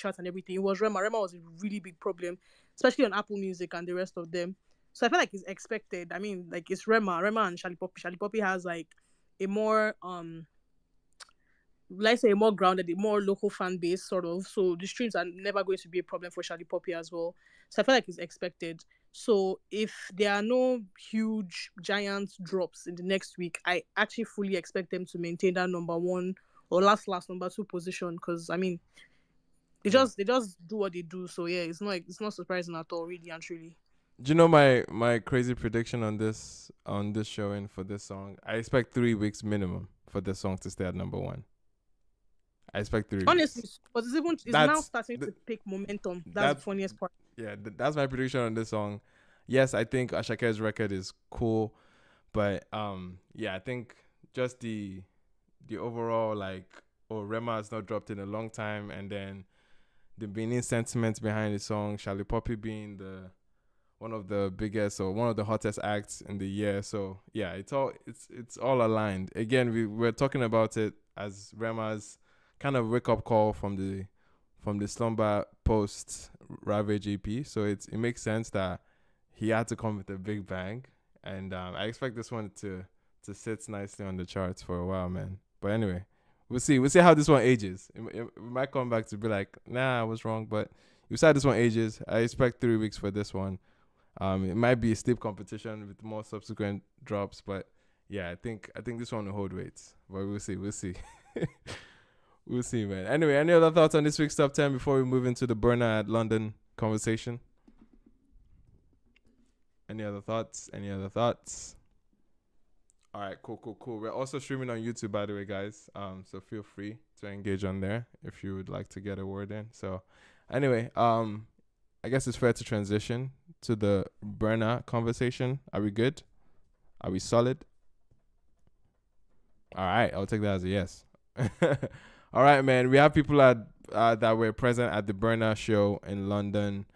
charts and everything, it was Rema. Rema was a really big problem, especially on Apple Music and the rest of them. So I feel like it's expected. I mean, like it's Rema and Shali Poppy. Shali Poppy has like a more let's say a more grounded, a more local fan base, sort of. So the streams are never going to be a problem for Shadi Poppy as well. So I feel like it's expected. So if there are no huge giant drops in the next week, I actually fully expect them to maintain that number one or last number two position. Because I mean, they just do what they do. So yeah, it's not surprising at all, really and truly. Do you know my crazy prediction on this showing for this song? I expect 3 weeks minimum for this song to stay at number one. I expect 3 weeks. Honestly, but it's now starting to pick momentum. That's the funniest part. Yeah, that's my prediction on this song. Yes, I think Asake's record is cool, but yeah, I think just the overall like, oh, Rema has not dropped in a long time, and then the Benin sentiment behind the song, Charlie Poppy being the one of the biggest or one of the hottest acts in the year. So yeah, it's all aligned. Again, we're talking about it as Rema's kind of wake up call from the slumber post Ravage EP. So it makes sense that he had to come with a big bang, and I expect this one to sit nicely on the charts for a while, man. But anyway, we'll see how this one ages. It might come back to be like, nah, I was wrong, but you said this one ages. I expect 3 weeks for this one. It might be a steep competition with more subsequent drops, but yeah, I think this one will hold weights. But we'll see. We'll see, man. Anyway, any other thoughts on this week's top 10 before we move into the Burna at London conversation? Any other thoughts? All right, cool. We're also streaming on YouTube, by the way, guys. So feel free to engage on there if you would like to get a word in. So anyway, I guess it's fair to transition to the Burna conversation. Are we good? Are we solid? All right, I'll take that as a yes. All right, man. We have people that were present at the Burna show in London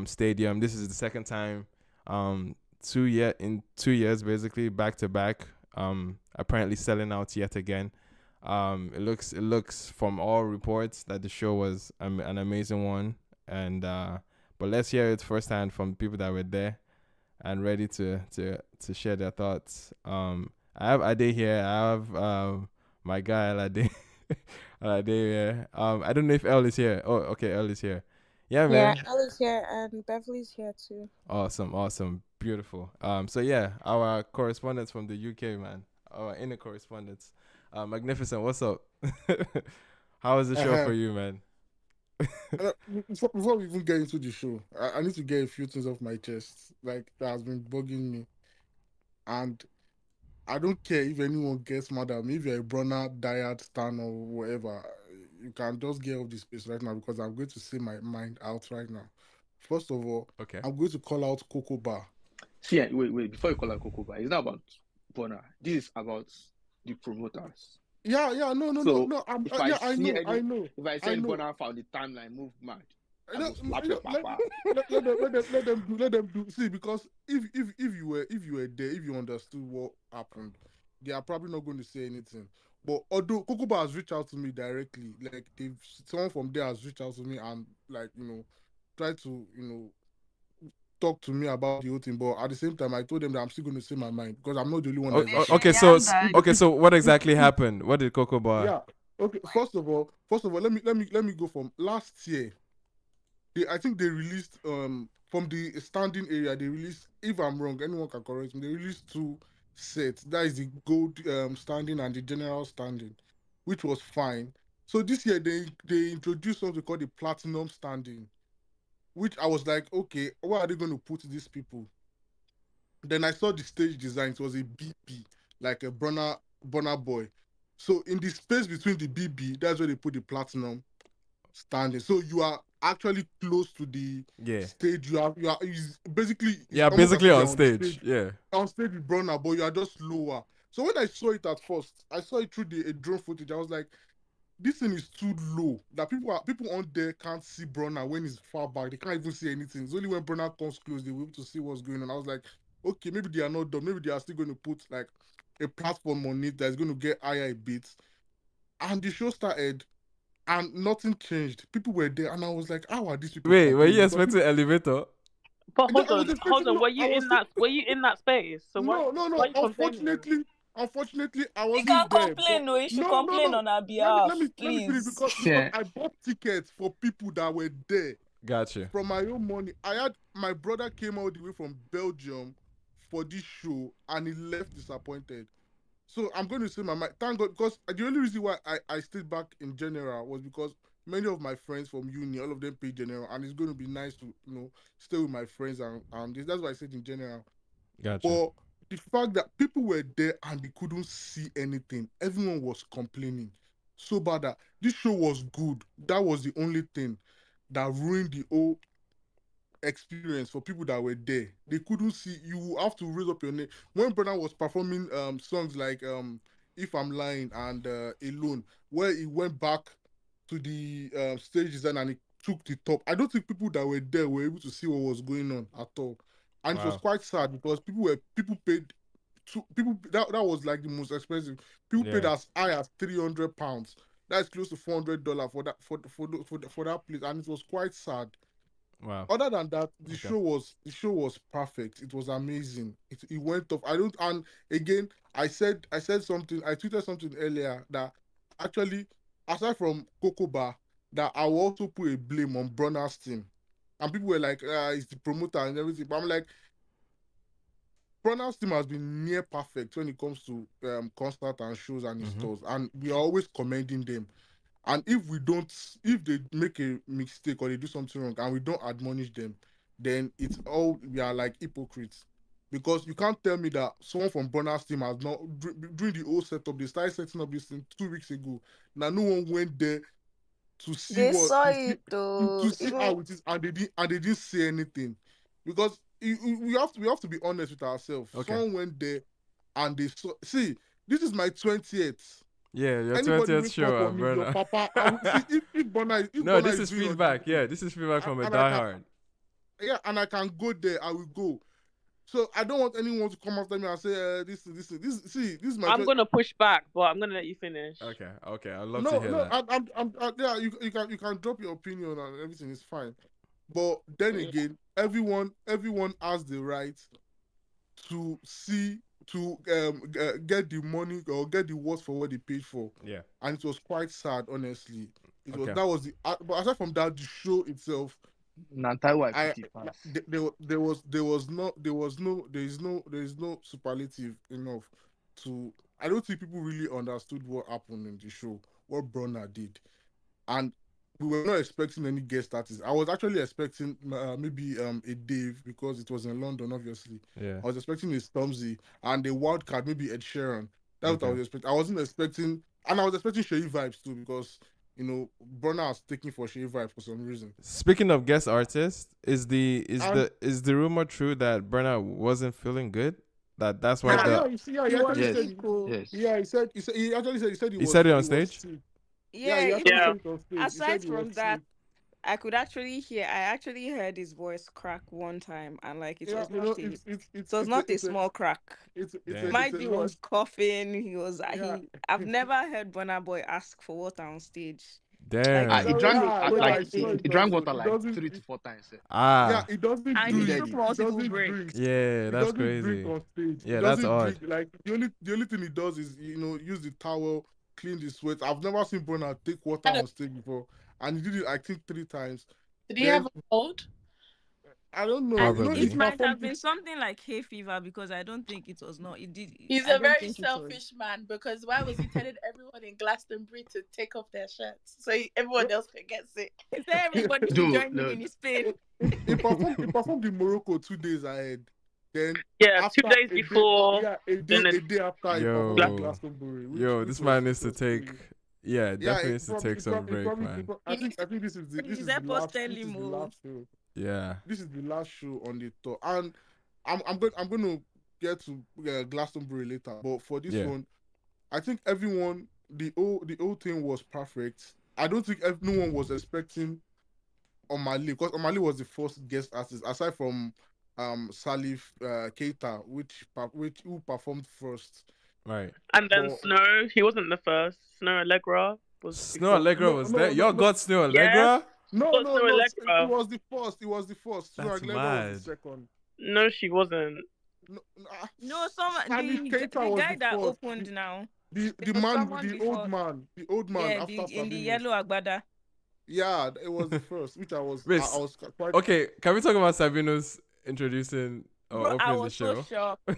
Stadium. This is the second time, 2 years basically back to back. Apparently selling out yet again. It looks from all reports that the show was an amazing one, and but let's hear it firsthand from people that were there and ready to share their thoughts. I have Ade here. I have my guy Ade. Ade here. I don't know if Elle is here. Oh, okay, Elle is here. Yeah, man. Yeah, Elle is here and Beverly's here too. Awesome, beautiful. So yeah, our correspondents from the UK, man. Our inner correspondents. Magnificent. What's up? How was the show for you, man? Before we even get into the show, I need to get a few things off my chest, like that has been bugging me, and I don't care if anyone gets mad at me. If you're a Burna diet stan or whatever, you can just get off this space right now because I'm going to say my mind out right now. First of all, okay, I'm going to call out Cocoa Bar. See, wait, before you call out Cocoa Bar, it's not about Burna. This is about the promoters. Yeah, no. I know. If I say Burna found the timeline, move mad. Let them do. See, because if you were there, if you understood what happened, they are probably not going to say anything. But although Cocoa Bar has reached out to me directly, like someone from there has reached out to me and tried to talk to me about the whole thing, but at the same time, I told them that I'm still going to say my mind because I'm not the only one. Okay, so what exactly happened? What did Cocoa Bar? Yeah. Okay. First of all, let me go from last year. I think they released from the standing area. They released, if I'm wrong, anyone can correct me. They released 2 sets. That is the gold standing and the general standing, which was fine. So this year they introduced something called the platinum standing, which I was like, okay, where are they going to put these people? Then I saw the stage design. It was a BB, like a Burna Boy. So in the space between the BB, that's where they put the platinum standing. So you are actually close to the stage. You are basically on stage. Yeah, on stage with Burna, but you are just lower. So when I saw it at first, I saw it through a drone footage. I was like, this thing is too low. That people on there can't see Burna when he's far back. They can't even see anything. It's only when Burna comes close they will be able to see what's going on. I was like, okay, maybe they are not done. Maybe they are still going to put like a platform on it that's going to get higher a bit. And the show started, and nothing changed. People were there, and I was like, "How are these people Wait, were you complaining?" Because expecting elevator? But I was hold expecting on. no. Were I you was in that? Were you in that space? So why no. are you complaining then? Unfortunately, I You can wasn't there. But complain, no. You should complain no. on our Let me behalf, finish please. because Yeah. I bought tickets for people that were there Gotcha. from my own money. I had my brother came all the way from Belgium for this show, and he left disappointed. So I'm going to say my mind. Thank God, because the only reason why I stayed back in general was because many of my friends from uni, all of them paid general, and it's going to be nice to stay with my friends and that's why I said in general. Gotcha. But the fact that people were there and they couldn't see anything, everyone was complaining so bad that this show was good. That was the only thing that ruined the whole experience for people that were there. They couldn't see. You have to raise up your name. When Burna was performing songs like If I'm Lying and Alone, where he went back to the stage design and he took the top, I don't think people that were there were able to see what was going on at all. And it was Wow. quite sad because people paid people that was like the most expensive. People paid Yeah. as high as £300. That's close to $400 for that for that place, and it was quite sad. Wow. Other than that, the Okay. show was perfect. It was amazing. It went off. I don't and again I said something. I tweeted something earlier that actually aside from Kokoba, that I will also put a blame on Bronner's team. And people were like, it's the promoter and everything. But I'm like, Bronner's team has been near perfect when it comes to concert and shows and his stores, and we are always commending them. And if they make a mistake or they do something wrong and we don't admonish them, then we are like hypocrites. Because you can't tell me that someone from Bonner's team has not, during the whole setup, they started setting up this thing 2 weeks ago. Now, no one went there to see They saw to it though. see Even how it is, and they didn't say anything. Because we have to be honest with ourselves. Okay. Someone went there and they saw, see, this is my 20th. Yeah, your Anybody 20th will come show, for me, your Burna. papa. I will see if No, Bonner this is is doing feedback. audition, Yeah, this is feedback from a and I can diehard. and I can go there. I will go. So I don't want anyone to come after me and say this. See, this is my. I'm gonna push back, but I'm gonna let you finish. Okay, I'd love to hear No. that. Yeah. You can drop your opinion and everything is fine. But then again, everyone has the right to see to get the money or get the worth for what they paid for. Yeah. And it was quite sad, honestly. Okay. That was the but aside from that, the show itself, Nantai I pity pass. there is no superlative enough to. I don't think people really understood what happened in the show, what Bronner did, and we were not expecting any guest artists. I was actually expecting maybe a Dave because it was in London, obviously. Yeah. I was expecting a Stormzy and a wild card, maybe Ed Sheeran. That's what I Okay. was expecting. I wasn't expecting, and I was expecting Shay vibes too because Burna was taking for Shay vibes for some reason. Speaking of guest artists, is the rumor true that Burna wasn't feeling good? That's why he was Yes. sick. Oh. Yes. Yeah, he actually said he said it on stage. sick. Yeah, he actually even said it on stage. He said aside he was from that, sick. I actually heard his voice crack one time, and like it was not it's not a small crack. Damn. He was coughing. He was Yeah. I've never heard Burna Boy ask for water on stage. Damn. It drank I saw it drank also. water It like doesn't. 3 to 4 times. Yeah, it doesn't And do he it. took Immediately. It multiple doesn't breaks. drink. Yeah, It that's doesn't crazy. drink on stage. Yeah, It that's doesn't odd. drink. Like the only thing he does is use the towel, clean the sweat. I've never seen Burna take water on stage before, and he did it I think 3 times. Did he have a cold? I don't know. Probably. It might have been something like hay fever because I don't think it was not. It did. He's I a don't very think it selfish man because why was he telling everyone in Glastonbury to take off their shirts so everyone else could get sick? was. Everybody should join him in his pain. He performed in Morocco 2 days ahead. Then Yeah, after 2 days before. a day after he performed in Yo, Glastonbury. this man needs to take. Yeah, definitely needs to probably- take some break, man. I think this is the His last airport telling last show. Yeah. This is the last show on the tour, and I'm going to get to Glastonbury later. But for this one, I think everyone the whole thing was perfect. I don't think no one was expecting Omale because Omale was the first guest artist aside from Salif Keita, who performed first. Right. And then Snow, he wasn't the first. Snow Allegra. Snow Allegra was there. Y'all no. got Snow Yeah. Allegra? No, Got no, Snow no. Allegra. It was the first. It was the first. Snow That's Allegra was mad. the second. No, she wasn't. No, No, Stanley Keita the was guy the that first. opened now. The There was man, someone the before. old man Yeah, after in the Sabinus. yellow agbada. Yeah, it was the first, which I was Wait, quite. Okay, can we talk about Sabinus introducing or Bro, I opening the was so show? shocked.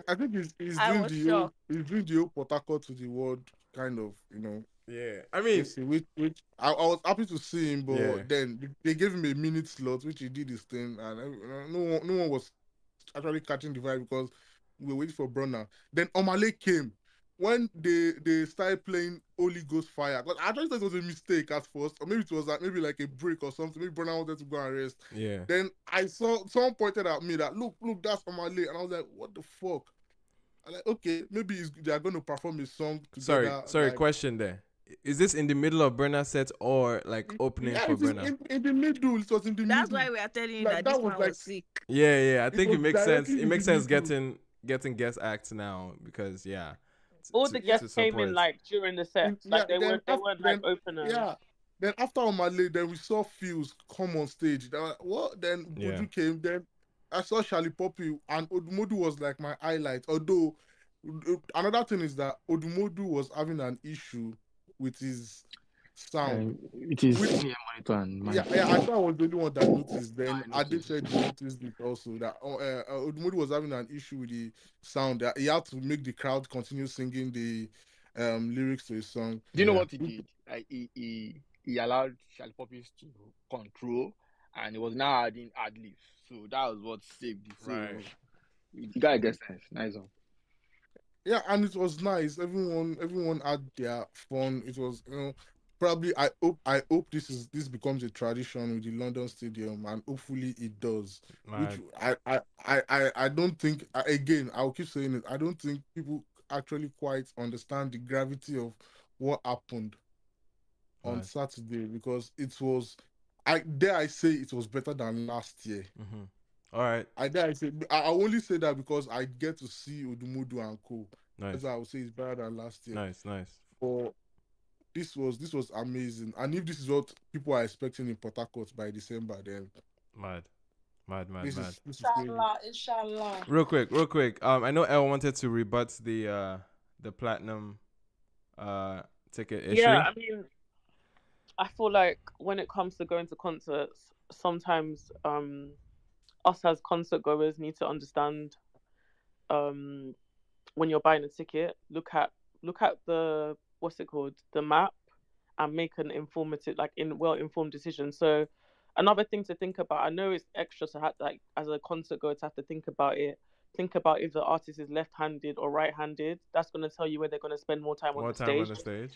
I think he's I doing was the shocked. he's doing the old Port Harcourt to the world kind of, Yeah, I mean, which I was happy to see him, but Yeah. then they gave him a minute slot, which he did his thing, and no one was actually catching the vibe because we were waiting for Burna. Then Omale came when they started playing Holy Ghost Fire. Because I actually thought it was a mistake at first, or maybe it was maybe like a break or something. Maybe Burna wanted to go and rest. yeah. Then I saw someone pointed at me that look, that's Omale, and I was like, what the fuck? I'm like, okay, maybe they are going to perform a song together. Sorry. like- Question there. Is this in the middle of Burna set or like opening Yeah, for it is Burna? in the middle. It was in the That's middle. why we are telling you Like, that that this was man like- was sick. Yeah. I think it was makes sense. directly It in makes the sense middle. getting guest acts now because All the guests came support. in like during the set. Yeah, Like they then weren't like openers. Yeah. Then after Omale, then we saw Fuse come on stage. They were like, what? Then Yeah. Buju came. Then I saw Charlie Poppy, and Odumodu was like my highlight. Although another thing is that Odumodu was having an issue with his sound. It is With- yeah, monitor and Yeah, I thought I was the only one that noticed. Then I Ade noticed. said he noticed it also that Odumodu was having an issue with the sound. That he had to make the crowd continue singing the lyrics to his song. Do you know Yeah. what he did? Like he allowed Charlie Poppies to control, and he was now adding ad libs. So that was what saved it. So Right. the guy gets sense. Nice one. Yeah, and it was nice. Everyone had their fun. It was, probably I hope this becomes a tradition with the London Stadium, and hopefully it does. Mad. Which I don't think, again, I'll keep saying it. I don't think people actually quite understand the gravity of what happened on Right. Saturday, because it was, I say it was better than last year. Mm-hmm. All right. I only say that because I get to see Odumodu and co. Nice. That's why I would say it's better than last year. Nice. But this was amazing. And if this is what people are expecting in Port Harcourt by December, then Mad. this Mad. is crazy. Inshallah. Real quick. I know Elle wanted to rebut the platinum ticket issue. Yeah, I mean, I feel like when it comes to going to concerts, sometimes us as concert goers need to understand when you're buying a ticket, look at the the map, and make an well-informed decision. So another thing to think about, I know it's extra to have, like, as a concert goer, to have to think about it. Think about if the artist is left-handed or right-handed. That's going to tell you where they're going to spend more time on the stage.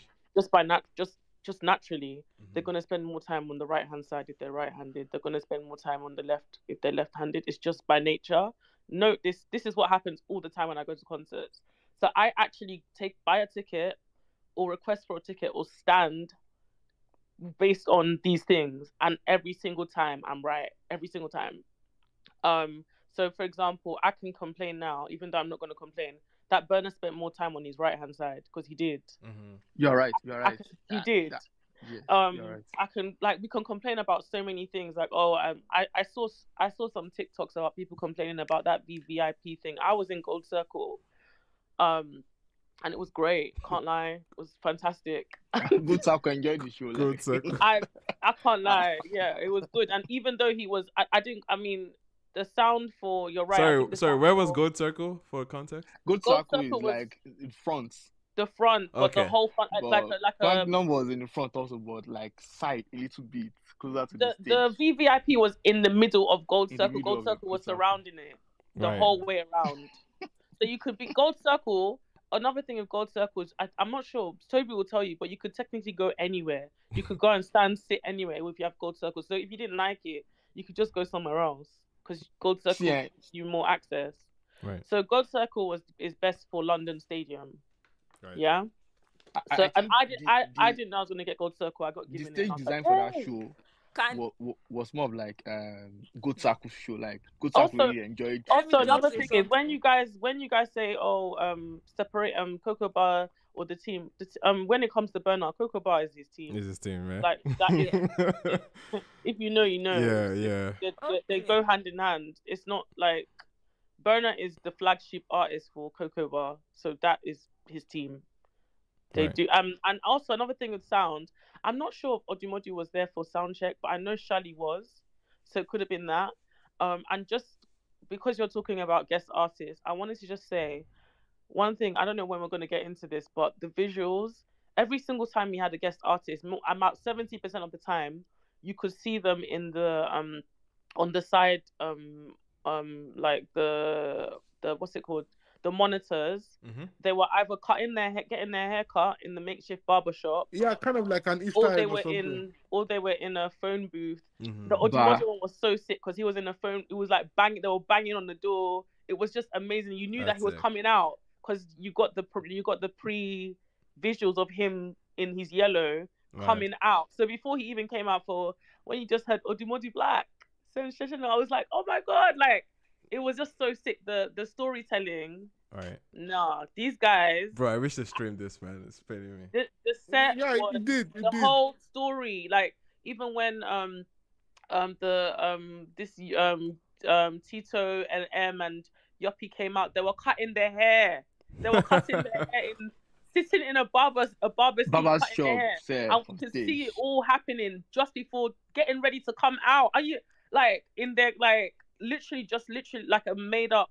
Just naturally, they're going to spend more time on the right-hand side if they're right-handed. They're going to spend more time on the left if they're left-handed. It's just by nature. Note this is what happens all the time when I go to concerts. So I actually buy a ticket or request for a ticket or stand based on these things, and every single time I'm right. Every single time. So for example, I can complain now, even though I'm not going to complain, that Burna spent more time on his right-hand side, because he did. Mm-hmm. You're right. He did. Yes, you're right. I can, like, we can complain about so many things, like, I saw some TikToks about people complaining about that VVIP thing. I was in Gold Circle, and it was great. Can't lie, it was fantastic. Good talk, enjoy the show. Good Like. circle. I can't lie, yeah, it was good. And even though he was, I mean, the sound for, you're right. I think the Sorry. sound Where was for Gold Circle for context? Good Gold circle Circle is was- like in front. the front, but the Okay. whole front, But like a Platinum was in the front also, but like side a little bit closer to the the stage. VVIP was in the middle of Gold In the Circle. middle Gold of the Circle was Gold Circle. surrounding it the Right. whole way around. So you could be Gold Circle. Another thing with Gold Circle is, I'm not sure, Toby will tell you, but you could technically go anywhere. You could go and sit anywhere if you have Gold Circle. So if you didn't like it, you could just go somewhere else, because Gold Circle Yeah. gives you more access. Right. So Gold Circle is best for London Stadium. Right. Yeah. I So think I the didn't know I was gonna get Gold Circle. I got the given it. stage and I was design like, for that "Hey." show was more of like good tackle show. Like good tackle Also, really enjoyed. Also, me another just say thing is when you guys say, separate Cocoa Bar or the team. When it comes to Burna, Cocoa Bar is his team. Is his team, man? Like that is. If you know, you know. Yeah. They go hand in hand. It's not like Burna is the flagship artist for Cocoa Bar, so that is his team. They Right. do. And also another thing with sound, I'm not sure if Odimodu was there for sound check, but I know Shali was, so it could have been that. And just because you're talking about guest artists, I wanted to just say one thing. I don't know when we're going to get into this, but the visuals. Every single time we had a guest artist, about 70% of the time, you could see them in the on the side like the what's it called, the monitors. Mm-hmm. They were either getting their hair cut in the makeshift barber shop, Yeah, kind of like an Easter egg or something. or they were in a phone booth. Mm-hmm. The Bah. Odimodo one was so sick because he was in a phone. It was like banging. They were banging on the door. It was just amazing. You knew that he was That's it. coming out because you got the pre visuals of him in his yellow coming out. So before he even came out, for when you just heard Odimodu Black sensational, I was like, oh my god, like it was just so sick. The storytelling. Right. Nah, these guys. Bro, I wish they streamed this, man. It's paining me. The set Yeah, was it did. the whole story. Like even when Tito and M and Yuppie came out, they were cutting their hair. They were cutting their hair sitting in a barber seat, Barber's cutting shop, their hair. sir, I from could stage. see it all happening just before getting ready to come out. Are you like in there, like literally like a made up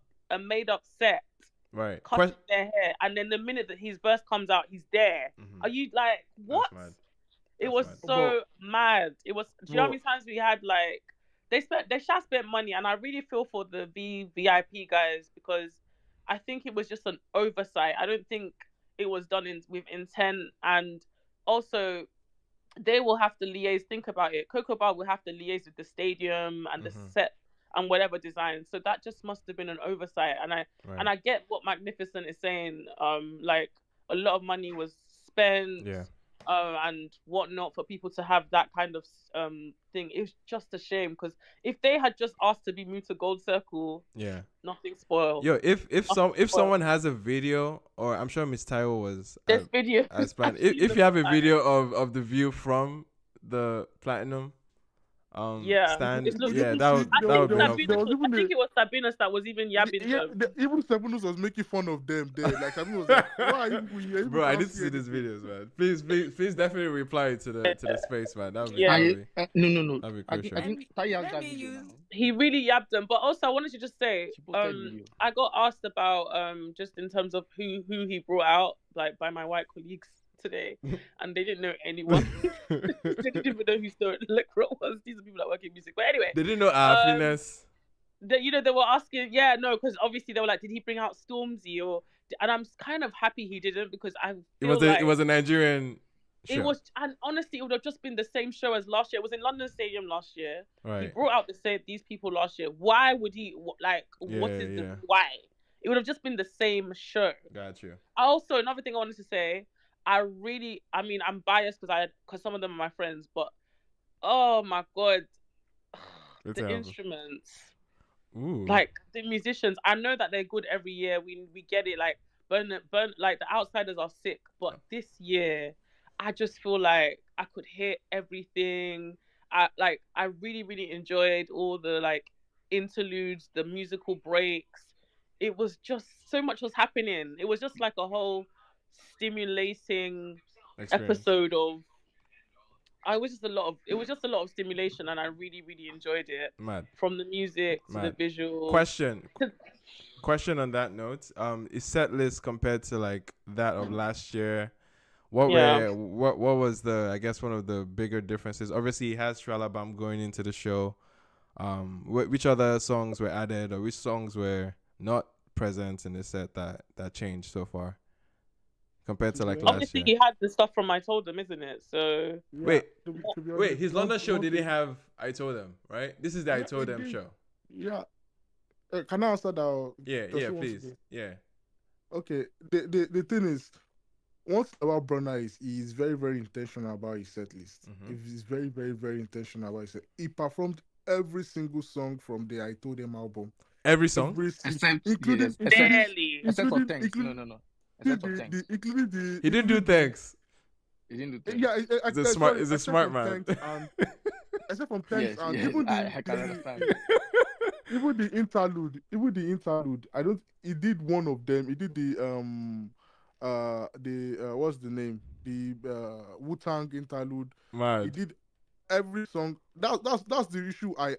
set? Right. Cutting their hair, and then the minute that his verse comes out, he's there. Mhm. Are you like what? That's mad. It was That's so mad. It was. Do you know how Bro. many times we had like they shall spent money, and I really feel for the VIP guys because I think it was just an oversight. I don't think it was done with intent, and also they will have to liaise. Think about it. Cocoa Bar will have to liaise with the stadium and the set and whatever design. So that just must have been an oversight. And I get what Magnificent is saying. Like a lot of money was spent. Yeah. And whatnot for people to have that kind of thing. It's just a shame because if they had just asked to be moved to Gold Circle, Yeah. nothing spoiled. Yo, if someone has a video, or I'm sure Miss Taiwo was This video as planned. If you have a video of the view from the platinum stand, it looks- yeah, that would be I helpful. think it was Sabinus that was even yabbing Yeah, them. even Sabinus was making fun of them there. Like Sabinus was like, "Why are you here? Bro, I need to see these videos, man. Please definitely reply to the space, man. That would be Yeah. No. that'd be I crucial. think Tayi has Let that me video use- now. He really yabbed them. But also I wanted to just say, She posted video. I got asked about just in terms of who he brought out, like by my white colleagues today, and they didn't know anyone. They didn't even know who Stuart Lecro was. These are people that work in music. But anyway, They didn't know our finesse. they were asking, because obviously they were like, did he bring out Stormzy or? And I'm kind of happy he didn't because I feel It was a Nigerian show. It was, and honestly, it would have just been the same show as last year. It was in London Stadium last year. Right. He brought out these people last year. Why would he why? It would have just been the same show. Got you. Also, another thing I wanted to say, I'm biased because some of them are my friends, but oh my god, the instruments, Ooh. like the musicians. I know that they're good every year. We get it. Like Burn, like the Outsiders are sick, but this year, I just feel like I could hear everything. I really, really enjoyed all the like interludes, the musical breaks. It was just so much was happening. It was just like a whole stimulating episode of. It was just a lot of stimulation, and I really, really enjoyed it. Mad. From the music to the visual. Question on that note. Is set list compared to like that of last year? What was the, I guess, one of the bigger differences? Obviously, he has Tralabam going into the show. Which other songs were added, or which songs were not present in the set that changed so far compared to like last year? Obviously, he had the stuff from I Told Them, isn't it? So wait, his London show didn't have I Told Them, right? This is the I Told Them show. Yeah. Can I answer that? Yeah, please. Yeah. Okay. The thing is, one thing about Burna is he is very, very intentional about his set list. Mhm. He's very, very, very intentional about his set. He performed every single song from the I Told Him album. Every song. Every Except including yes, except Barely. except for including thanks. No, including no, no. Except for the thanks. including the He didn't do thanks. He didn't do thanks. yeah, He's a smart. sorry, He's a except smart from man. thanks and except from thanks Yes, and yes, even I can understand. even the interlude. I don't. He did one of them. He did the what's the name? The Wu-Tang interlude. He Mad. did every song. That's the issue. I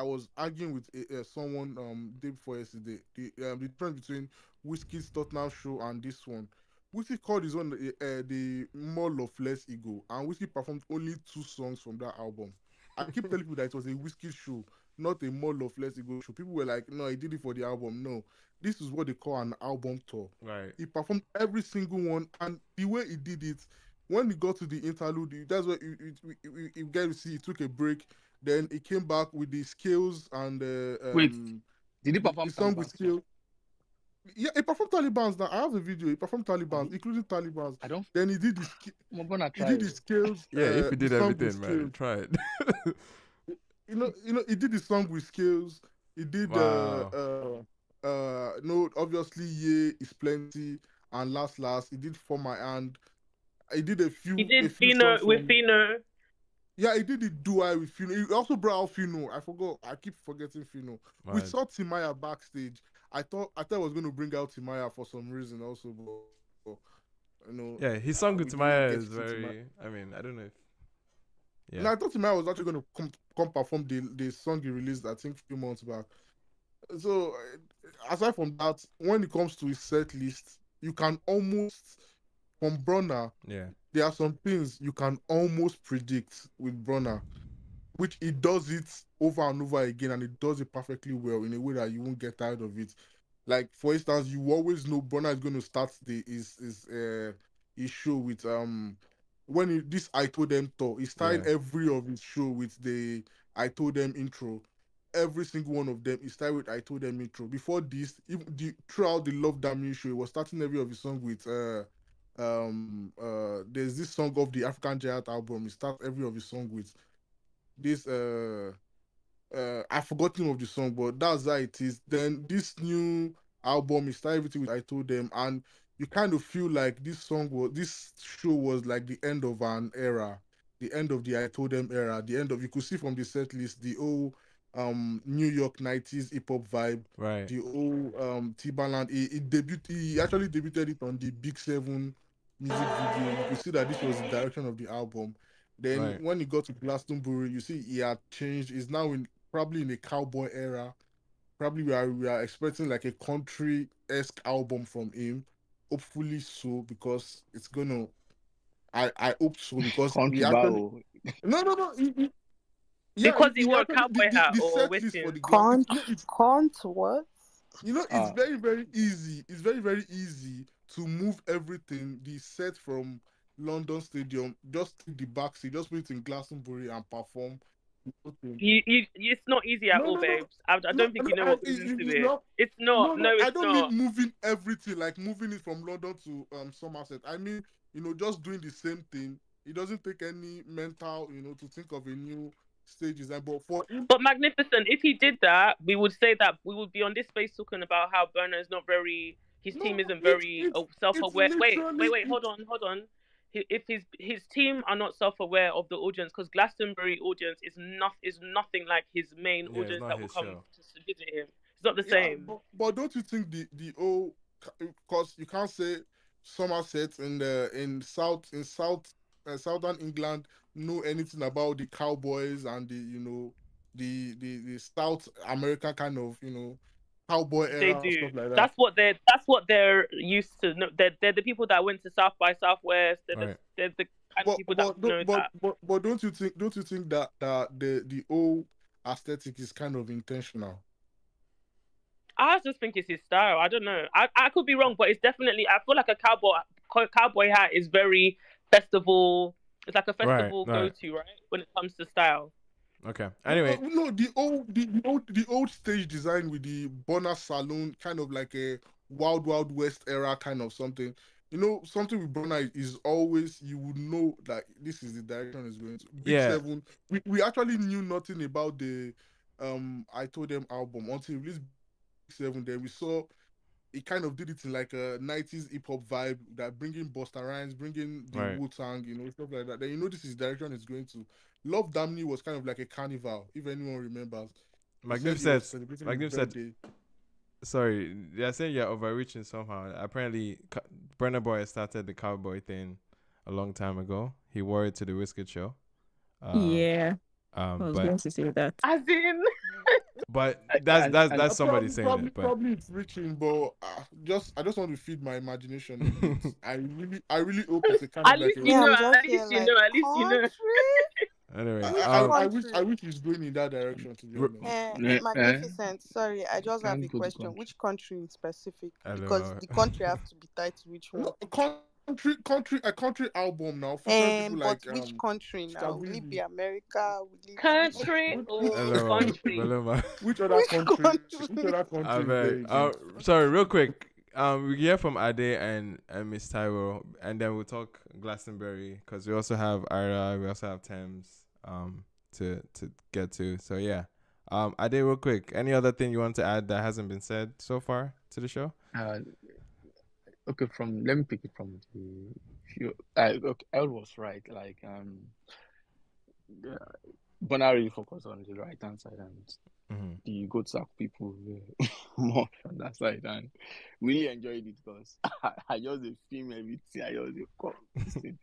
was arguing with someone day before yesterday. The difference between Whiskey's Tottenham show and this one. Whiskey called his own the More of Less Ego, and Whiskey performed only 2 songs from that album. I keep telling people that it was a Whiskey show, not a More of Less Ego show. People were like, no, he did it for the album. No, this is what they call an album tour. Right. He performed every single one, and the way he did it, when he got to the interlude, that's what you get to see. He took a break, then he came back with the scales and Wait, did he perform the song with Taliban? scale. Yeah, he performed Taliban's. Now I have the video. He performed Taliban's, Really? including Taliban's. I don't. Then he did the I'm gonna he try. did the scales. Yeah, if the he did song with everything, man, scales. try it. He did the song with scales. He did Wow. no, obviously yeah is plenty, and last he did For My Hand. He did a few He did songs with from, Fino. yeah, he did the duo with Fino. He also brought out Fino. I forgot. I keep forgetting Fino. We Mad. saw Timaya backstage. I thought I was going to bring out Timaya for some reason also, but Yeah, his song we with didn't Timaya get is to see Timaya. very. I mean, I don't know if. Yeah. And I thought Timaya was actually going to come perform the song he released, I think, a few months back. So aside from that, when it comes to his set list, you can almost, from Burna, Yeah. there are some things you can almost predict with Burna, which he does it over and over again, and he does it perfectly well in a way that you won't get tired of it. Like for instance, you always know Burna is going to start his show with this I Told Them tour. He started Yeah. every of his show with the I Told Them intro. Every single one of them, he started with I Told Them intro. Before this, throughout the Love Damn You show, he was starting every of his song with there's this song of the African Giant album. He starts every of his song with this I forgot the name of the song, but that's how it is. Then this new album, he started everything with I Told Them, and you kind of feel like this show was like the end of an era, the end of the I Told Them era, the end of, you could see from the set list the old New York 90s hip hop vibe, Right. the old Timbaland. He actually debuted it on the Big Seven music video. You could see that this was the direction of the album. Then Right. when he got to Glastonbury, you see he had changed. He's now probably in a cowboy era. Probably we are expecting like a country-esque album from him. Hopefully so, because it's gonna. I hope so, because we Country actually bow. no. Because he He wore a actually cowboy hat the or set list for whiskey. the glass. Can't what? It's very, very easy. It's very, very easy to move everything. The set from London Stadium, just take the back seat, just put it in Glastonbury and perform. It's not easy at all, babes. I don't think you know what goes into it. It's not. No, I it's don't not. mean moving everything, like moving it from London to Somerset. I mean, just doing the same thing. It doesn't take any mental, to think of a new stage design. But for him, But Magnificent, if he did that, we would say that we would be on this space talking about how Burner is not very. His team isn't very it's self-aware. Wait, literally hold on. If his team are not self-aware of the audience, because Glastonbury audience is nothing like his main Yeah, it's audience not that will his come show. to visit him. It's not the same. but don't you think the old, because you can't say Somerset in southern England know anything about the Cowboys and the South American kind of cowboy They era and do. stuff like that. That's what they're used to. No, they're the people that went to South by Southwest. Right. They're the kind of people that know that. But don't you think that the old aesthetic is kind of intentional? I just think it's his style. I don't know. I could be wrong, but it's definitely. I feel like a cowboy hat is very festival. It's like a festival go-to, right? When it comes to style. Okay. Anyway, no, the old stage design with the Bonner Saloon, kind of like a Wild Wild West era kind of something. something with Burna is always you would know that this is the direction it's going to. Big Yeah. Seven, we actually knew nothing about the I Told Them album until we released Big Seven. Then we saw it kind of did it in like a 90s hip hop vibe, that bringing Busta Rhymes, bringing the Right. Wu Tang, stuff like that. Then this is direction it's going to. Love Damney was kind of like a carnival, if anyone remembers. He said he was Magnificent. celebrating his Magnificent. birthday. Sorry, they're saying you're overreaching somehow. Apparently, Burna Boy started the cowboy thing a long time ago. He wore it to the Wizkid show. Yeah, I was going But to say that. As in, that's somebody saying probably, it. But probably it's reaching, but I just want to feed my imagination a bit. I really hope it's a kind at of like least a. you know. I'm just At here least you like know. At least you know. anyway, I wish it's going in that direction, to be honest. Magnificent. Sorry, I just have Can't a go to question. country. Which country in specific? I don't Because know. the country have to be tied to which one. No, a country album now featuring people But like which country now? Will it be Stabili. America? Will it be Country or Hello, country? Beloma. Which other which country? country? Which other I country is beg. there again? Sorry, real quick. We hear from Ade and Miss Tyro, and then we'll talk Glastonbury because we also have Ira, we also have Tems to get to. So yeah. Ade, real quick. Any other thing you want to add that hasn't been said so far to the show? Okay, let me pick it from the few. Okay, El was right. Like Burna really focused on the right hand side, and the Goatsack people were more on that side, and really enjoyed it because I just film everything. I just come this thing.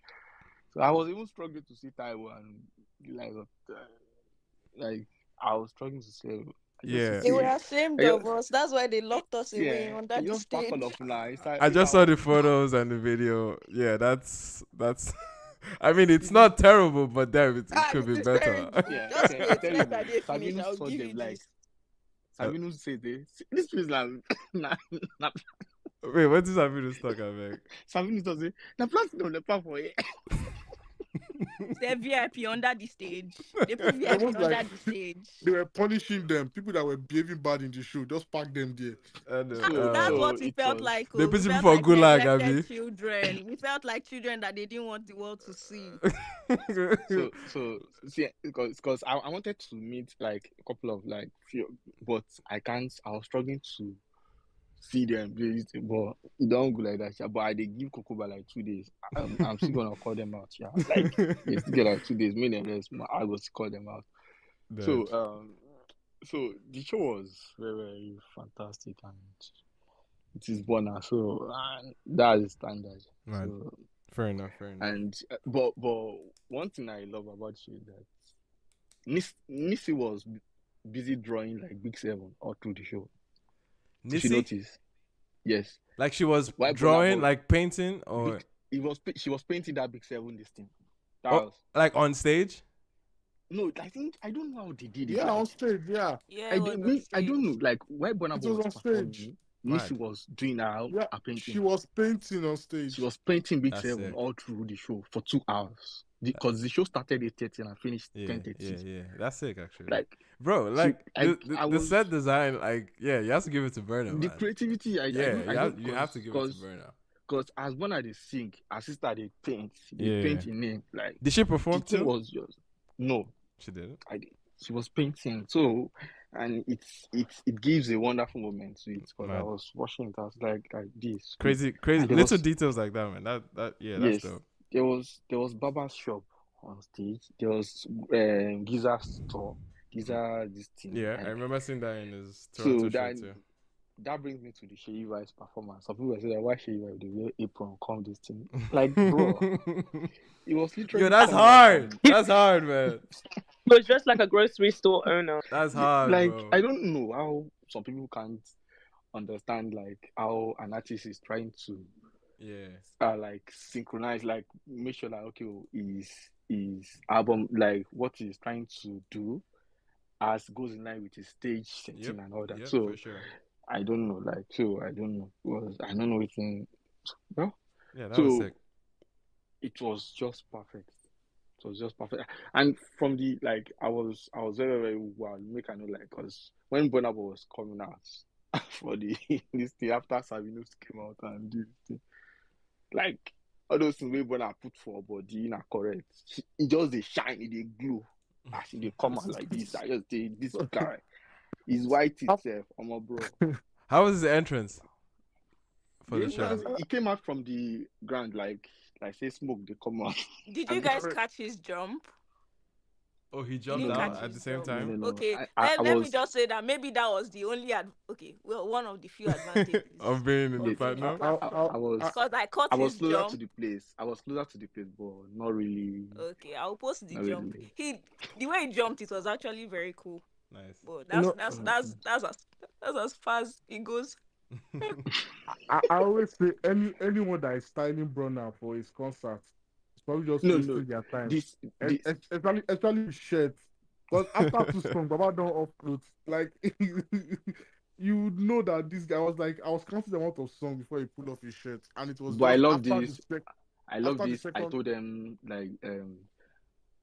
So I was even struggling to see Taiwan, like I was struggling to say. Yeah. They were ashamed I of us. That's why they locked us away Yeah, under I the just pack stage. all of now. I just saw the photos and the video. Yeah, that's. I mean, it's not terrible, but damn, it could be It's better. terrible. Yeah, Just I wait. tell Let you, that day finish. Sabino I'll saw give them you like this. Sabino said this is like Wait, what is Sabino's talk about? Sabino does say the plastic on the platform. They're VIP under the stage. They put VIP Almost under like the stage. they were punishing them. People that were behaving bad in the show, just pack them there. That's what we it felt was- like. They We put people felt for like gulag, neglected Abby. children. We felt like children that they didn't want the world to see. So see, because I wanted to meet like a couple of like few, but I can't. I was struggling to see them, but it don't go like that. But I did give Kokoba like 2 days. I'm still gonna call them out. Yeah, like they still get like 2 days. Me and rest, I was call them out. So so the show was very, very fantastic, and it is Burna, so that is standard. Right. So, Fair enough. and but one thing I love about you is that Nisi was busy drawing like Big Seven all through the show. Did you Nisi? notice? Yes. Like she was Why Burna drawing, Boy- like painting, or She was painting that Big Seven this thing. like on stage? No, I don't know how they did it. Yeah, on stage, yeah. Yeah, I it was on don't know, stage. like why Burna It Boy was was on performing. stage. Nisi Mad. was doing her painting. She was painting on stage. She was painting Big That's Seven sick. all through the show for 2 hours because the show started 8:30 and finished Yeah, 10:30. yeah. That's sick, actually. Like, bro, like I the was- set design, like, yeah, you have to give it to Burna. the man. creativity, you have to give it to Burna. Because as Burna they sing, her sister they paint, Yeah. paint in name. Like Did she the perform thing too? was just no, She did. she was painting. So and it gives a wonderful moment to it because I Mad. was watching it. I was like this Crazy, And there little was- details like that, man. That's Yes. dope. There was Baba's shop on stage. There was Giza's store. Giza this thing. Yeah, and I remember seeing that in his So Toronto show that- too. that brings me to the Sheyi Vibes performance. Some people say that why Sheyi Vibes the wear apron come this thing. Like bro, it was literally Yo, that's coming out hard. from- That's hard, man. He was dressed like a grocery store owner. That's hard, like bro. I don't know how some people can't understand like how an artist is trying to Yeah. like synchronize, like make sure like okay, his album, like what he's trying to do as goes in line with his stage setting and all that. Yep, So for sure. I don't know, like I don't know. I don't know anything. Well, Yeah, that so was sick. it was just perfect. It was just perfect. And from the like I was very, very well make I know like because when Burna Boy was coming out for the this thing after Savinos came out and did this thing, Like all those things we Burna put for body na correct. It just they shine, it they glow. As they come out like this, I just say this guy is white itself. I'm a bro. How was the entrance for the It show? He came out from the ground like say smoke. They come out. Did you guys catch his jump? Oh, he Did jumped you out catch at his the same jump? time. No. Okay, I let me was just say that maybe that was the only one of the few advantages Of being in the Wait, platinum. I was because I caught I was his closer jump. to the place. I was closer to the place, but not really. Okay, I'll post the Not jump. really. The way he jumped, it was actually very cool. Nice. But You know, that's as far as it goes. I always say anyone that is styling Burna for his concerts is probably just No. wasting their time. This Especially with shirts. Because after 2 songs, Baba don't off clothes. Like you would know that this guy was like, I was counting the amount of songs before he pulled off his shirt, and it was But I just love after this. I second. told them like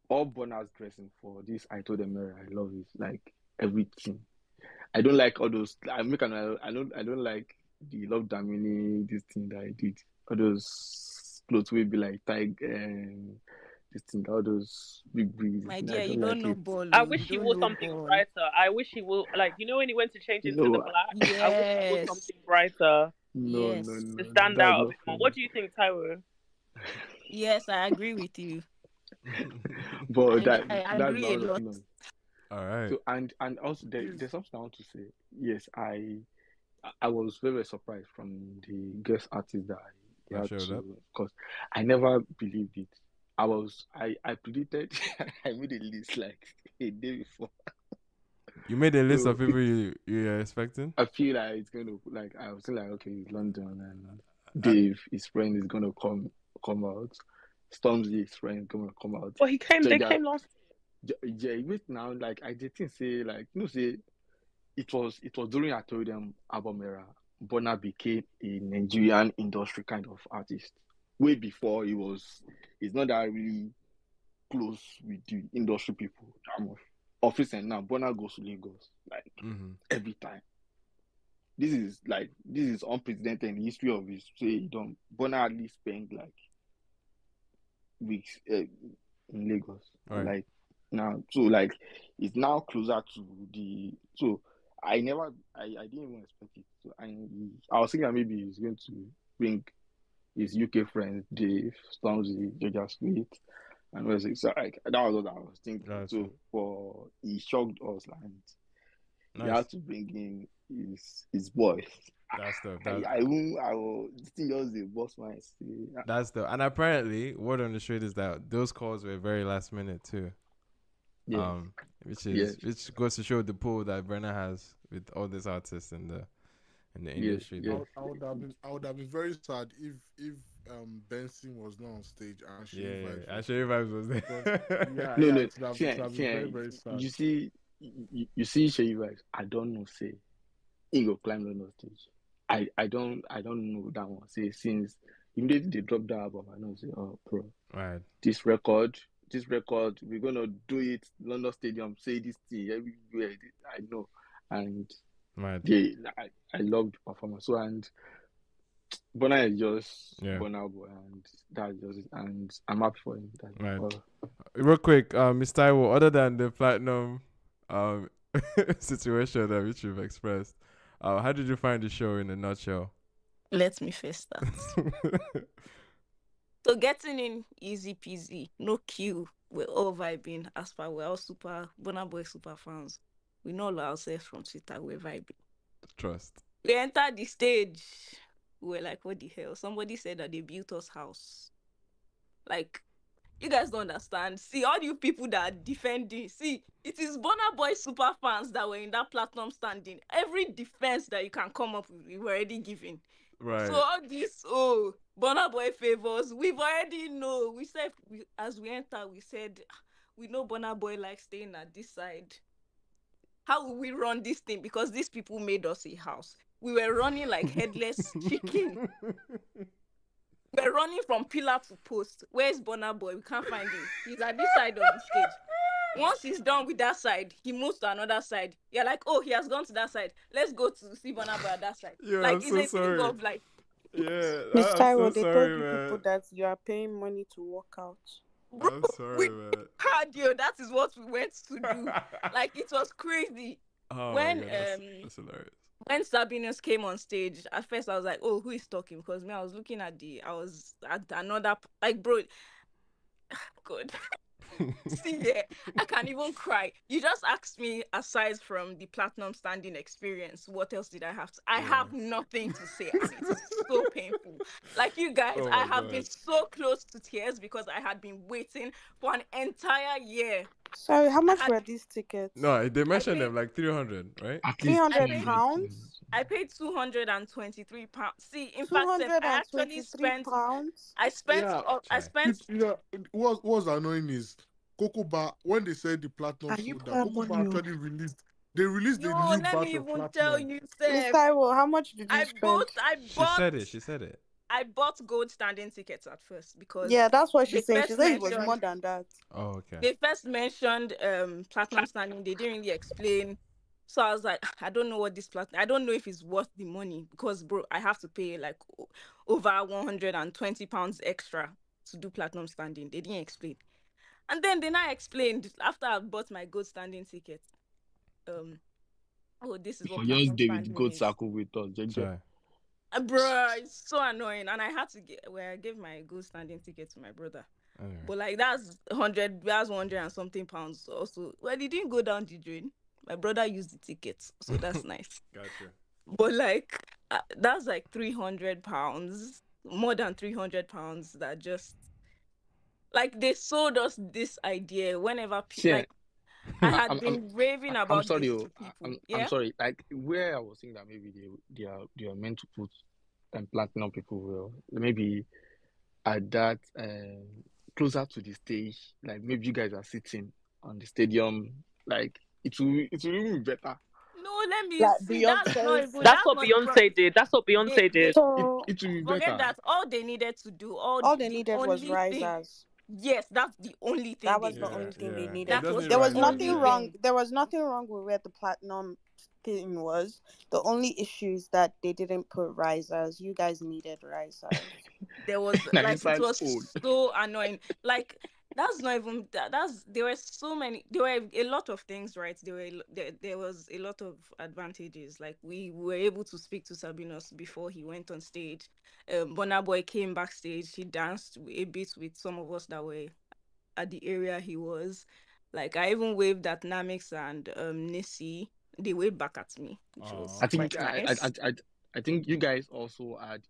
all Burna's dressing for this. I told them I love it. Like everything. I don't like all those. I don't like the Love Damini this thing that I did. All those clothes will be like this thing. All those big. My I dear, you don't don't like know it. ball. I You wish he don't wore know something ball. brighter. I wish he will, like, you know, when he went to change into the No, black. I wish he wore Yes. something brighter no, Yes. to stand that's out a not bit more. fun. What do you think, Taiwo? Yes, I agree with you. But I that's agree my a own lot. opinion. All right. So and also there's something I want to say. Yes, I was very surprised from the guest artist that he That had showed up. because I never believed it. I predicted I made a list like a day before. You made a list So of people you were expecting. I feel like it's gonna like I was like okay, it's London and Dave, his friend is gonna come out. Stormzy, his friend, gonna come out. Well, they Jaja, came last. yeah, wait now. Like I didn't say like say it was during Artorium album era. Burna became a Nigerian industry kind of artist. Way before he's not that really close with the industry people that much. Office and now Burna goes to Lagos like every time. This is unprecedented in the history of his say don't Burna hardly spent like weeks in Lagos. Right. Like now so like it's now closer to the so I didn't even expect it. So I was thinking that maybe he's going to bring his UK friends, Dave, Stormzy, Georgia Smith, and was it? So like that was what I was thinking. That's so it. for he shocked us and he Nice. had to bring in his boy. That's the I will this thing just the boss man say That's the and apparently word on the street is that those calls were very last minute too. yeah. Which goes to show the pull that Burna has with all these artists in the industry. Yeah. I would have been very sad if Benson was not on stage and she Actually Vibes was there. No, it would have been very, very sad. You see Shay Vibes, I don't know say he go climb on the stage. I don't know that one. Say since immediately they dropped the album, I know say, oh bro, Right. this record, we're gonna do it London Stadium, say this thing everywhere. I know. And Right. I loved the performance. So and Burna is just Burna Boy and that's just it. And I'm happy for him. Right. Real quick, Miss Taiwo, other than the platinum situation that which you've expressed, how did you find the show in a nutshell? Let me first start. So getting in easy peasy, no queue. We're all vibing. As far we're all super Burna Boy super fans. We know ourselves from Twitter. We're vibing. Trust. We entered the stage. We're like, what the hell? Somebody said that they built us house. Like, you guys don't understand. See, all you people that are defending. See, it is Burna Boy super fans that were in that platinum standing. Every defense that you can come up with, we were already giving. Right. So all this, Burna Boy favors, we've already know. We said, as we enter, we said, we know Burna Boy likes staying at this side. How will we run this thing? Because these people made us a house. We were running like headless chicken. We're running from pillar to post. Where's Burna Boy? We can't find him. He's at this side of the stage. Once he's done with that side, he moves to another side. You're like, oh, he has gone to that side. Let's go to see Burna Boy at that side. Yeah, like, I'm so it's a sorry. thing of like, Yeah, Miss I'm so Taiwo, they told sorry, you people man. that you are paying money to work out. Bro, I'm we sorry, man. cardio. That is what we went to do. Like it was crazy. Oh my When god, that's hilarious. when Sabinus came on stage, at first I was like, "Oh, who is talking?" Because me, I was at another like, bro, God. See, yeah, I can't even cry. You just asked me, aside from the platinum standing experience, what else did I have to? I Yeah. have nothing to say, and it is so painful. Like you guys, Oh I my have been God. so close to tears because I had been waiting for an entire year. Sorry, how much had- were these tickets? No, they mentioned paid- them like 300, right? At Three least I hundred paid 200. pounds. I paid £223. See, in Two fact, hundred I and actually twenty-three spent. pounds. Yeah, I Chai. spent. what's annoying is Coco Bar, when they said the platinum Are you sold out, poor Coco money? Bar actually released a Yo, new let batch me of even tell platinum. you, Miss Seth. Taiwo, how much did you spend? I She bought. said it. She said it. I bought gold standing tickets at first because Yeah, that's what they she's saying. She first said it was more mentioned than that. Oh, okay. they first mentioned platinum standing. They didn't really explain. So I was like, I don't know what this platinum. I don't know if it's worth the money because, bro, I have to pay like over £120 extra to do platinum standing. They didn't explain, and then I explained after I bought my gold standing ticket. Oh, this is For what yours, platinum David, standing go is. circle with us. Jeje. Chai. Bruh, it's so annoying, and I had to I gave my gold standing ticket to my brother. Anyway. But like that's 100 and something pounds also. Well, it didn't go down the drain. My brother used the tickets, so that's nice. Gotcha. But like that's like £300, more than £300 that just like they sold us this idea whenever Yeah, like I I, had been raving I'm about sorry. this Oh, to people. I'm Yeah. sorry. Like where I was saying that maybe they are meant to put platinum people will maybe at that closer to the stage. Like maybe you guys are sitting on the stadium. Like it will even be better. No, let me Like see. That's not Beyonce's. even. That's That's what not the Beyonce did. That's what Beyonce did. So It will be forget better. that. All they needed to do, all they the needed was only thing. risers. Yes, that's the only thing That they was the Yeah, only needed. thing they yeah. It needed. That doesn't was need the There was risers only nothing either. wrong. thing. There was nothing wrong with where the platinum thing was. The only issue is that they didn't put risers. You guys needed risers. There was Now like it inside was old. so annoying. Like that's not even that's there were so many. There were a lot of things, right? There was a lot of advantages. Like we were able to speak to Sabinus before he went on stage. Burna Boy came backstage. He danced a bit with some of us that were at the area he was. Like I even waved at Namix and Nisi. They waved back at me, which was I Aw. think quite nice. I think you guys also had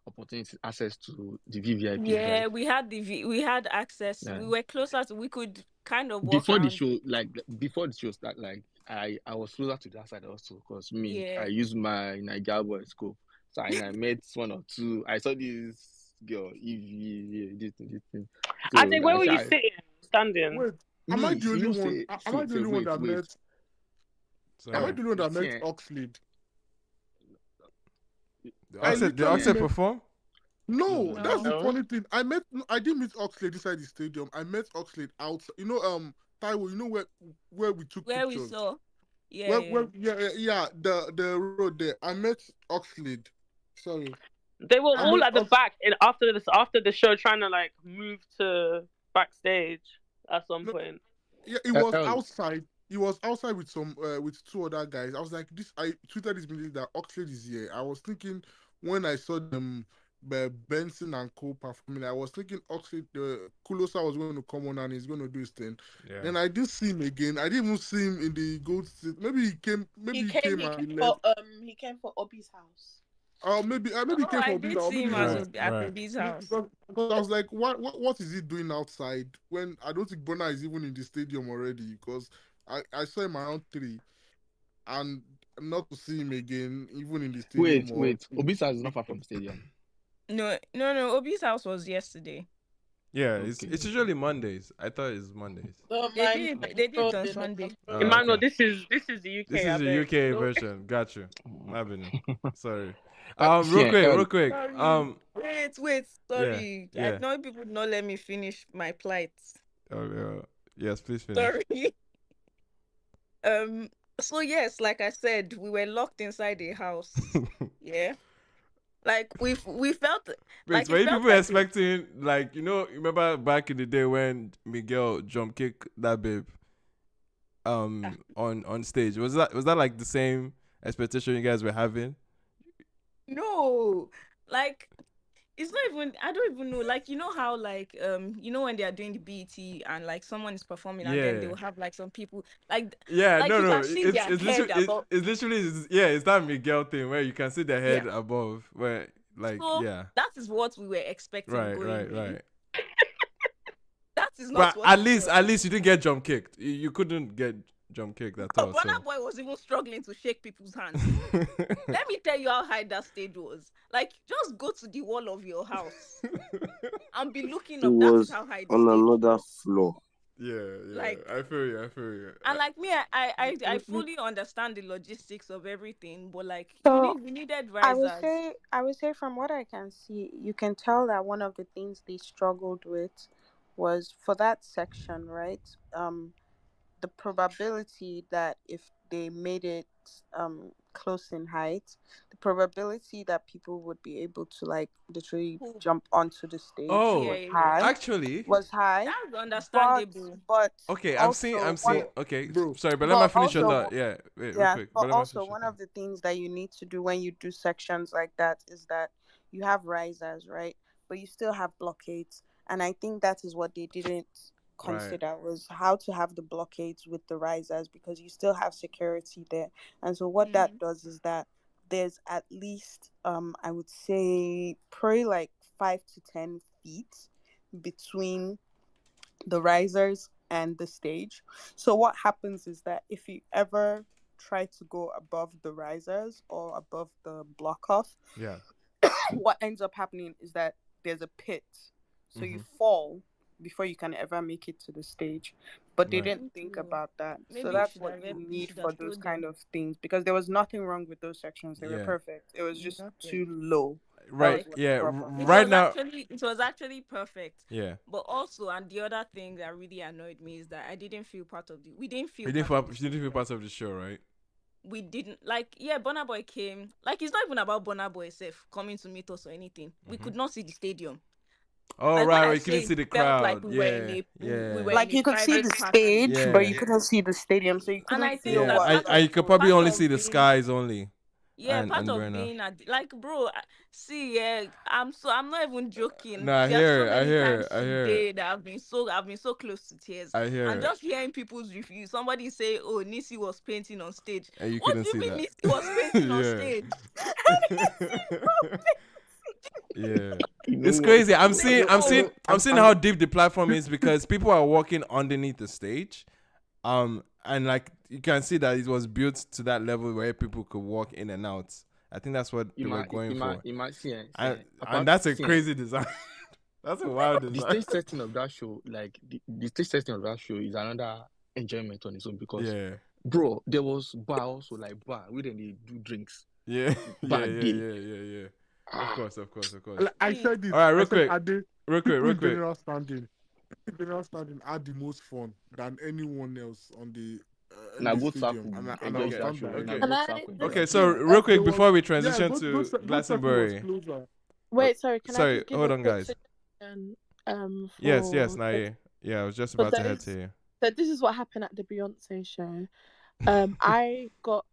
opportunity access to the VVIPs, right? Yeah, we had access. Yeah. We were closer to. We could kind of walk Before the around. show, like before the show start, like I was closer to that side also because me I Yeah, used my Niger boy scope, so I met one or two. I saw this girl Evie, this thing. I So think where I were you said sitting? Standing. Wait, am I me, the you only know, one? say Am I the only one that wait. met? Am I Sorry. the only one that met See, Oxlade? The I Offset, the literally Offset met. perform? No, that's the no, No. funny thing. I didn't meet Oxlade inside the stadium. I met Oxlade outside. Taiwo, you know where we took where we pictures? saw. Yeah, Where yeah, the road there. I met Oxlade. Sorry. They were I all met at the back and after the show trying to like move to backstage at some No, point. yeah, it was L, outside. He was outside with with two other guys. I was like, this. I tweeted this immediately that Oxlade is here. I was thinking when I saw them, Benson and Co performing, I was thinking Oxlade, Kulosa was going to come on and he's going to do his thing. Yeah. Then I didn't see him again. I didn't even see him in the gold seat. Maybe he came. Maybe he came and he left. he came for Obi's house. Or maybe he Oh, came I for did Obi's, or see maybe him he at was Right, at right. Obi's house. because I was like, what is he doing outside when I don't think Burna is even in the stadium already? Because I saw him around 3, and not to see him again, even in the stadium or wait. Obisa is not far from stadium. No. Obi's house was yesterday. Yeah, Okay. it's usually Mondays. I thought it's Mondays. They did it on Sunday. Oh, Emmanuel, okay. this is the UK. This I is the beg. UK No. version. Got you. My bad. Sorry. See, Real quick. Sorry. Wait. Yeah, Sorry. I yeah. know people not let me finish my plight. Yes, please finish. Sorry. So yes, like I said, we were locked inside a house. Yeah. Like we felt Wait, like were it you felt people like expecting, like, remember back in the day when Miguel jump kick that babe on stage? Was that like the same expectation you guys were having? no, like it's not even. I don't even know. Like how like when they are doing the BET and like someone is performing and then they Yeah. will have like some people like Yeah, like no, you no. can see It's their it's head literally above. it's that Miguel thing where you can see the head Yeah. above, where like, So yeah. that is what we were expecting Right, going right, in. right. That is not But what at it least was. you didn't get jump kicked. You couldn't get jump kicked at all. Burna So Boy was even struggling to shake people's hands. Let me tell you how high that stage was. Like, just go to the wall of your house and be looking It up. That is was how high the on stage another was. floor. yeah. Like, I feel you. and like me, I fully understand the logistics of everything, but like So we needed I would risers. say, from what I can see, you can tell that one of the things they struggled with was for that section, right? The probability that if they made it close in height, the probability that people would be able to like literally Who- jump onto the stage Oh, Yeah, was yeah, yeah. high, actually, That's but understandable. okay. I'm also seeing. what Okay, Bro, sorry, but let me but finish your also thought. Yeah, wait, real yeah, quick. but But let me also finish your one thought. of the things that you need to do when you do sections like that is that you have risers, right? But you still have blockades. And I think that is what they didn't Right. consider was how to have the blockades with the risers because you still have security there. And so what that does is that there's at least I would say probably like 5 to 10 feet between the risers and the stage. So what happens is that if you ever try to go above the risers or above the block off, Yeah. what ends up happening is that there's a pit. So you Mhm. fall before you can ever make it to the stage. But they Right. didn't think about that. So Maybe that's what you you need should for have those told kind them. of things because there was nothing wrong with those sections. They were Yeah. perfect. It was just Nothing. too low. That was Right. Like the Yeah. problem. Right now. it was actually perfect. Yeah. But also, and the other thing that really annoyed me is that we didn't feel You part of the didn't feel story. part of the show, right? We didn't like Burna Boy came. Like it's not even about Burna Boy itself coming to meet us or anything. We could not see the stadium. Oh, Like when right. I You couldn't say see it the felt like crowd. Yeah. we Yeah. were in Like a you could see private the part and stage, but you Yeah. couldn't see the stadium, so you and couldn't I think feel Yeah. that what part I of you could was probably part only of see the being skies only. part And of Burna. being like bro, see, yeah, I'm not even joking. No, I There are so hear it. I many hear times it. I hear it. today that I've been so close to tears. I hear And it. just hearing people's reviews, somebody say, "Oh, Nisi was painting on stage." And you What couldn't do you see mean that. Nisi was painting on Yeah. stage? Yeah. You know It's what? crazy. I'm Say seeing I'm no. seeing I'm seeing how deep the platform is because people are walking underneath the stage. And like you can see that it was built to that level where people could walk in and out. I think that's what they were going for. And that's a crazy design. That's a wild the design. stage setting of that show, like the stage setting of that show is another enjoyment on its own because Yeah. bro, there was bar also like bar where then they do drinks. Yeah. Bar Yeah. day. Of course. I said this. All right, I real said, quick. people Real in quick. general standing had the most fun than anyone else on the in Now the go stadium, tackle, and I'll enjoy that stand show. by Okay. Now it. go Can I tackle, enjoy just Okay, that so show. real quick There before we was transition to those circle was Glastonbury. closer. wait? Sorry, can I Sorry, just give hold a on, quick guys. suggestion? Yes, For Naye. Yeah, I was just for about to head those. to you. So this is what happened at the Beyonce show. I got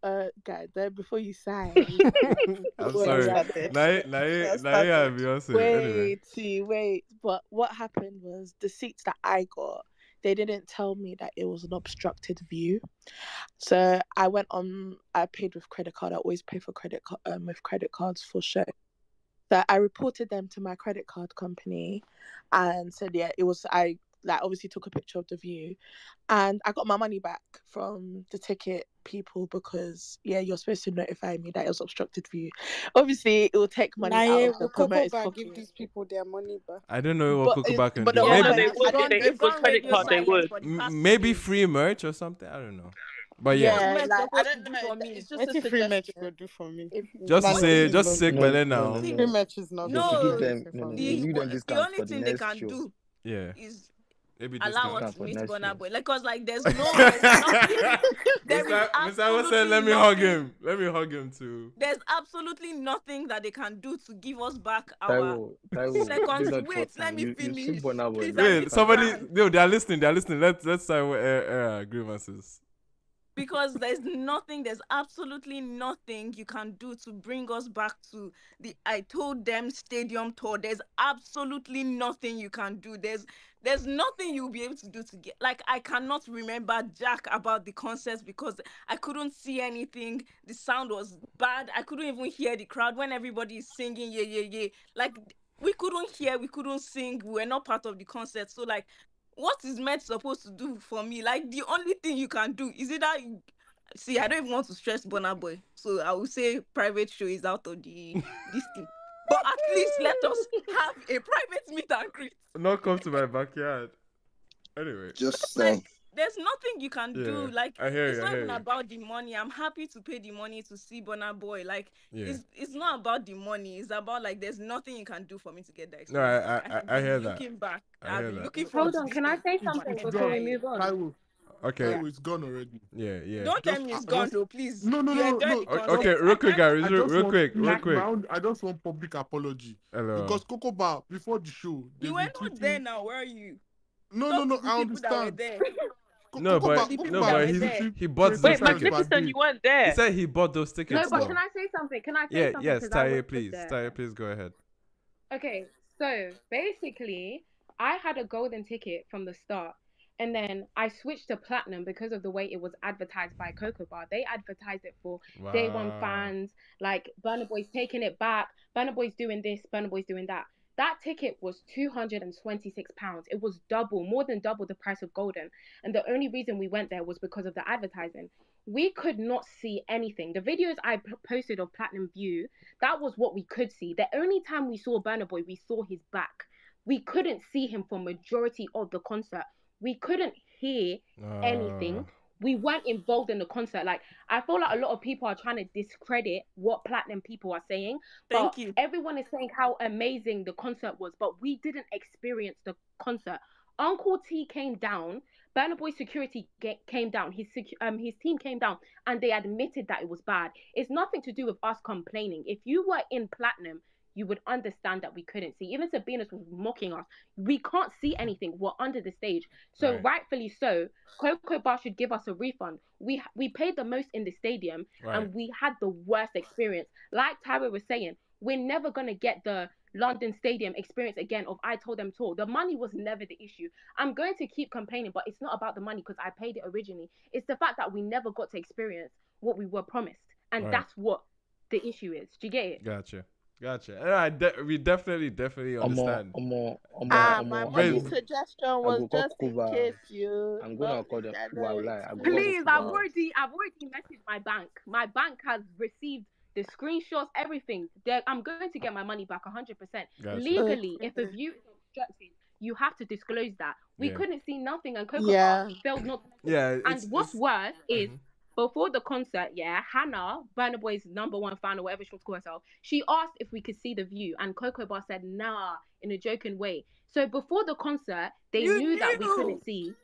guy there before you sang. I'm Wait, sorry. started. Naye That and started. Beyonce. Anyway. wait. But what happened was the seats that I got, they didn't tell me that it was an obstructed view. So I paid with credit card. I always pay for with credit cards for show. So I reported them to my credit card company and said, yeah, it was, I like obviously took a picture of the view and I got my money back from the ticket people because, yeah, you're supposed to notify me that it was obstructed view. Obviously, it will take money out Naye, of the will Coco promoter's Bar give pocket. these people their money back? I don't know what Kukuba can But do. the Yeah, whole now Maybe point they've is I gone didn't. they've With gone credit radio card, they silent would. for the past 2 maybe days. free merch or something. I don't know. But Yeah, What's yeah, Merch like I supposed to don't do know. for me? It's just What's a a free match suggestion. go do for me? just to Man, say, is just not to say, good. Bele No, now. no, Free no. match is not They good. should give No, them for me. they give them the discount only for the thing they next can show. do Yeah. is Maybe allow discount. us to For meet next Burna year. Boy. Like, cause like there's nothing. There is Mr. said, absolutely "Let me hug nothing. him. Let me hug him too." There's absolutely nothing that they can do to give us back our Taiwo, this is seconds. not the Wait, first let time. me You've seen finish. Burna Boy Please, I need Wait, to somebody. rant. No, they are listening. They are listening. Let's start with grievances. Because there's absolutely nothing you can do to bring us back to the I Told Them stadium tour. There's absolutely nothing you can do. There's nothing you'll be able to do to get, like, I cannot remember jack about the concerts because I couldn't see anything. The sound was bad. I couldn't even hear the crowd when everybody is singing, yeah, yeah, yeah. Like, we couldn't hear, we couldn't sing, we were not part of the concert. So, like, what is Med supposed to do for me? Like, the only thing you can do is either see, I don't even want to stress Burna Boy, so I will say private show is out of this thing. But at least let us have a private meet and greet. Not come to my backyard. Anyway. Just Like, saying. there's nothing you can do. Yeah, Like, I hear it's you, I not hear even you. about the money. I'm happy to pay the money to see Burna Boy. Like, Yeah. it's not about the money. It's about, like, there's nothing you can do for me to get that No, experience. I hear that. Looking back, I I've hear been that. looking forward Hold to on, this can I thing say for something an before we entire year. move on? Taiwo, Okay. Taiwo, it's gone already. Yeah. Don't tell Just- me it's I gone just- though, please. No, You enjoyed the Okay, concert. real quick, guys. I Real just want quick. I just want public apology Hello. because Coco Bar before the show they You were were not tweeting. there now, were you? No, Talk to the I people that were understand. there. No, Coco but Bar- the Coco people Bar that were he there. he bought those Wait, $20 tickets. Magnificent, you weren't He there. said he bought those No, tickets. but though. can I say something? Can I say something? Yes, 'Cause I Taye, was please. there. Taye, please go ahead. Okay, so basically, I had a golden ticket from the start, and then I switched to platinum because of the way it was advertised by Cocoa Bar. They advertised it for day one fans, like Burna Boy's taking it back, Burna Boy's doing this, Burna Boy's doing that. That ticket was £226. It was more than double the price of golden. And the only reason we went there was because of the advertising. We could not see anything. The videos I posted of Platinum View, that was what we could see. The only time we saw Burna Boy, we saw his back. We couldn't see him for majority of the concert. We couldn't hear anything. We weren't involved in the concert. Like, I feel like a lot of people are trying to discredit what Platinum people are saying. Thank But you. everyone is saying how amazing the concert was, but we didn't experience the concert. Uncle T came down. Burna Boy security came down. His team came down, and they admitted that it was bad. It's nothing to do with us complaining. If you were in Platinum, you would understand that we couldn't see. Even Sabinus was mocking us. We can't see anything. We're under the stage. So Right. rightfully so, Cocoa Bar should give us a refund. We paid the most in the stadium, and we had the worst experience. Like Tyra was saying, we're never going to get the London Stadium experience again of I Told Them Tour. The money was never the issue. I'm going to keep complaining, but it's not about the money because I paid it originally. It's the fact that we never got to experience what we were promised. And that's what the issue is. Do you get it? Gotcha. We definitely understand. My money suggestion was just in case you. I'm gonna call them. Please, I've already messaged my bank. My bank has received the screenshots, everything. I'm going to get my money back 100%. Gotcha. Legally, if a view is obstructed, you have to disclose that. We couldn't see nothing, and Coco failed not. And what's worse is. Before the concert, Hannah, Burna Boy's #1 fan or whatever she wants to call herself, she asked if we could see the view, and Cocoa Bar said nah in a joking way. So before the concert, they knew that we couldn't see,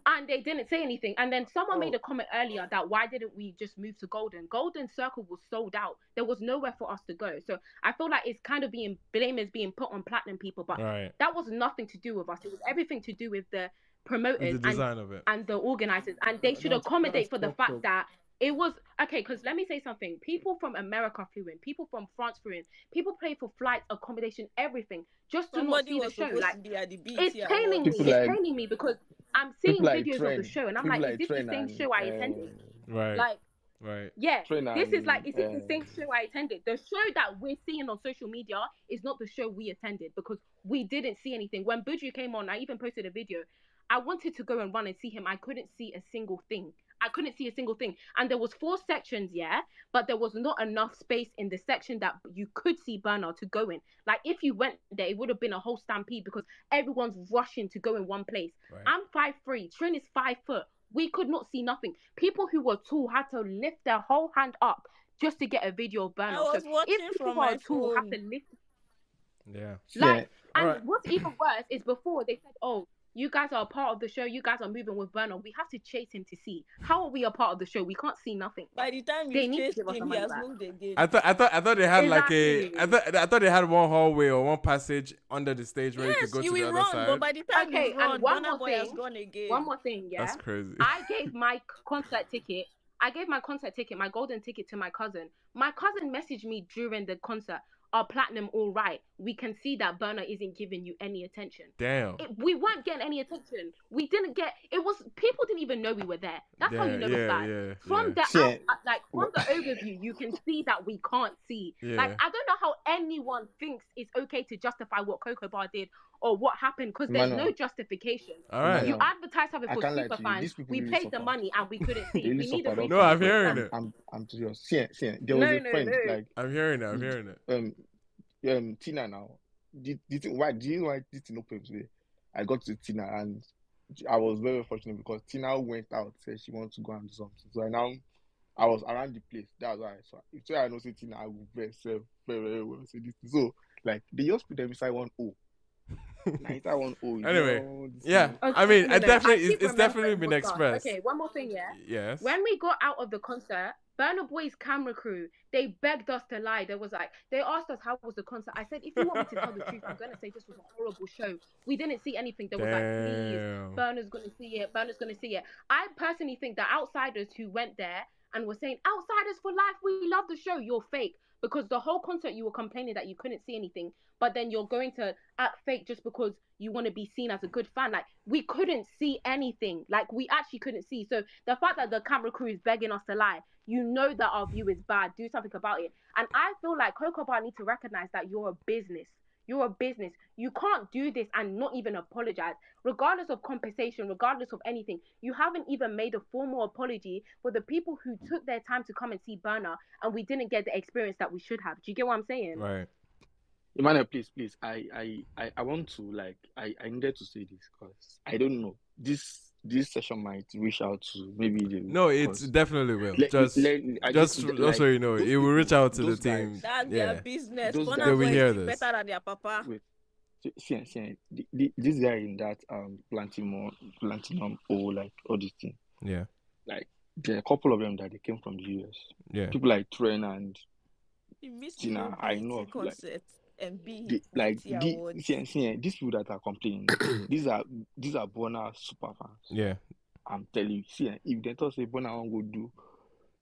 and they didn't say anything. And then someone made a comment earlier that why didn't we just move to Golden? Golden Circle was sold out. There was nowhere for us to go. So I feel like it's kind of blame is being put on Platinum people, but that was nothing to do with us. It was everything to do with the promoters and the organizers, and they should accommodate for the fact that it was okay. Because let me say something: people from America flew in, people from France flew in, people paid for flights, accommodation, everything just to not see the show. Like, it's paining me because I'm seeing videos of the show and I'm like, is this the same show I attended? This is the same show I attended. The show that we're seeing on social media is not the show we attended because we didn't see anything. When Buju came on, I even posted a video. I wanted to go and run and see him. I couldn't see a single thing. And there was 4 sections, but there was not enough space in the section that you could see Burna to go in. Like, if you went there, it would have been a whole stampede because everyone's rushing to go in one place. I'm 5'3", Trin is 5 foot. We could not see nothing. People who were tall had to lift their whole hand up just to get a video of Burna. I was watching if from people my are tall, phone. have to lift. What's even worse is before they said, oh, You guys are a part of the show. You guys are moving with Burna. We have to chase him to see. How are we a part of the show? We can't see nothing. By the time They you need to chased give us him, the he money has back. moved again. I thought they had Exactly. I thought they had one hallway or one passage under the stage where you could go to the other side. But by the time you run, and one Burna more Boy thing. has gone again. One more thing, yeah. That's crazy. I gave my concert ticket. My golden ticket to my cousin. My cousin messaged me during the concert. Are Platinum all right? We can see that Burna isn't giving you any attention. Damn. We weren't getting any attention. We didn't get. People didn't even know we were there. That's how you know it's bad. From the from the overview, you can see that we can't see. Yeah. Like, I don't know how anyone thinks it's okay to justify what Cocoa Bar did or what happened, because there's no justification. All right. You advertise something for super fans. We paid the money and we couldn't see. We need a No, I'm hearing it. I'm serious. See, there was a friend like I'm hearing it. Tina now. Why do you like this no today? I got to Tina and I was very fortunate because Tina went out, said she wants to go and do something. So I was around the place. That's why I saw. If I know say Tina, I would very well say this. So like they just put them inside 1-0. Anyway, yeah. Okay, I mean, it's definitely been expressed. Okay, one more thing, yeah. Yes. When we got out of the concert, Burna Boy's camera crew, they begged us to lie. They asked us how was the concert. I said, if you want me to tell the truth, I'm gonna say this was a horrible show. We didn't see anything. They was like, please, Burna's gonna see it. Burna's gonna see it. I personally think that outsiders who went there and were saying, outsiders for life, we love the show, you're fake. Because the whole concert you were complaining that you couldn't see anything, but then you're going to act fake just because you want to be seen as a good fan. Like, we couldn't see anything. Like, we actually couldn't see. So the fact that the camera crew is begging us to lie, you know that our view is bad. Do something about it. And I feel like Cocoa Bar need to recognize that you're a business. You're a business. You can't do this and not even apologize. Regardless of compensation, regardless of anything, you haven't even made a formal apology for the people who took their time to come and see Burna, and we didn't get the experience that we should have. Do you get what I'm saying? Right. Emmanuel, please. I want to I needed to say this because I don't know. This session might reach out to maybe the. No, it definitely will. Just so you know, it will reach out to the team. That's their business. They will hear this. Better than their papa. Wait. See, this guy in that platinum or like all these things. Yeah. Like there are a couple of them that they came from the US. Yeah. People like Tren and Tina, I know of these people that are complaining. these are Burna super fans. Yeah. I'm telling you, see, if they thought say Burna won't go do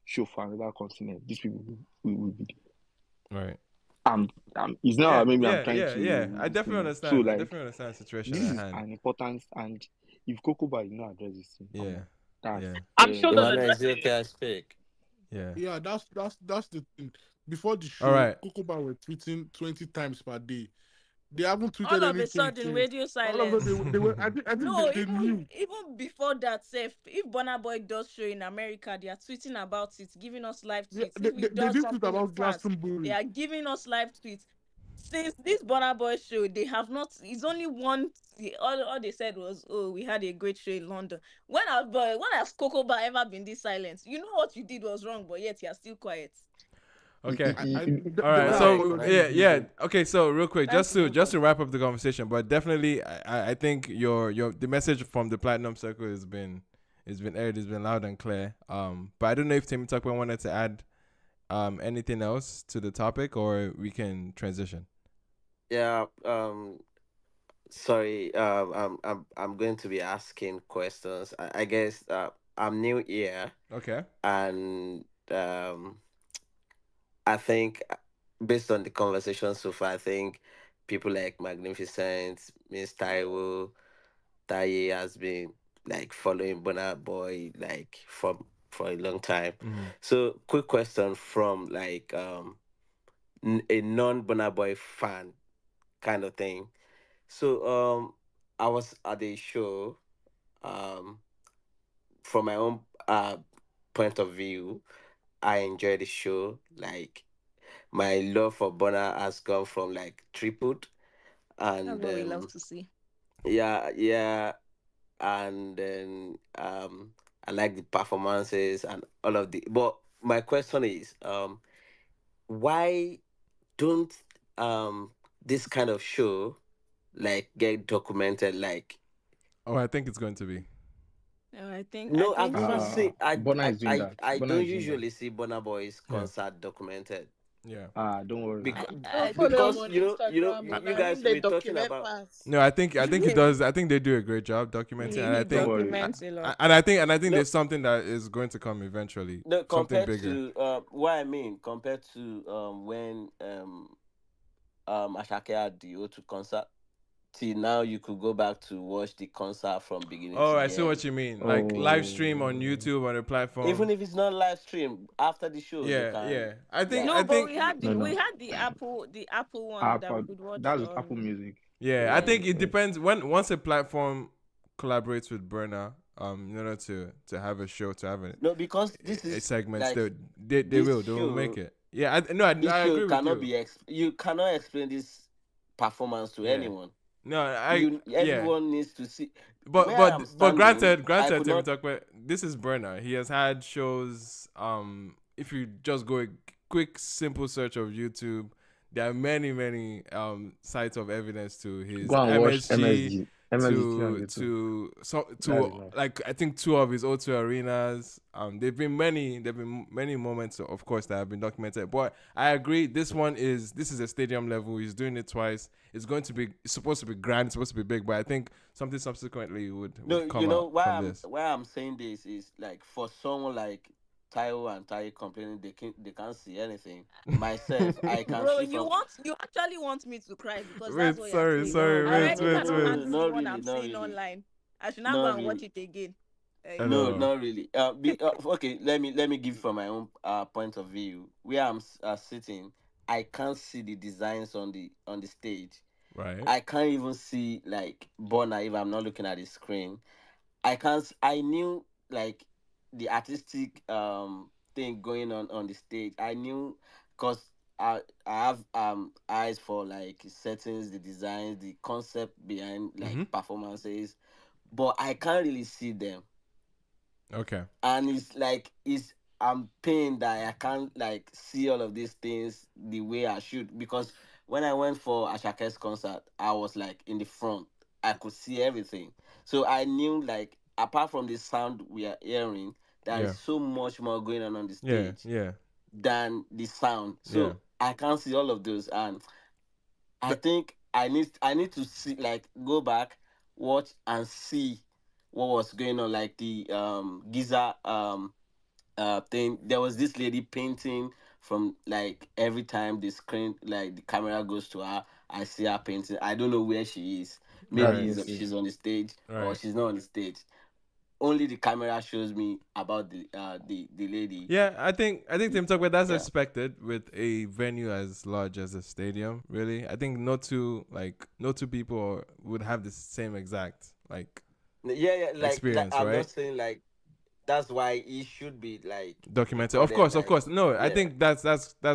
show for another continent, these people will be there. Right. It's now maybe I'm trying to. Yeah, I definitely understand. So, like, I definitely understand the situation. This is an importance, and if Cocoa Bar is not address this thing, I'm sure there's okay, speak. Yeah, that's the thing. Before the show, all right, Cocoa Bar were tweeting 20 times per day. They haven't tweeted all anything. All of a sudden, radio silence. All of them, they were. I think no, they knew. Even before that, if Burna Boy does show in America, they are tweeting about it, giving us live tweets. They did tweet about Glastonbury. They are giving us live tweets. Since this Burna Boy show, they have not. It's only one. All they said was, "Oh, we had a great show in London." When has Cocoa Bar ever been this silent? You know what you did was wrong, but yet you are still quiet. Okay. All right. So yeah. Okay. So real quick, just to wrap up the conversation, but definitely, I think the message from the Platinum Circle has been aired, has been loud and clear. But I don't know if Timmy Tuckman wanted to add anything else to the topic, or we can transition. Yeah. Sorry. I'm going to be asking questions. I guess I'm new here. Okay. And I think based on the conversation so far, I think people like Magnificent, Miss Taiwo, Taye has been like following Burna Boy like for a long time. Mm-hmm. So quick question from like a non-Burna Boy fan kind of thing. So I was at a show from my own point of view. I enjoy the show. Like, my love for Burna has gone from like tripled, and that's what we love to see. Yeah, and then I like the performances and all of the. But my question is, why don't this kind of show like get documented like Oh, I think it's going to be. I think. No, I I think was going to say Burna is doing that. I Burna don't is doing usually see Burna Boy's concert documented. Yeah. Don't worry. Don't follow Because him on Instagram, and you I guys him will they be talking document about. pass. No, I think it does. I think they do a great job documenting, and I think documents a lot. and I think No, there's something that is going to come eventually. no, Something compared bigger. to what I mean, compared to when Asake had the O2 concert. Till now, you could go back to watch the concert from beginning Oh, to I the see what end. you mean. Like live stream on YouTube on a platform. Even if it's not live stream, after the show, you Yeah, can. yeah. I think No, I but think we had the Apple one that we could watch That's on. Apple Music. yeah, I think it depends once a platform collaborates with Burna, in order to have a show, to have No, because this a is segment, like they this will make show. it. Yeah, I This I show agree with cannot you. be you cannot explain this performance to Yeah. anyone. No, Everyone needs to see. But Where I am granted, I could Temi not. Tokwe, this is Burna. He has had shows. If you just go a quick simple search of YouTube, there are many sites of evidence to his Go and watch MSG, MSG on to YouTube. to like I think 2 of his O2 arenas. There've been many moments, of course, that have been documented. But I agree, this is a stadium level. He's doing it twice. It's supposed to be grand. It's supposed to be big. But I think something subsequently would No, come you know out why from this. I'm saying this is like for someone like Taiwo and Tai complaining they can't see anything. Myself, I can Bro, see you from. actually want me to cry because Wait, that's what you're saying. sorry, I wait, already wait, cannot wait. handle Not what really, I'm not seeing really, online. I should not go not and watch really. it again. No, not really. Okay. Let me give from my own point of view. Where I'm sitting, I can't see the designs on the stage. Right. I can't even see like Bonner if I'm not looking at the screen. I can't. I knew like the artistic thing going on the stage. I knew because I have eyes for like settings, the designs, the concept behind like performances, but I can't really see them. Okay. And it's like I'm pained that I can't like see all of these things the way I should, because when I went for Ashake's concert, I was like in the front. I could see everything. So I knew like apart from the sound we are hearing, there is so much more going on the stage than the sound. So I can't see all of those, and I think I need to see like go back, watch and see what was going on, like the Giza thing. There was this lady painting from like every time the screen, like the camera goes to her, I see her painting. I don't know where she is. Maybe she's on the stage or she's not on the stage. Only the camera shows me about the lady. Yeah, I think Tim talk about that's expected with a venue as large as a stadium. Really, I think no two people would have the same exact like experience, I'm right? not saying like that's why it should be like documented. Of course. No, I think that's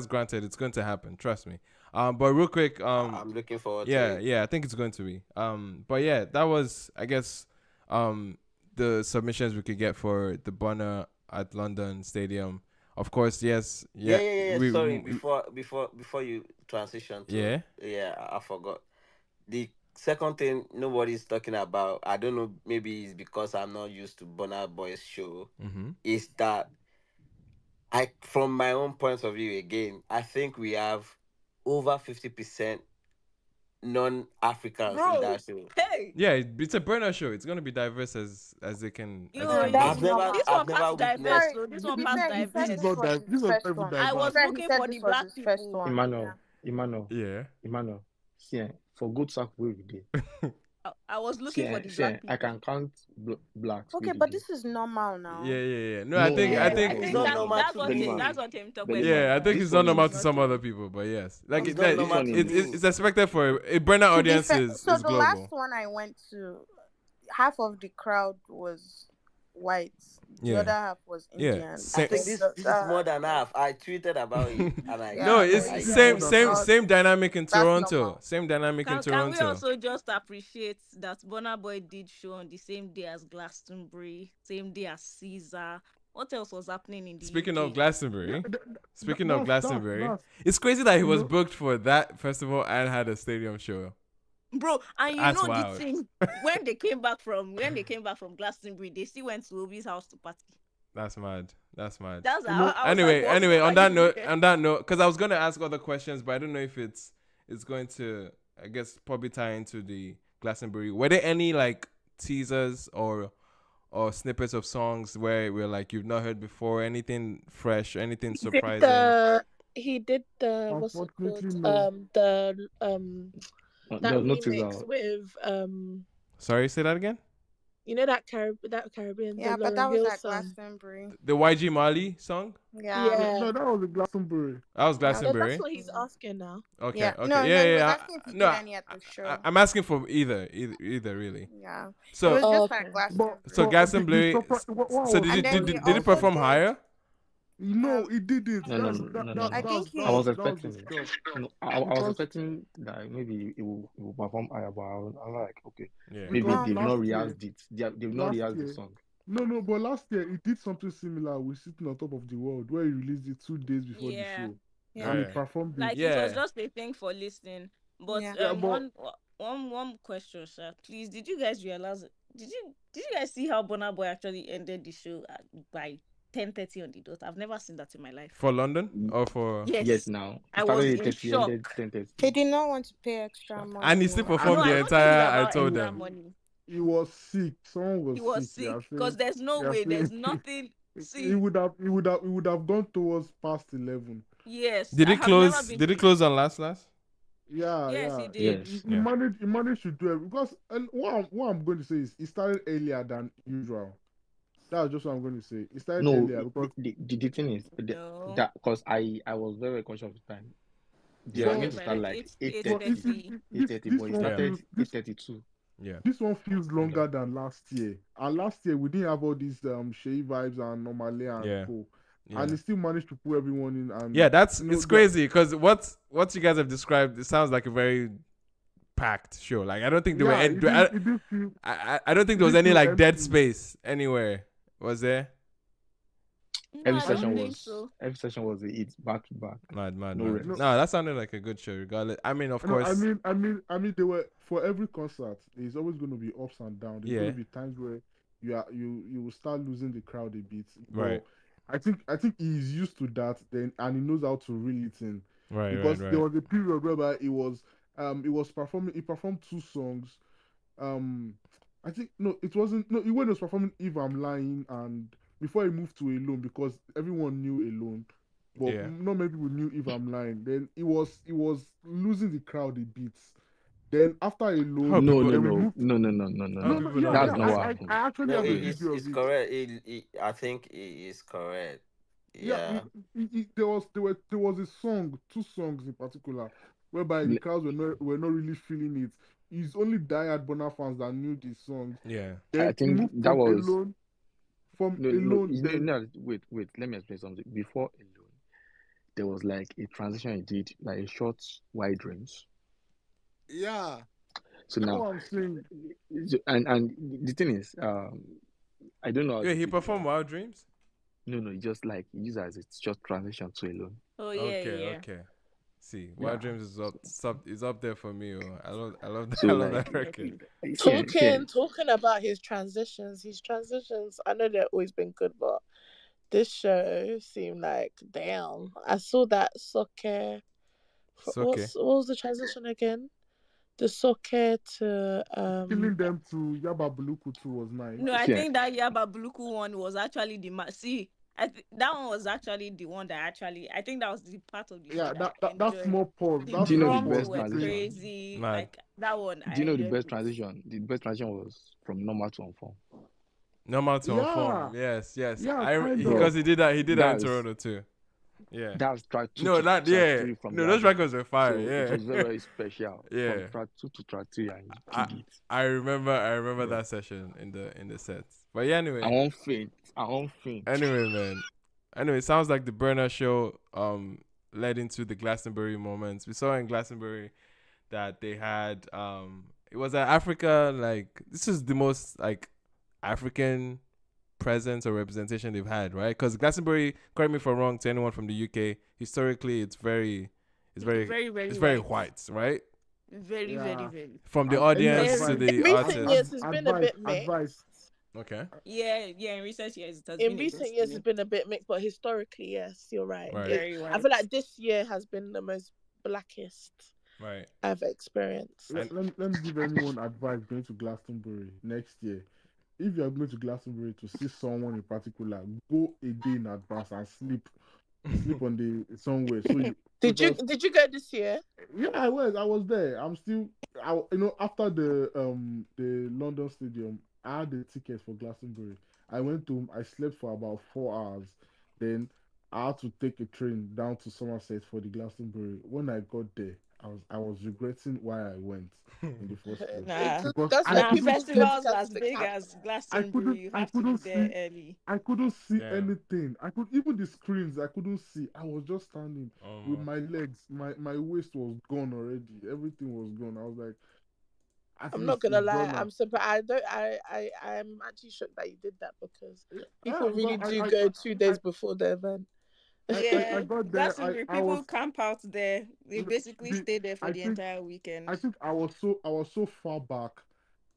granted. It's going to happen. Trust me. But real quick, I'm looking forward. to it. Yeah, I think it's going to be. But yeah, that was, I guess, the submissions we could get for the Burna at London Stadium. Of course, yes. Yeah. Sorry, before you transition to I forgot. The second thing nobody's talking about, I don't know, maybe it's because I'm not used to Burna Boy's show, is that from my own point of view again, I think we have over 50% non-Africans in that show. Hey. Yeah, it's a Burna show. It's gonna be diverse as they can. This I've one never passed diverse. So this one passed diverse. This is not diverse. I was looking for the black people. Emmanuel. Yeah. Emmanuel. See, for good talk we did. I was looking for the black people. I can count blacks. Okay, but this is normal now. Yeah. No, I think it's not normal to me. That's what I'm talking about. Yeah, I think it's not normal to some other people, but yes, like it's expected for a Burna audience. So the global. last one I went to, half of the crowd was white. The other half was Indian. I think this is more than half. I tweeted about it, and it's same dynamic in Toronto. Same dynamic in Toronto. Can we also just appreciate that Burna Boy did show on the same day as Glastonbury, same day as Caesar? What else was happening in the Speaking UK? of Glastonbury, it's crazy that he was booked for that festival and had a stadium show. Bro, and That's the wild. thing, when they came back from Glastonbury, they still went to Obi's house to party. That's mad. That's mad. That's how I was anyway, like, what's anyway, on going that note, because I was gonna ask other questions, but I don't know if it's going to, I guess, probably tie into the Glastonbury. Were there any like teasers or snippets of songs where we're like you've not heard before, anything fresh, anything surprising? He did the what's it called? Unfortunately, no. That There's no remix teaser. with Sorry, say that again. you know that Caribbean, Yeah, the but that Lauryn was Hill at song. Glastonbury. The YG Mali song. Yeah. No, that was a Glastonbury. That was So Glastonbury. that's what he's asking now. Okay. Yeah. Okay. No, yeah. he was Yeah. asking if he No, did any at the show. I'm asking for either really. Yeah. So it was just okay. at Glastonbury. So Glastonbury. So And then did he he perform also higher? No, he didn't. No. I think he- I was that expecting the it. stuff. No, I was expecting that maybe it will perform higher, but I was like, okay, Yeah. maybe Because they've last not year- rehearsed it. They've not last rehearsed the year- song. No, but last year he did something similar with Sitting on Top of the World, where he released it 2 days before the Yeah. show. Yeah. And he Right. performed Like it. it was Yeah. just a thing for listening. But Yeah. Yeah, but- one question, sir. Please, did you guys realize? Did you guys see how Burna Boy actually ended the show by 10:30 on the dot? I've never seen that in my life. For London or for? Yes. Now. I Started was at in 30, shock. ended 10:30. He did not want to pay extra money. And he still or- performed No, the I don't think it's entire. I about told extra them. money. He was sick. Someone was He was sick. sick because there's no they are way, there's saying- nothing. He See, would have gone towards past 11. yes. Did I he have never close? been Did he to- close on last? Yeah, Yes, yeah. he did. Yes. He managed to do it because, and what I'm going to say is he started earlier than usual. That's just what I'm going to say. He started No, earlier because the thing is No. that because I was very conscious of the time. They Yeah. were going to start like 8:30, But this 8:30, but it one started feels- this- 8:32. Yeah. This one feels longer than last year. And last year we didn't have all these Shay vibes and Normally and Yeah. co. Yeah. And he still managed to put everyone in. And Yeah, that's you know, it's that- crazy because what you guys have described, it sounds like a very packed show. Like I don't think there were. it did feel. I don't think there was it any feel like dead empty. space anywhere. Was there? No, Every I don't session think was so. a hit back to back. Mad. No rest. No, that sounded like a good show. Regardless, I mean, of No, course. I mean, they were for every concert. There's always going to be ups and downs. There's going Yeah. to be times where you will start losing the crowd a bit. But Right. I think he's used to that. Then and he knows how to reel it in. Right. Because there was a period whereby he was performing. He performed 2 songs. I think no, it wasn't. No, he was performing "If I'm Lying" and before he moved to "Alone" because everyone knew "Alone." But Yeah. not many people knew "If I'm Lying." Then he was losing the crowd a bit. Then after "Alone," How No, people- then we no. moved. people don't That's know. not what happened. I actually No, have a it's video of it. correct. I think it is correct. Yeah. There was a song, 2 songs in particular, whereby the crowds were not really feeling it. It's only diehard Burna fans that knew these songs. Yeah. Then I think he moved that from was- Alone. From No, Alone, then wait. Let me explain something. Before Alone, there was like a transition he did, like a short White Dreams. yeah. So That's now, what I'm saying. and the thing is, I don't know. how Yeah, to he put it. performed Wild Dreams. No, he just like he used it as a short transition to Alone. Oh yeah, yeah. Okay. See, Wild Yeah. Dreams is up there for me. Oh. I love that. So, I love like, that record. Talking about his transitions. I know they've always been good, but this show seemed like damn. I saw that Soke. Soke. What was the transition again? The Soke to Killing them to Yaba Buluku too was nice. No, I Yeah. think that Yaba Buluku one was actually see. That one was actually the one that I think that was the part of the show Yeah, that I that enjoyed. small pause. The That Do you know the small drums best were transition? crazy. Mad. Like that one. Do you know the enjoyed best it. transition? The best transition was from normal to on form. Normal to Yeah. form. Yes. Yeah, kind of. Because he did that in That's- Toronto too. Yeah. That was track 2 No, to that track yeah. 3 from No, the those album. records were fire. So Yeah. it was very, very special. Yeah. From track 2 to track 3, and he I- killed it. I remember that session in the sets. But yeah, anyway. I won't faint. Anyway, man. Anyway, sounds like the Burna show led into the Glastonbury moments. We saw in Glastonbury that they had it was an Africa, like this is the most like African presence or representation they've had, right? Because Glastonbury, correct me if I'm wrong, to anyone from the UK, historically it's very very white, right? Very, very, very. From the Any audience to advice? the In recent years, artist. it's been a bit Advice. mixed. Okay. Yeah. In recent years, it has In been recent against years, you. it's been a bit mixed, but historically, yes, you're right. Right. Very I right. feel like this year has been the most blackest Right. I've experienced. Let me give anyone advice going to Glastonbury next year. If you are going to Glastonbury to see someone in particular, go a day in advance and sleep on the somewhere. So did you go this year? Yeah, I was there. I'm still, after the London Stadium, I had the tickets for Glastonbury. I went home. I slept for about 4 hours. Then I had to take a train down to Somerset for the Glastonbury. When I got there, I was regretting why I went in the first place. Nah, That's why people just go to festivals as big camp. as Glastonbury, you have to be there early. I couldn't see Damn. anything. Even the screens I couldn't see. I was just standing with my legs. My waist was gone already. Everything was gone. I was like, I'm not gonna lie. I'm surprised. I'm actually shocked that you did that because people really do go 2 days before the event. Yeah, I got there. Glastonbury, people camp out there. They basically stay there for the entire weekend. I think I was so far back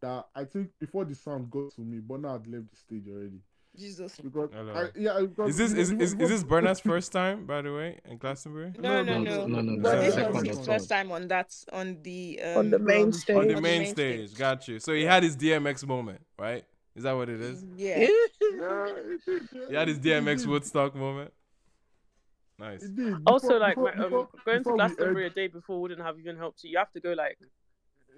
that I think before the sound got to me, Burna had left the stage already. Jesus. Because is this Burna's first time, by the way, in Glastonbury? No. This was his first time on the main stage. On the main stage. Got you. So he had his DMX moment, right? Is that what it is? Yeah. He had his DMX Woodstock moment. Nice. Also, going to Glastonbury a day before wouldn't have even helped you. You have to go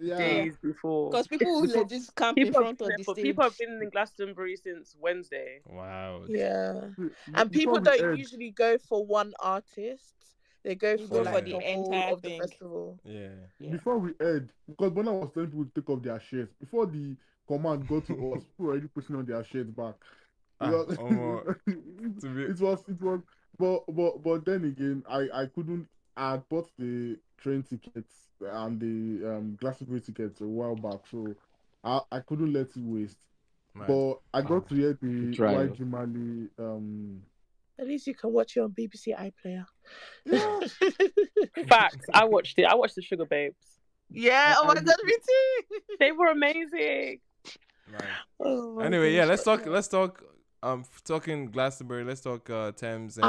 days before. Because people will just camp in front of the stage. People have been in Glastonbury since Wednesday. Wow. Yeah. And people don't usually go for one artist. They go for the entire of the festival. Yeah. Before we end, because Burna was telling people to take off their shirts. Before the command got to us, people were already pushing on their shirts back. It was. But then again, I couldn't. I had bought the train tickets and the Glastonbury tickets a while back, so I couldn't let it waste. Right. But I got to hear the YG Mali. At least you can watch it on BBC iPlayer. Yeah. Facts. I watched it. I watched the Sugar Babes. Yeah. Oh my God, me too. They were amazing. Nice. Anyway, yeah. Let's talk. Talking Glastonbury. Let's talk Tems and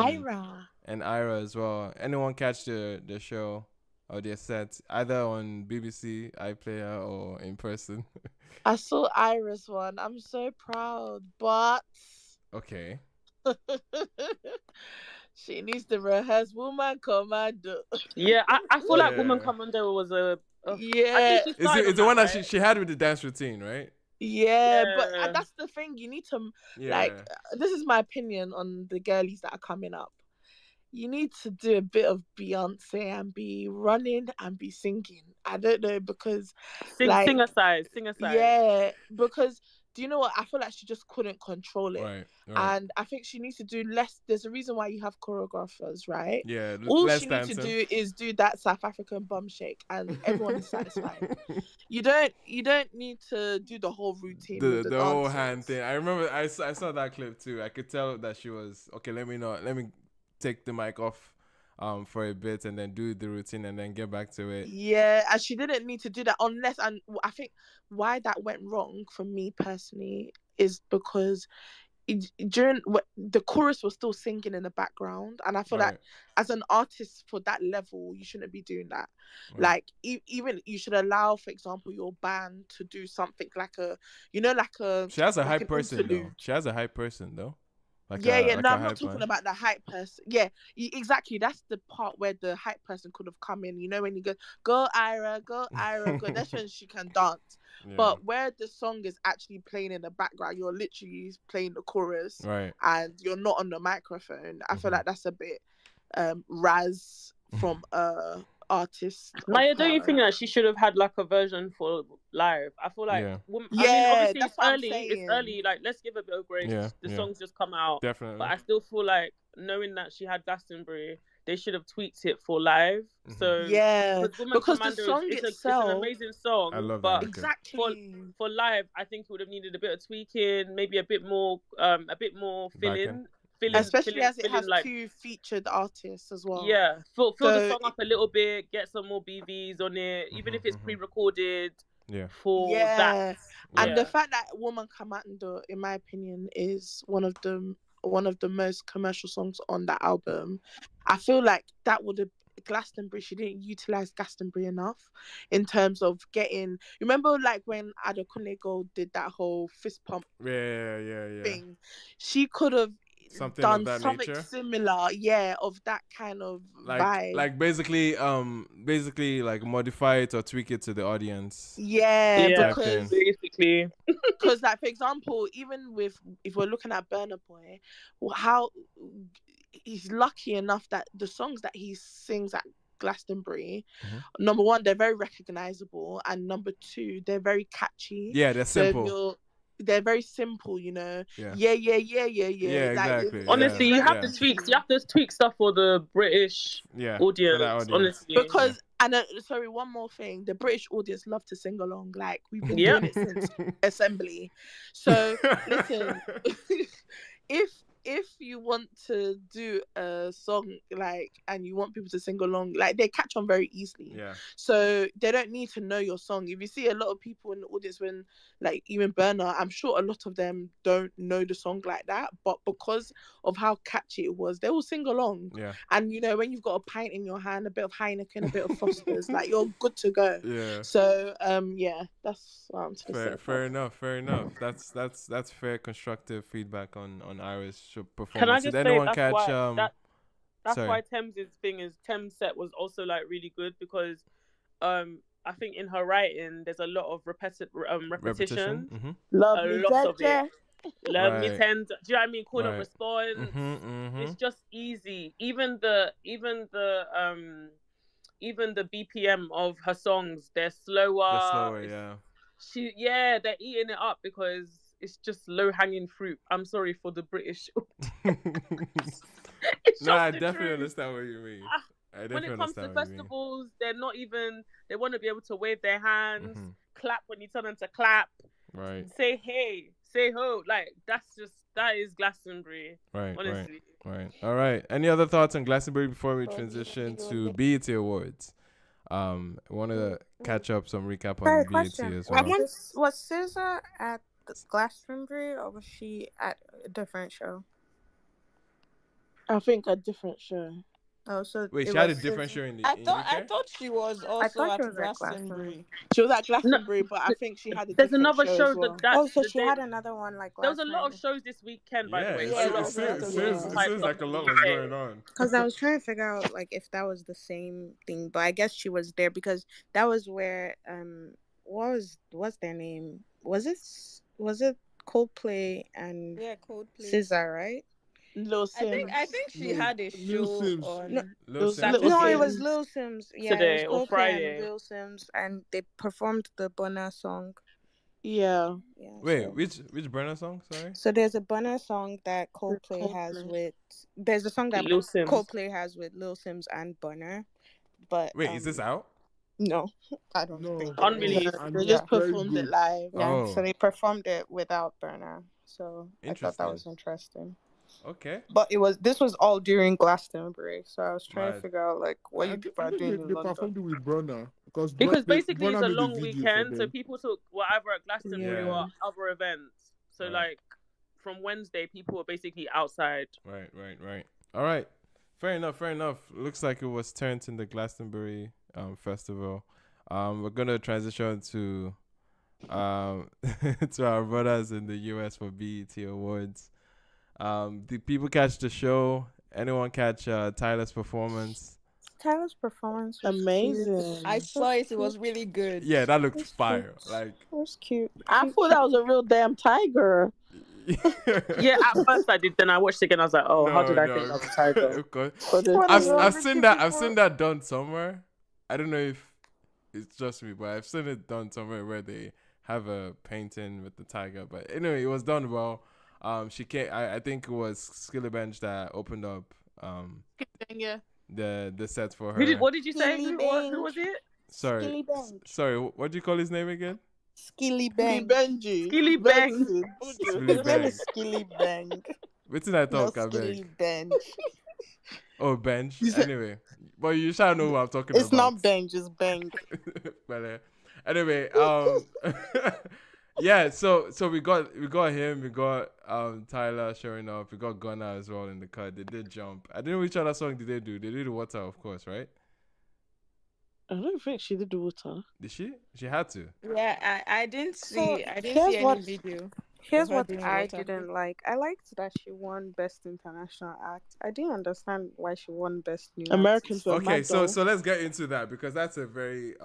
Ira as well. Anyone catch the show or their set either on BBC iPlayer or in person? I saw Ira's one. I'm so proud, but okay. She needs to rehearse Woman Commando. Yeah, I feel like Woman Commando was it's the one that she had with the dance routine, right? Yeah, but that's the thing. You need to this is my opinion on the girlies that are coming up. You need to do a bit of Beyonce and be running and be singing. I don't know, because sing aside. Yeah, because do you know what? I feel like she just couldn't control it. Right. And I think she needs to do less. There's a reason why you have choreographers, right? Yeah. All she needs to do is do that South African bum shake and everyone is satisfied. You don't need to do the whole routine. The whole hand thing. I remember I saw that clip too. I could tell that she was okay, let me take the mic off for a bit and then do the routine and then get back to it. Yeah, and she didn't need to do that unless, and I think why that went wrong for me personally is because during the chorus was still singing in the background, and I feel like as an artist for that level you shouldn't be doing that. Like even you should allow, for example, your band to do something like she has a hype person though. She has a hype person though. I'm not talking about the hype person. Yeah, exactly. That's the part where the hype person could have come in. You know, when you go Ira, go. That's when she can dance. Yeah. But where the song is actually playing in the background, you're literally playing the chorus, right? And you're not on the microphone. I feel like that's a bit Raz from artist. Maya, don't you think that she should have had like a version for live? I feel like, I mean, obviously it's early. It's early. Like, let's give a bit of grace. The song's just come out, definitely. But I still feel like knowing that she had Glastonbury, they should have tweaked it for live. So because the song itself, it's an amazing song. I love but that. Exactly. For live, I think it would have needed a bit of tweaking, maybe a bit more filling. especially as it feeling has like 2 featured artists as well. yeah, fill the So song up a little bit, get some more BVs on it, even if it's pre-recorded. Yeah. For yeah, that, and the yeah. fact that Woman Commando, in my opinion, is one of the most commercial songs on that album. I feel like that would have Glastonbury. She didn't utilize Glastonbury enough in terms of getting. Remember, like when Adekunle Gold did that whole fist pump Yeah. thing, she could have Something of done that something nature. similar, yeah, of that kind of vibe. Like basically like modify it or tweak it to the audience. Yeah, Yeah, because basically. because like for example, even with if we're looking at Burna Boy, how he's lucky enough that the songs that he sings at Glastonbury, number one, they're very recognizable, and number two, they're very catchy. Yeah, they're simple. They're very simple, you know. Yeah. Yeah. Like, Exactly. Honestly, you have to tweak. You have to tweak stuff for the British audience. For that audience. Honestly, because and sorry, one more thing: the British audience love to sing along. Like we've been doing it since Assembly. So listen, if you want to do a song like and you want people to sing along, like they catch on very easily. Yeah. So they don't need to know your song. If you see a lot of people in the audience when like even Burna, I'm sure a lot of them don't know the song like that, but because of how catchy it was, they will sing along. Yeah. And you know, when you've got a pint in your hand, a bit of Heineken, a bit of Foster's, like you're good to go. Yeah. So yeah, that's what I'm to say. Fair enough. That's fair constructive feedback on Ira's performance. Can I just Did say anyone that's catch why that's sorry. why Tems' thing is Tems' set was also like really good because I think in her writing there's a lot of repetition. Love a me, lot of Jeje. it. Love me tend. Do you know what I mean? Call and response. It's just easy. Even the BPM of her songs, they're slower. Yeah. They're eating it up because it's just low hanging fruit. I'm sorry for the British. No, I definitely understand what you mean. When it comes to festivals, they're not even. They want to be able to wave their hands, clap when you tell them to clap, right? Say hey, say ho. Like that is Glastonbury. Right. Honestly. Right. All right. Any other thoughts on Glastonbury before we transition to BET Awards? I want to catch up some recap on BET as well. Was SZA at Glastonbury or was she at a different show? I think a different show. Oh, so wait, she had a different show in the I thought she was also at Glastonbury. She was at Glastonbury, but I think she had a There's different another show well. Oh, so she had another one like last There was a lot night. of shows this weekend, by the way. It seems like a lot was going on. Because I was trying to figure out like if that was the same thing, but I guess she was there because that was where what's their name? Was it Coldplay and Coldplay. SZA, right? Lil Sims. I think she had a show on Saturday. No, it was Lil Sims. Yeah, today it was or Coldplay Friday. and Lil Sims, and they performed the Burna song. Yeah. Wait, which Burna song? Sorry. So there's a Burna song that Coldplay has with. There's a song that Coldplay has with Lil Sims and Burna, but wait, is this out? No, I don't think. Unreleased. They just performed it live. Yeah, so they performed it without Burna. So I thought that was interesting. Okay. But this was all during Glastonbury, so I was trying to figure out like what you people are doing in London. They performed it with Burna because basically Burna it's a made long video weekend, so people took whatever at Glastonbury or other events. So like from Wednesday, people were basically outside. Right. All right. Fair enough. Looks like it was turned in the Glastonbury festival. We're gonna transition to to our brothers in the US for BET Awards. Did people catch the show? Anyone catch Tyler's performance? Tyler's performance was amazing. Cute. I saw it. It was really good. Yeah, that looked fire. Cute. Like it was cute. I thought that was a real damn tiger. Yeah, at first I did. Then I watched it again. I was like, "Oh, how did I think that was a tiger?" I've seen that done somewhere. I don't know if it's just me, but I've seen it done somewhere where they have a painting with the tiger. But anyway, it was done well. She came. I think it was Skilly Bench that opened up. The set for her. What did you say? Who was it? Sorry. What do you call his name again? Skilly Bang. Benji. Skilly Bang. His name is Skilly Bang. What's in that No talk, I skinny beg? bench. Oh, bench. Anyway, but you shall know who I'm talking It's about. not bench, it's bank. But anyway, yeah. So we got him. We got Tyler showing up. We got Gunna as well in the cut. They did jump. I didn't know which other song did they do. They did Water, of course, right? I don't think she did the Water. Did she? She had to. Yeah, I didn't So see here's any what video. here's of her what doing I water. didn't like. I liked that she won Best International Act. I didn't understand why she won Best New Americans were Okay, mad, so though. let's get into that because that's a very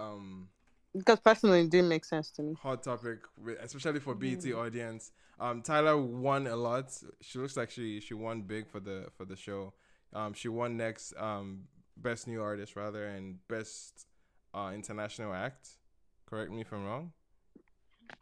because personally it didn't make sense to me. hot topic, especially for BET audience. Tyler won a lot. She looks like she won big for the show. She won next Best New Artist rather and Best International Act. Correct me if I'm wrong.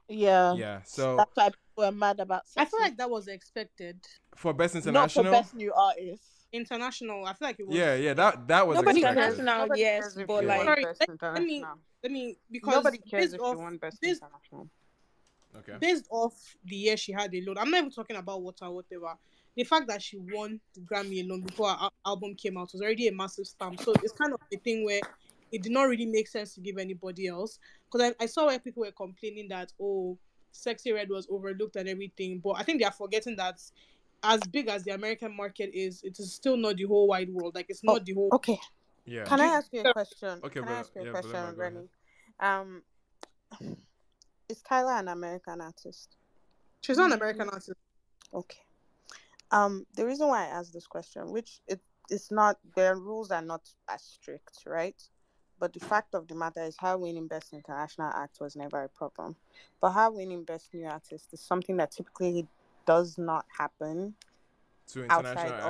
Yeah. Yeah. So that's why people were mad about. I feel like that was expected. For Best International, not for Best New Artist. International, I feel like it was. Yeah. That was Nobody expected. cares. Nobody cares if she won Sorry, Best let International. me because Nobody cares based if off she won Best International. Okay. Based off the year she had alone, I'm not even talking about Water, whatever. The fact that she won the Grammy alone before her album came out was already a massive stamp. So it's kind of a thing where it did not really make sense to give anybody else. Because I saw where people were complaining that, oh, Sexy Red was overlooked and everything. But I think they are forgetting that as big as the American market is, it is still not the whole wide world. Like, it's not the whole... Okay. Yeah. Can I ask you a question? Okay, Can I ask you a question, Rennie? Is Tyler an American artist? She's not an American artist. Okay. The reason why I asked this question, which it's not, their rules are not as strict, right? But the fact of the matter is her winning Best International Act was never a problem. But her winning Best New Artist is something that typically does not happen for international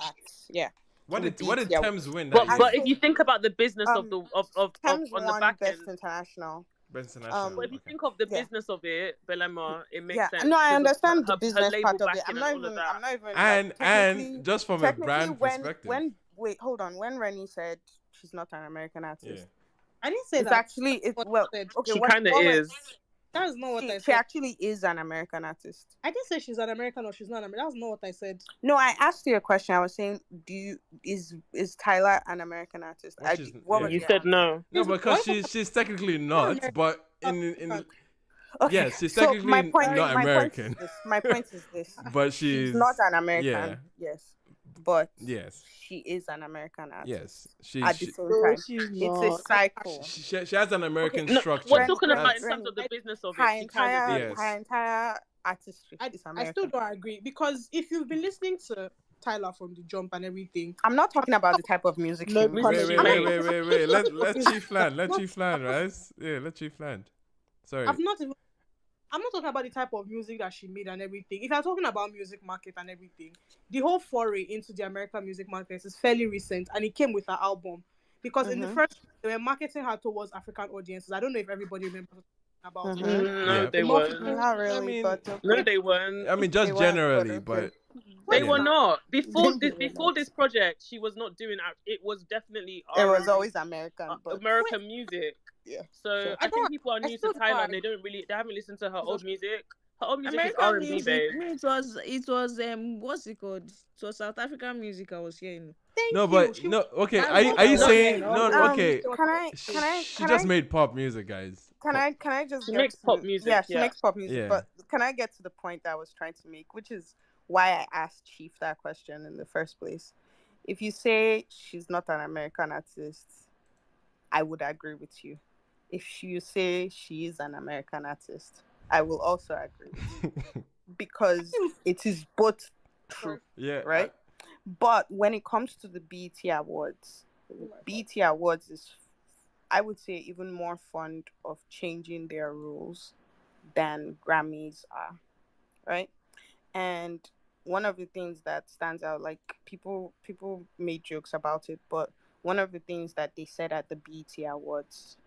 acts. Yeah. What did Tems win that year? But if you think about the business of Tems on won the back Best end, International. Best International. But if you think of the business of it, Belema, it makes sense. No, I understand the her business part of it. I'm not even and just from a brand perspective. Wait, hold on. When Rennie said she's not an American artist, I didn't say that. Actually, okay. She kind of is. That is not what I said. She actually is an American artist. I didn't say she's an American or she's not American. That's not what I said. No, I asked you a question. I was saying, is Tyler an American artist? You said no. No, because she's technically not, but in okay. Yes, she's technically not American. My point is this. But she's not an American. Yeah. Yes. But yes, she is an American artist. Yes, at the same time, it's a cycle. She has an American structure. We're talking about in terms of the business of her it. entire artistry is American. I still don't agree because if you've been listening to Tyler from the jump and everything, I'm not talking about the type of music. Wait. Let Chief land. Let Chief land, right? Yeah, let Chief land. Sorry. I'm not talking about the type of music that she made and everything. If you're talking about music market and everything, the whole foray into the American music market is fairly recent, and it came with her album. Because in the first, they were marketing her towards African audiences. I don't know if everybody remembers about it. No, they weren't. Not really, no, they weren't. I mean, just generally, but they were not. Before this project, she was not doing. It was definitely. It was always American music. Yeah. So I think people are new to Thailand. They haven't listened to her old music. Her old music is R&B, babe. It was what's it called? It was South African music I was hearing. Okay. Are you saying no? Okay. Can I? She just made pop music, guys. Can I just? She makes pop music. Yeah, she makes pop music. Yeah. But can I get to the point that I was trying to make, which is why I asked Chief that question in the first place? If you say she's not an American artist, I would agree with you. If you say she is an American artist, I will also agree with you. Because it is both true. Yeah. Right? But when it comes to the BET Awards, BET Awards is, I would say, even more fond of changing their rules than Grammys are. Right? And one of the things that stands out, like people made jokes about it, but one of the things that they said at the BET Awards,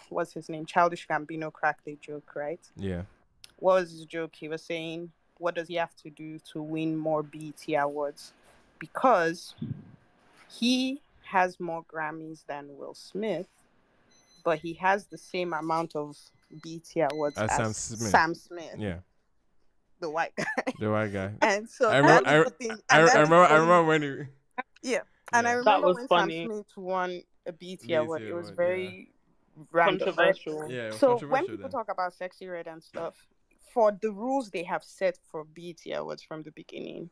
what's his name? Childish Gambino cracked a joke, right? Yeah. What was his joke? He was saying, what does he have to do to win more BET Awards? Because he has more Grammys than Will Smith, but he has the same amount of BET Awards as Sam Smith. Yeah. the white guy. The white guy. And so I remember when you. Yeah, and I That remember was when funny. Sam Smith won a BET BET award. It was award, very random. Controversial. Yeah, it was So when controversial people then. talk about Sexy Red and stuff, for the rules they have set for BET awards from the beginning,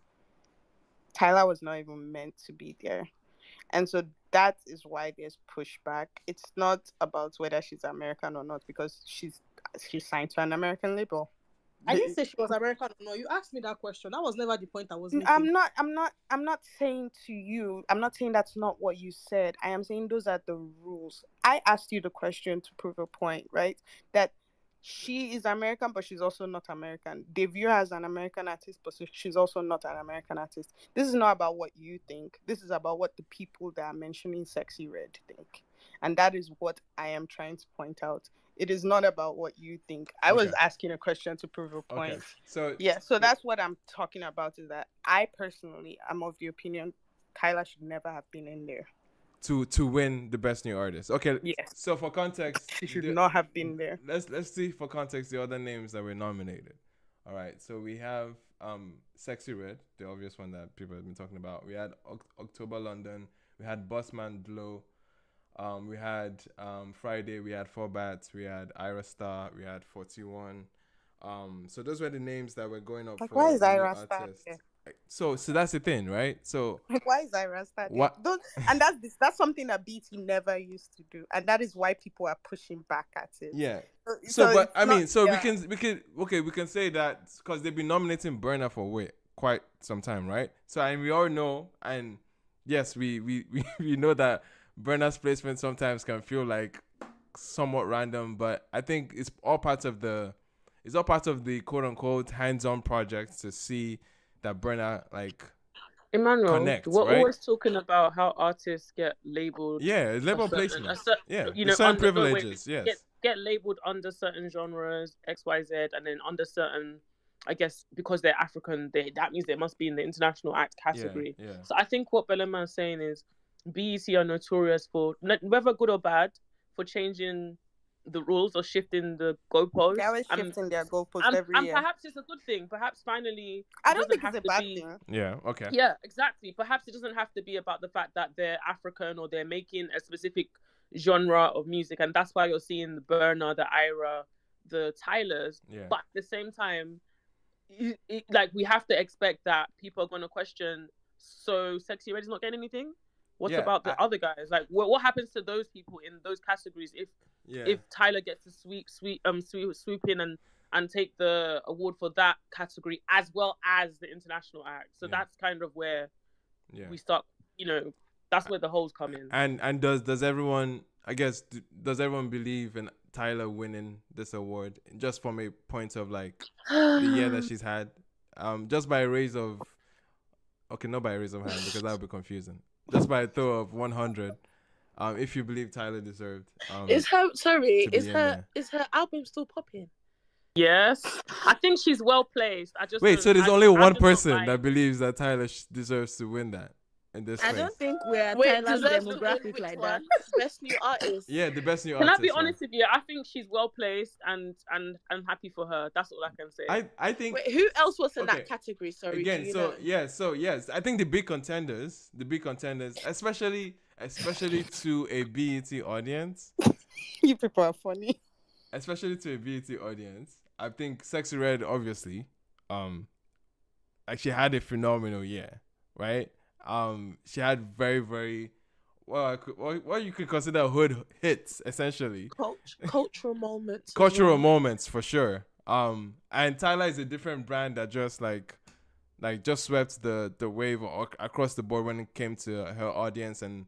Tyler was not even meant to be there. And so that is why there's pushback. It's not about whether she's American or not, because she's signed to an American label. I didn't say she was American or no. You asked me that question. That was never the point I was making. I'm not saying to you, I'm not saying that's not what you said. I am saying those are the rules. I asked you the question to prove a point, right? That she is American, but she's also not American. They view her as an American artist, but she's also not an American artist. This is not about what you think. This is about what the people that are mentioning Sexy Red think. And that is what I am trying to point out. It is not about what you think. I was asking a question to prove a point. Okay. So So that's what I'm talking about, is that I personally am of the opinion Tyler should never have been in there. To win the best new artist. Okay. Yes. So for context, She should not have been there. Let's see for context the other names that were nominated. All right. So we have Sexy Red, the obvious one that people have been talking about. We had October London. We had Bossman Blow. We had Friday. We had Four Bats. We had Ira Star. We had 41. So those were the names that were going up. Like, for why is Ira new Star artists. there? So that's the thing, right? So Like, why is Ira Star there? What? And that's something that BT never used to do, and that is why people are pushing back at it. yeah. So But I mean, not- so yeah. we can say that because they've been nominating Burna for quite some time, right? So and we all know, and yes, we know that Burna's placement sometimes can feel like somewhat random, but I think it's all part of the quote unquote hands-on project to see that Burna like Emmanuel, connect, we're right? always talking about how artists get labeled. Yeah, it's label a certain- placement. a cer- Yeah, you the know, certain under- no, wait, privileges. Yes. get labeled under certain genres, X, Y, Z, and then under certain, I guess, because they're African, that means they must be in the international act category. Yeah. So I think what Belema is saying is, BET are notorious for, whether good or bad, for changing the rules or shifting the goalposts. They're always shifting their goalposts every year. Perhaps it's a good thing. Perhaps finally, I don't think it's a bad thing. Yeah. Okay. Yeah, exactly. Perhaps it doesn't have to be about the fact that they're African or they're making a specific genre of music, and that's why you're seeing the Burna, the Ira, the Tylers. Yeah. But at the same time, like, we have to expect that people are going to question. So Sexy Red is not getting anything. What about the other guys? Like, what happens to those people in those categories if Tyler gets to swoop in and take the award for that category as well as the international act? So that's kind of where we start. That's where the holes come in. And does everyone? I guess does everyone believe in Tyler winning this award just from a point of like the year that she's had? Just by a raise of. Okay, not by a raise of hand because that would be confusing. Just by a throw of 100, if you believe Tyler deserved. Is her album still popping? Yes, I think she's well placed. Wait, so there's only one person that believes that Tyler deserves to win that in this place. I don't think we're Tyler's demographic like that. Best new artist. Yeah, the best new artist. Can I be honest with you? I think she's well placed, and I'm happy for her. That's all I can say. I think. Wait, who else was in that category? Sorry. Again, yes, I think the big contenders, especially to a BET audience. You people are funny. Especially to a BET audience, I think Sexy Red obviously, actually had a phenomenal year, right? She had very, very, what you could consider hood hits, essentially. Cultural moments. Cultural moments, for sure. And Tyler is a different brand that just just swept the wave across the board when it came to her audience and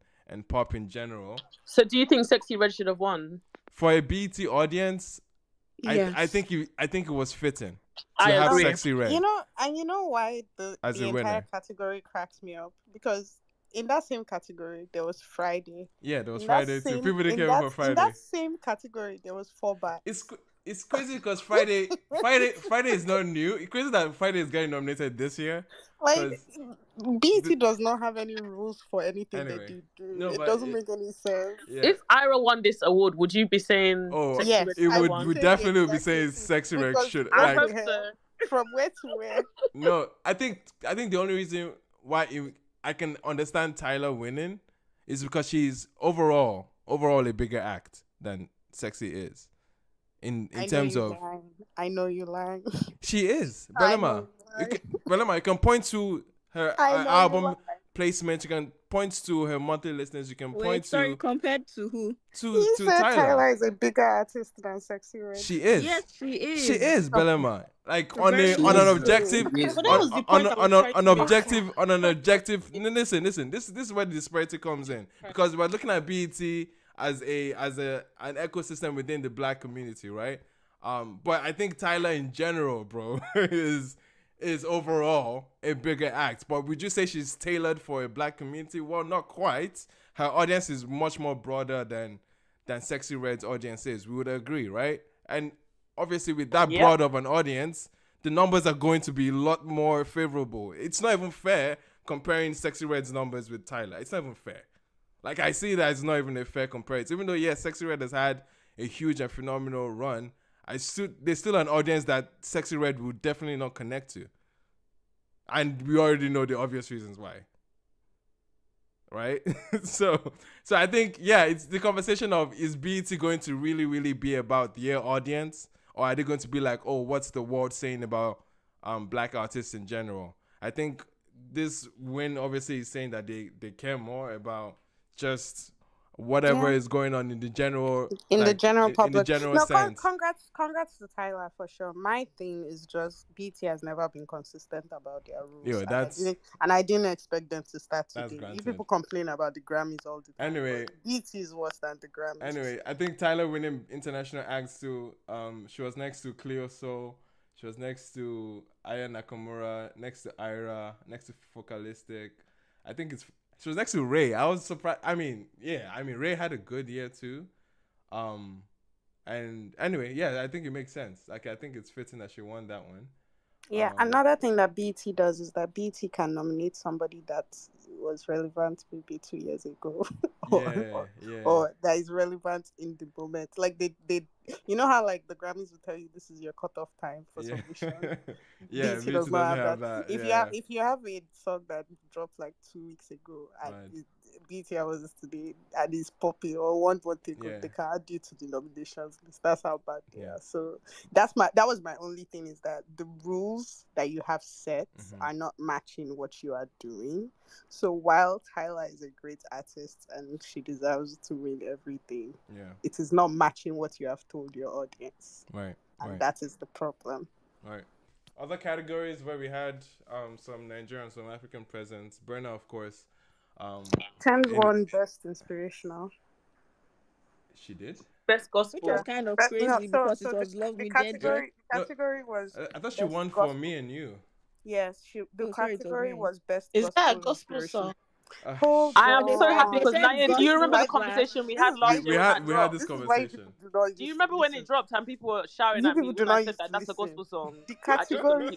pop in general. So do you think Sexy Red should have won? For a BET audience, yes. I think it was fitting to I have agree. Sexy Red. You know why the entire category cracks me up? Because in that same category there was Friday. Yeah, there was Friday too. People didn't care for Friday. In that same category there was Four Bats. It's crazy because Friday is not new. It's crazy that Friday is getting nominated this year. Like, BET does not have any rules for anything they do. It doesn't make any sense. Yeah. If Ira won this award, would you be saying? Oh, yes, it would definitely be saying Sexy Red should. I hope so. From where to where? No, I think the only reason why I can understand Tyler winning is because she's overall a bigger act than Sexy is. In terms of, I know you lying. she is I know Belema. You can point to her album placement. You can point to her monthly listeners. You can point to compared to who? To Tyler. Tyler is a bigger artist than Sexy Red. She is. Yes, she is. She is Belema. Like on an objective, on an objective. Listen. This is where the disparity comes in, because we're looking at BET as an ecosystem within the Black community, right? But I think Tyler in general, bro, is overall a bigger act. But would you say she's tailored for a Black community? Well, not quite. Her audience is much more broader than Sexy Red's audience is. We would agree, right? And obviously with that broad of an audience, the numbers are going to be a lot more favorable. It's not even fair comparing Sexy Red's numbers with Tyler. It's not even fair. Like, I see that it's not even a fair comparison. Even though, yes, Sexy Red has had a huge and phenomenal run, there's still an audience that Sexy Red would definitely not connect to. And we already know the obvious reasons why. Right? So I think, it's the conversation of, is BET going to really, really be about their audience? Or are they going to be like, oh, what's the world saying about Black artists in general? I think this win obviously is saying that they care more about just whatever is going on in the general public. In the general sense. Congrats to Tyler for sure. My thing is just BT has never been consistent about their rules. I didn't expect them to start today. You people complain about the Grammys all the time. Anyway, BT is worse than the Grammys. Anyway, I think Tyler winning international acts too. She was next to Cleo Soul. She was next to Aya Nakamura, next to Ira, next to Focalistic. I think she was next to Ray. I was surprised. Ray had a good year too. And anyway, I think it makes sense. Like, I think it's fitting that she won that one. Yeah, another thing that BT does is that BT can nominate somebody that was relevant maybe 2 years ago, or that is relevant in the moment. Like they, you know how like the Grammys will tell you this is your cutoff time for submission. BT does not have that. If you have a song that dropped like 2 weeks ago and BT was today and it's popping or one thing, they can add you to the nominations list. That's how bad they are. So that was my only thing, is that the rules that you have set are not matching what you are doing. So while Tyler is a great artist and she deserves to win everything, it is not matching what you have told your audience. Right. And that is the problem. Right. Other categories where we had some Nigerian, some African presence. Burna, of course. Tems won Best Inspirational. She did? Best Gospel. Which was kind of crazy because it was Love Me Dead. The category was... I thought she won for Me and You. Yes, the category was Best Is Gospel. That a gospel song? I am so happy because Naya, do you remember the conversation we had last year? We had this conversation. Do you remember when it dropped and people were shouting at me when I said that's a gospel song? The category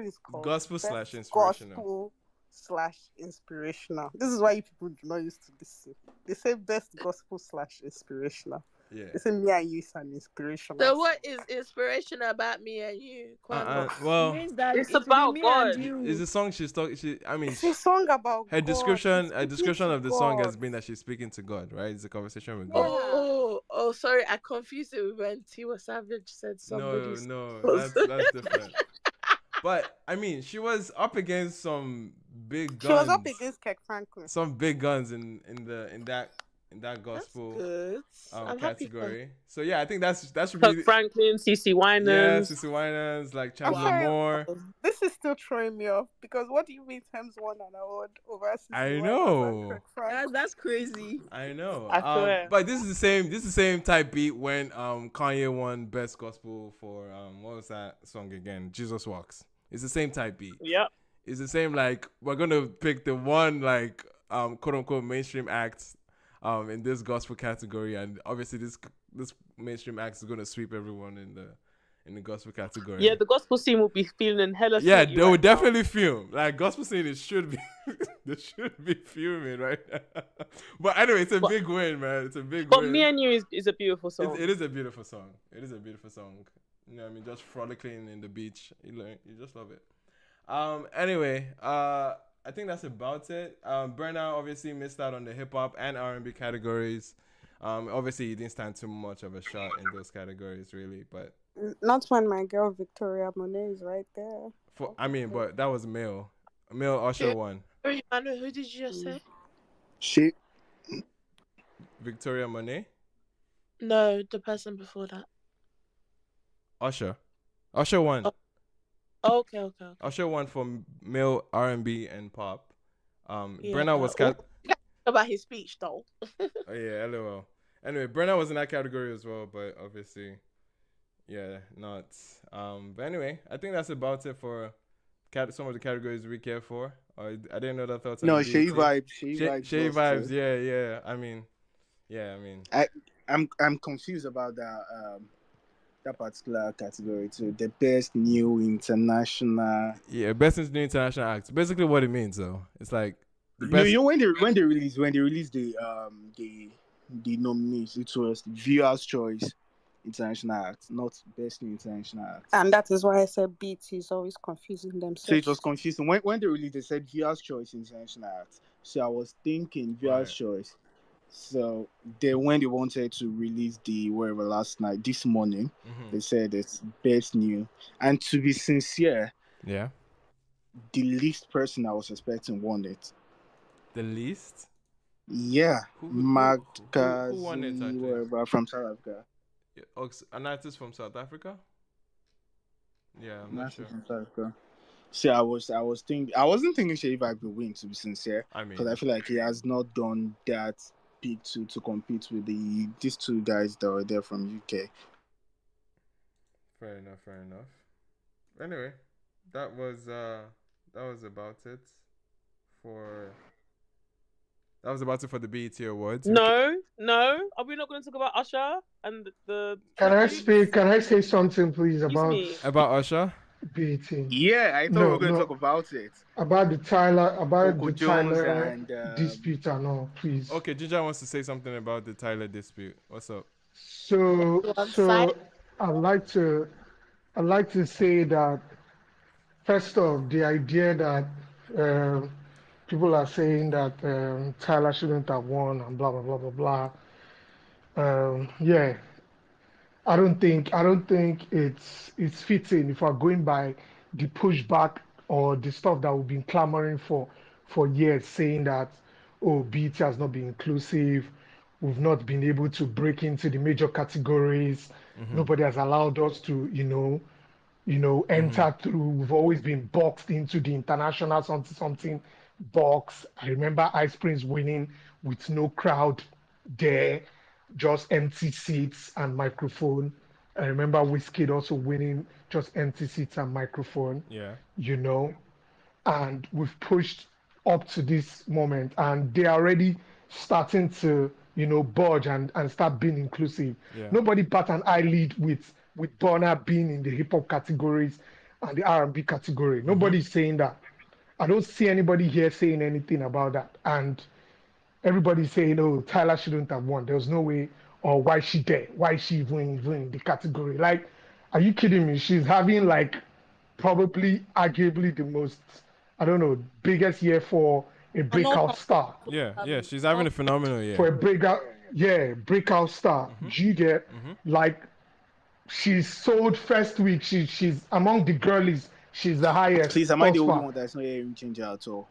is called Gospel/Inspirational. Gospel/Inspirational. This is why you people do not used to listen. They say Best Gospel/Inspirational. Yeah. They say Me and You is an inspirational. So what is inspirational about Me and You? Well, it means that it's about God. It's a song she's talking. It's a song about her God. description of the song has been that she's speaking to God, right? It's a conversation with God. Oh, sorry, I confused it with when Tiwa Savage said somebody. No, that's different. But I mean, she was up against some big guns. She was up against Kirk Franklin. Some big guns in that gospel category. So I think that should be Franklin, CC Winans. Yeah, CC Winans, like Chandler Moore. This is still throwing me off because what do you mean Tems won an award over CC I know. That's crazy. I know. I swear. But this is the same type beat when Kanye won Best Gospel for what was that song again? Jesus Walks. It's the same type beat. Yep. It's the same, like, we're gonna pick the one like quote unquote mainstream act in this gospel category, and obviously this mainstream act is gonna sweep everyone in the gospel category. Yeah, the gospel scene will be feeling hella. Yeah, they will definitely film. Like, gospel scene, it should be they should be filming right now. But anyway, it's a big win, man. It's a big win. But Me and You is a beautiful song. It is a beautiful song. It is a beautiful song. You know what I mean? Just frolicking in the beach. You just love it. Anyway, I think that's about it. Burna obviously missed out on the hip hop and R&B categories. Obviously he didn't stand too much of a shot in those categories, really. But not when my girl Victoria Monet is right there. But that was male Usher won. Manu, who did you just say? She. Victoria Monet? No, the person before that. Usher won. Oh, okay. Usher won for male R&B and pop. Yeah, Burna was about his speech though. Oh yeah, lol. Anyway, Burna was in that category as well, but obviously, yeah, not. But anyway, I think that's about it for some of the categories we care for. I didn't know that thoughts. No, Shea vibes. Shea vibes. Yeah. I'm confused about that particular category too. The best new international. Yeah, best new international act. Basically, what it means though, it's like the best. No, when they release the nominees, it was Viewers' Choice International Act, not Best New International Act. And that is why I said BT is always confusing themselves. So it was confusing. When they released, they said Viewers' Choice International Act. So I was thinking Viewers' Choice. So then when they wanted to release the whatever last night, this morning, they said it's Best New. And to be sincere, yeah, the least person I was expecting won it. The least? Yeah. Who won it, whatever, from South Africa. An artist from South Africa? Yeah, I'm not sure. From South Africa. See, I wasn't thinking Shea Vibe would win, to be sincere. Because I feel like he has not done that big to compete with these two guys that were there from UK. Fair enough. Anyway, that was about it for the BET Awards. No. Are we not going to talk about Usher and the? Can I speak? Can I say something, please, about Usher? BET. Yeah, I thought we were going to talk about it. About the Tyler, and dispute and all, please. Okay, Ginger wants to say something about the Tyler dispute. What's up? So I'd like to say that first off, the idea that people are saying that Tyler shouldn't have won and blah blah blah blah blah. Yeah, I don't think it's fitting if we're going by the pushback or the stuff that we've been clamoring for years, saying that BET has not been inclusive, we've not been able to break into the major categories, nobody has allowed us to enter through. We've always been boxed into the international something box. I remember Ice Prince winning with no crowd there, just empty seats and microphone. I remember Wizkid also winning just empty seats and microphone. Yeah. And we've pushed up to this moment, and they're already starting to, budge and start being inclusive. Yeah. Nobody bat an eyelid with Burna being in the hip hop categories and the R&B category. Nobody's saying that. I don't see anybody here saying anything about that. And everybody's saying, Tyler shouldn't have won. There was no way, or why she there? Why she even in the category? Like, are you kidding me? She's having probably arguably the most, biggest year for a breakout star. Yeah, she's having a phenomenal year. For a breakout star. Do you get, she's sold first week. She's among the girlies. She's the highest. Please, am I the only one that's not hearing Ginger at all?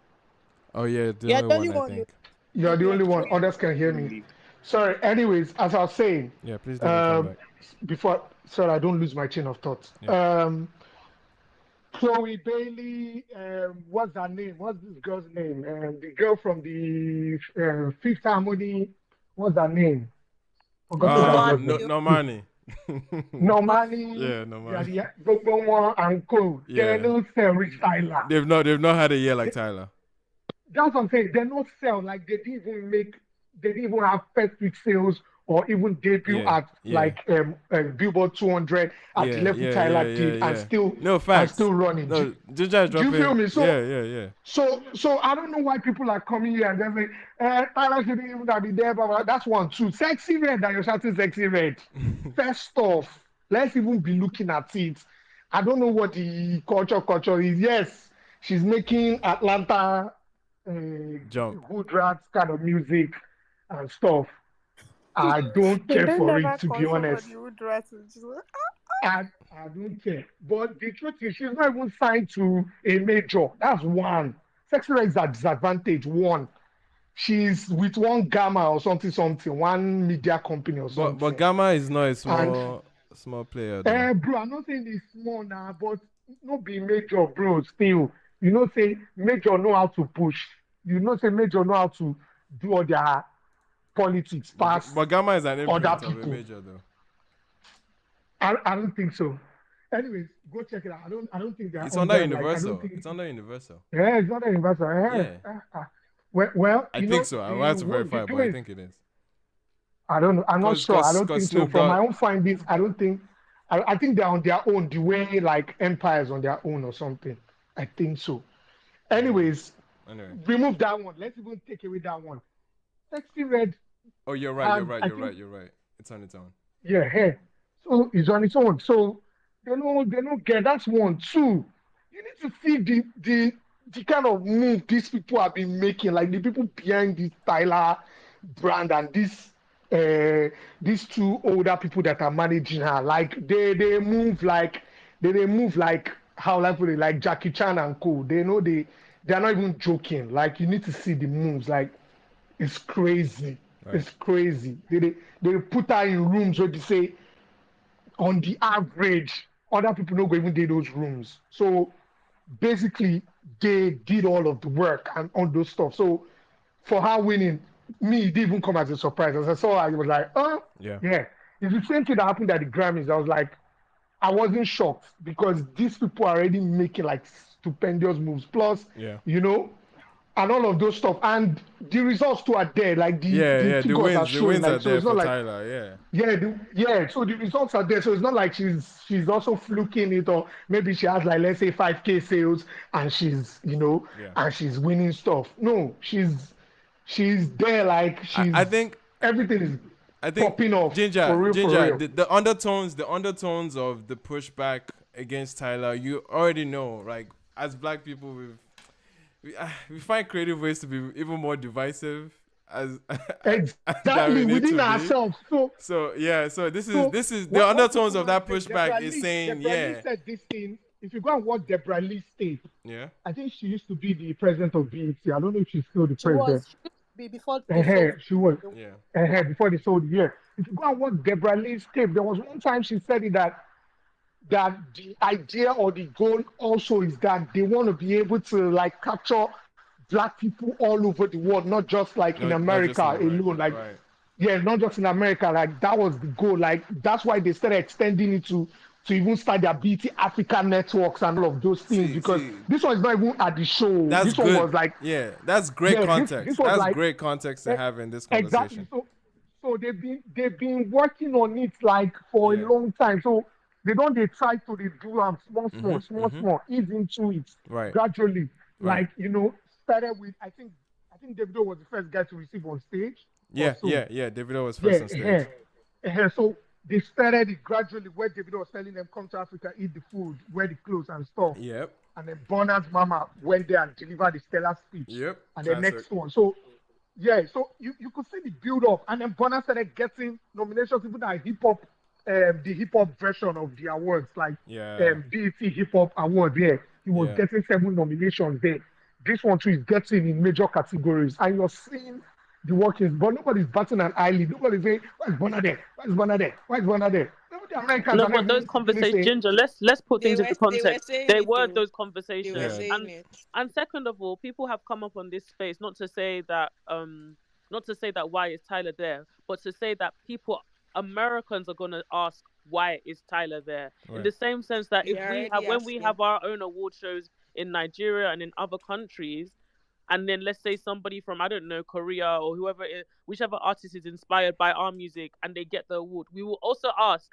Oh yeah, the only one, I think. You're the only one. Others can hear me. Sorry. Anyways, as I was saying. Yeah, please don't come back. Sorry, I don't lose my chain of thought. Yeah. Chloe Bailey. What's her name? What's this girl's name? The girl from the Fifth Harmony. What's her name? Normani. Normani. Yeah, Normani. Yeah, Gbogbo and Co. Yeah. They don't sell Rich Tyler. They've not had a year like Tyler. That's what I'm saying. They not sell, they didn't even have first week sales or even debut at Billboard 200 at the level Tyler did and still running. No, Ginger is dropping. Do you feel me? So, yeah. So I don't know why people are coming here and they're like, Tyler shouldn't even be there. Blah, blah. That's one. Two. Sexy Red that you're shouting Sexy Red. First off, let's even be looking at it. I don't know what the culture is. Yes, she's making Atlanta Jump. hood rats kind of music and stuff. I don't They care don't for never it, to call be honest. somebody who dress and just like, I don't care. But the truth is, she's not even signed to a major. That's one. Sexy Red is a disadvantage. One. She's with one Gamma or something, one media company or something. But Gamma is not a small player though. Bro, I'm not saying it's small now, but not be major, bro. Still, you know, say major know how to push. You know, say major know how to do all their politics past. But Gamma is an imprint other of people. a major though. I don't think so. Anyways, go check it out. I don't think that it's under Universal. It's under Universal. Yeah, it's under Universal. Yeah. Well, I think so. I have to verify, but I think it is. I don't know. I'm not sure. I don't think so. From my own findings, I don't think. I think they're on their own, the way like Empire's on their own or something. I think so. Anyways, remove that one. Let's even take away that one. Sexy Red. Oh, you're right. You're right. It's on its own. Yeah, hey. So it's on its own. So they don't get that's one. Two, you need to see the kind of move these people have been making, like the people behind this Tyler brand and these two older people that are managing her. Like they move like how like Jackie Chan and co. They know they're not even joking. Like you need to see the moves. Like it's crazy. Right. It's crazy. They put her in rooms where they say on the average, other people don't go even do those rooms. So basically, they did all of the work and all those stuff. So for her winning, it didn't even come as a surprise. As I saw, I was like, yeah. It's the same thing that happened at the Grammys. I was like, I wasn't shocked because these people are already making like stupendous moves. Plus, you know, and all of those stuff. And the results too are there. Like the wins like, are there for Tyler. So the results are there. So it's not like she's also fluking it, or maybe she has like, let's say 5K sales and she's, you know, and she's winning stuff. No, she's there. Like I think everything is popping off. Ginger, for real. The undertones of the pushback against Tyler, you already know. Like as Black people, we find creative ways to be even more divisive exactly within ourselves. So this is the undertones of that pushback is saying Deborah Lee said this thing. If you go and watch Deborah Lee's tape, I think she used to be the president of BET. I don't know if she's still the president. Before she was. Before they sold it. If you go and watch Deborah Lee's tape, there was one time she said it that the idea or the goal also is that they want to be able to like capture Black people all over the world, not just like in America alone. Like, not just in America. Like that was the goal. Like that's why they started extending it to even start their BT Africa networks and all of those things. Because this one is not even at the show. That's this good. one was like, that's great context. This that's like, great context to have in this conversation. Exactly. So they've been working on it like for a long time. So they try to do small, ease into it gradually. Like, you know, started with, I think Davido was the first guy to receive on stage. Davido was first on stage. So they started it gradually where Davido was telling them, come to Africa, eat the food, wear the clothes and stuff. Yep. And then Burna's mama went there and delivered the stellar speech. Yep. And the next one. So you could see the build up. And then Burna started getting nominations even at hip-hop, the hip-hop version of the awards, like BET Hip-Hop Award. He was getting 7 nominations there. This one too is getting in major categories. And you're seeing the workings, but nobody's batting an eyelid. Nobody's saying, why is Burna there? Why is Burna there? Why is Burna there? No, but those conversations, Ginger, let's put things into context. They were those conversations. And second of all, people have come up on this space not to say that why is Tyler there, but to say that Americans are gonna ask why is Tyler there. In the same sense that when we have our own award shows in Nigeria and in other countries, and then let's say somebody from, I don't know, Korea or whoever, whichever artist is inspired by our music and they get the award, we will also ask,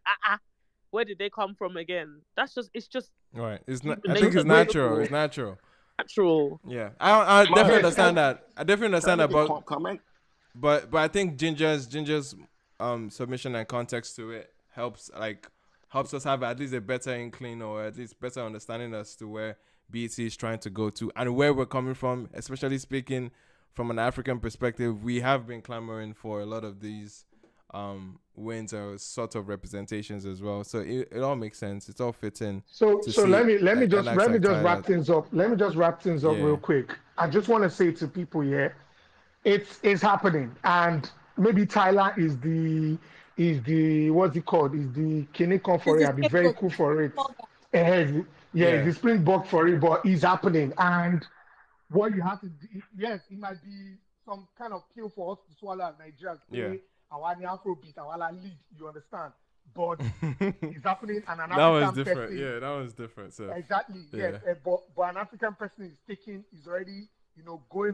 where did they come from again? It's just right. I think it's natural. It's natural. Yeah, I definitely understand that. But I think Ginger's submission and context to it helps like helps us have at least a better inkling or at least better understanding as to where BET is trying to go to and where we're coming from, especially speaking from an African perspective. We have been clamoring for a lot of these wins or sort of representations as well. So it all makes sense. It's all fitting. So let me just wrap things up. Let me just wrap things up real quick. I just want to say to people here, it's happening, and maybe Tyler is the what's it called? Is the Kinecon for it? I'll be very cool for it. It's the Springbok for it, but it's happening. And what you have to do, yes, it might be some kind of pill for us to swallow as Nigerians. Our Afrobeat, our lead, you understand? But it's happening, and an African person. Yeah, that was different. So exactly, yes. But an African person is already, going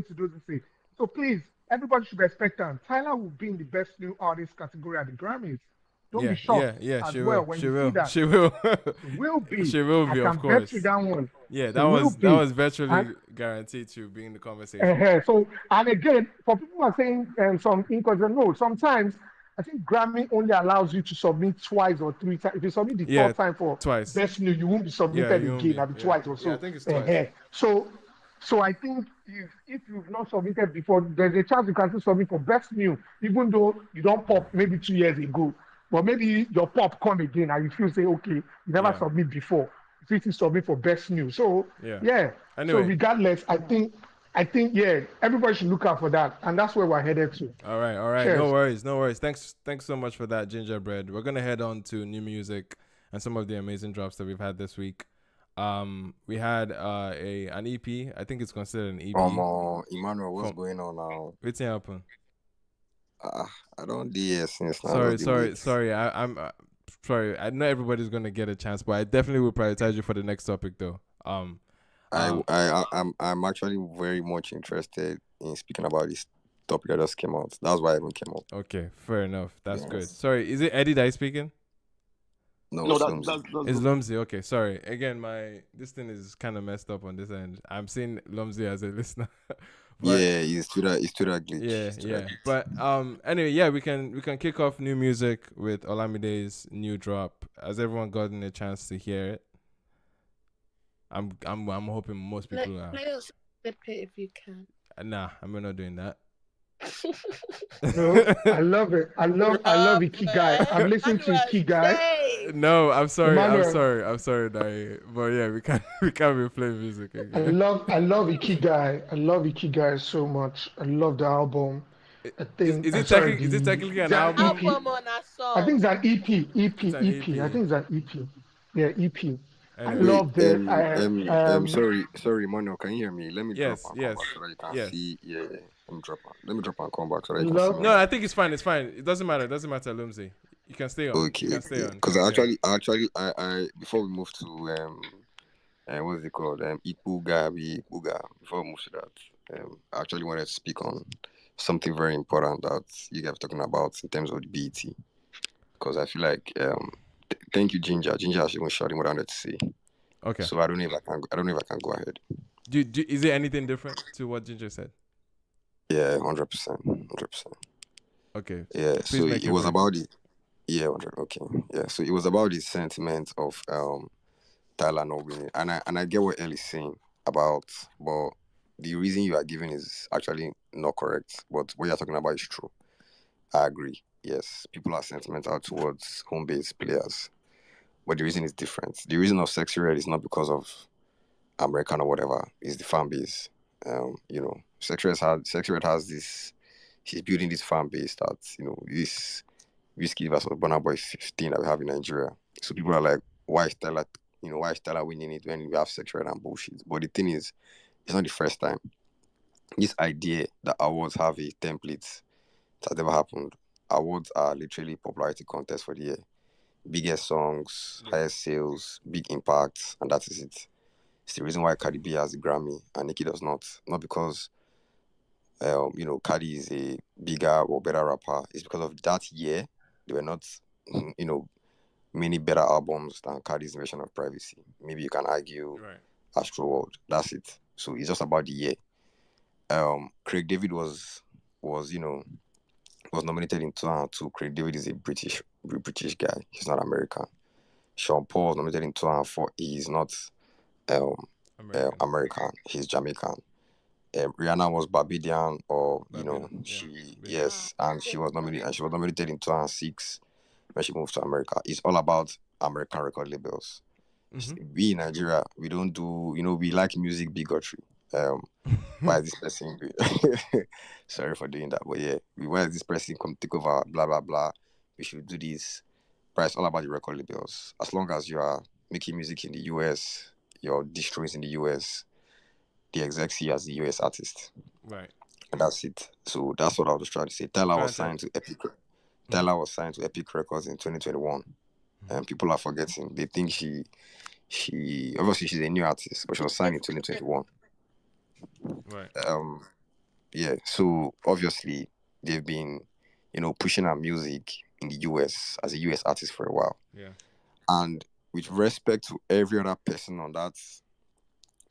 to those things. So please, everybody should be expectant. Tyler will be in the best new artist category at the Grammys. Don't be shocked. She will. She will. She will. She will be. She will be, of course. Bet you that one. Yeah, that was virtually guaranteed to be in the conversation. So, and again, for people who are saying some inconsiderate, no, sometimes I think Grammy only allows you to submit twice or three times. If you submit the third time for best new, you won't be submitted again. Maybe twice or so. Yeah, I think it's twice. So I think if you've not submitted before, there's a chance you can still submit for best new, even though you don't pop maybe 2 years ago. But maybe your pop come again and you feel say, okay, you never submit before. You still submit for best new. So Anyway. So regardless, I think everybody should look out for that, and that's where we're headed to. All right. Cheers. No worries. Thanks so much for that, Gingerbread. We're gonna head on to new music and some of the amazing drops that we've had this week. We had an EP. I think it's considered an EP. Emmanuel, what's going on now? What's happened? I don't DS since now. Sorry. I'm sorry. I know everybody's gonna get a chance, but I definitely will prioritize you for the next topic, though. I'm actually very much interested in speaking about this topic that just came out. That's why I even came up. Okay, fair enough. That's good. Sorry, is it Eddie that is speaking? No, it's Lumsey. Okay, sorry. Again, this thing is kind of messed up on this end. I'm seeing Lumsey as a listener. But, it's Twitter glitch. Yeah. But anyway, we can kick off new music with Olamide's new drop. Has everyone gotten a chance to hear it? I'm hoping most people are. Play us a snippet if you can. Nah, I'm not doing that. No, I love it. I love Ikigai. I'm listening to Ikigai. No, I'm sorry, Dai. But yeah, we can't be playing music again. I love Ikigai. I love Ikigai so much. I love the album. I think is it technically an album? I think it's an EP. I think it's an EP. Yeah, EP. I love it. Sorry, Mono, can you hear me? Let me drop and come back so that you can see. Yeah. Let me drop and come back so that you can see. No, I think it's fine. It doesn't matter, Lumsey. You can stay on. Okay. Because actually, before we move to what's it called? Ipuga. Before we move to that, I actually wanted to speak on something very important that you guys are talking about in terms of the BET. Because I feel like thank you, Ginger. Ginger has even shouting what I wanted to say. Okay. So I don't know if I can go ahead. Is there anything different to what Ginger said? Yeah, 100%. Okay. Yeah. So it was about it. Yeah, 100. Okay. Yeah. So it was about the sentiment of Tyler not winning, and I get what Ellie's saying about, but the reason you are giving is actually not correct. But what you're talking about is true. I agree. Yes, people are sentimental towards home-based players, but the reason is different. The reason of Sexy Red is not because of American or whatever. It's the fan base. Sexy Red has this. He's building this fan base that this Whiskey versus Burna Boy 15 that we have in Nigeria. So people are like, why is Tyler winning it when we have Sexy Red and bullshit? But the thing is, it's not the first time. This idea that awards have a template that never happened. Awards are literally popularity contests for the year. Biggest songs, highest sales, big impact, and that is it. It's the reason why Cardi B has a Grammy and Nicki does not. Not because, Cardi is a bigger or better rapper. It's because of that year, there were not, many better albums than Cardi's Invasion of Privacy. Maybe you can argue Astro World. That's it. So it's just about the year. Craig David was nominated in 2002. Craig David is a British British guy. He's not American. Sean Paul was nominated in 2004. He's not American. He's Jamaican. Rihanna was Barbadian, or yes, and she was nominated in 2006 when she moved to America. It's all about American record labels. We in Nigeria, we don't do, we like music bigotry. Why is this person? Sorry for doing that, but yeah, why is this person come take over? Blah blah blah. We should do this. But it's all about the record labels. As long as you are making music in the US, your distros in the US, the exec see you as the US artist. Right. And that's it. So that's what I was trying to say. Tyler was signed to Epic Records in 2021. And people are forgetting. They think she obviously she's a new artist, but she was signed in 2021. Right. Yeah. So obviously they've been, pushing her music in the US as a US artist for a while. Yeah. And with respect to every other person on that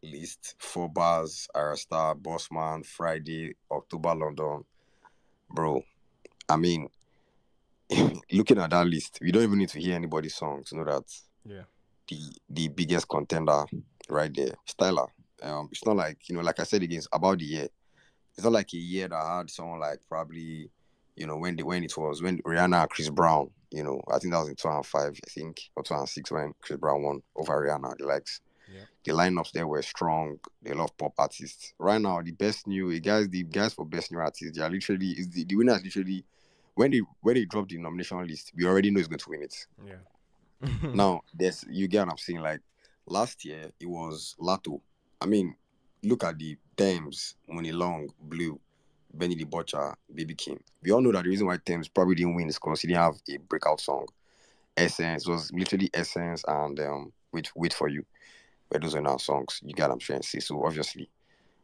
list, Forbes, Arasta, Bossman, Friday, October London, bro. I mean, looking at that list, we don't even need to hear anybody's song to know that. Yeah. The biggest contender right there, Styler. It's not like, like I said again, it's about the year. It's not like a year that had someone like probably, when Rihanna and Chris Brown, I think that was in 2005, I think, or 2006 when Chris Brown won over Rihanna. The likes. Yeah. The lineups there were strong. They love pop artists. Right now, the guys for best new artists, they are literally, the winner is literally, when they drop the nomination list, we already know who's going to win it. Yeah. Now, you get what I'm saying. Like last year, it was Lato. I mean, look at the Tems, Money Long, Blue, Benny the Butcher, Baby Kim. We all know that the reason why Tems probably didn't win is because he didn't have a breakout song. Essence was literally Essence and Wait for You. Where those are now songs. You get what I'm trying to say. So obviously,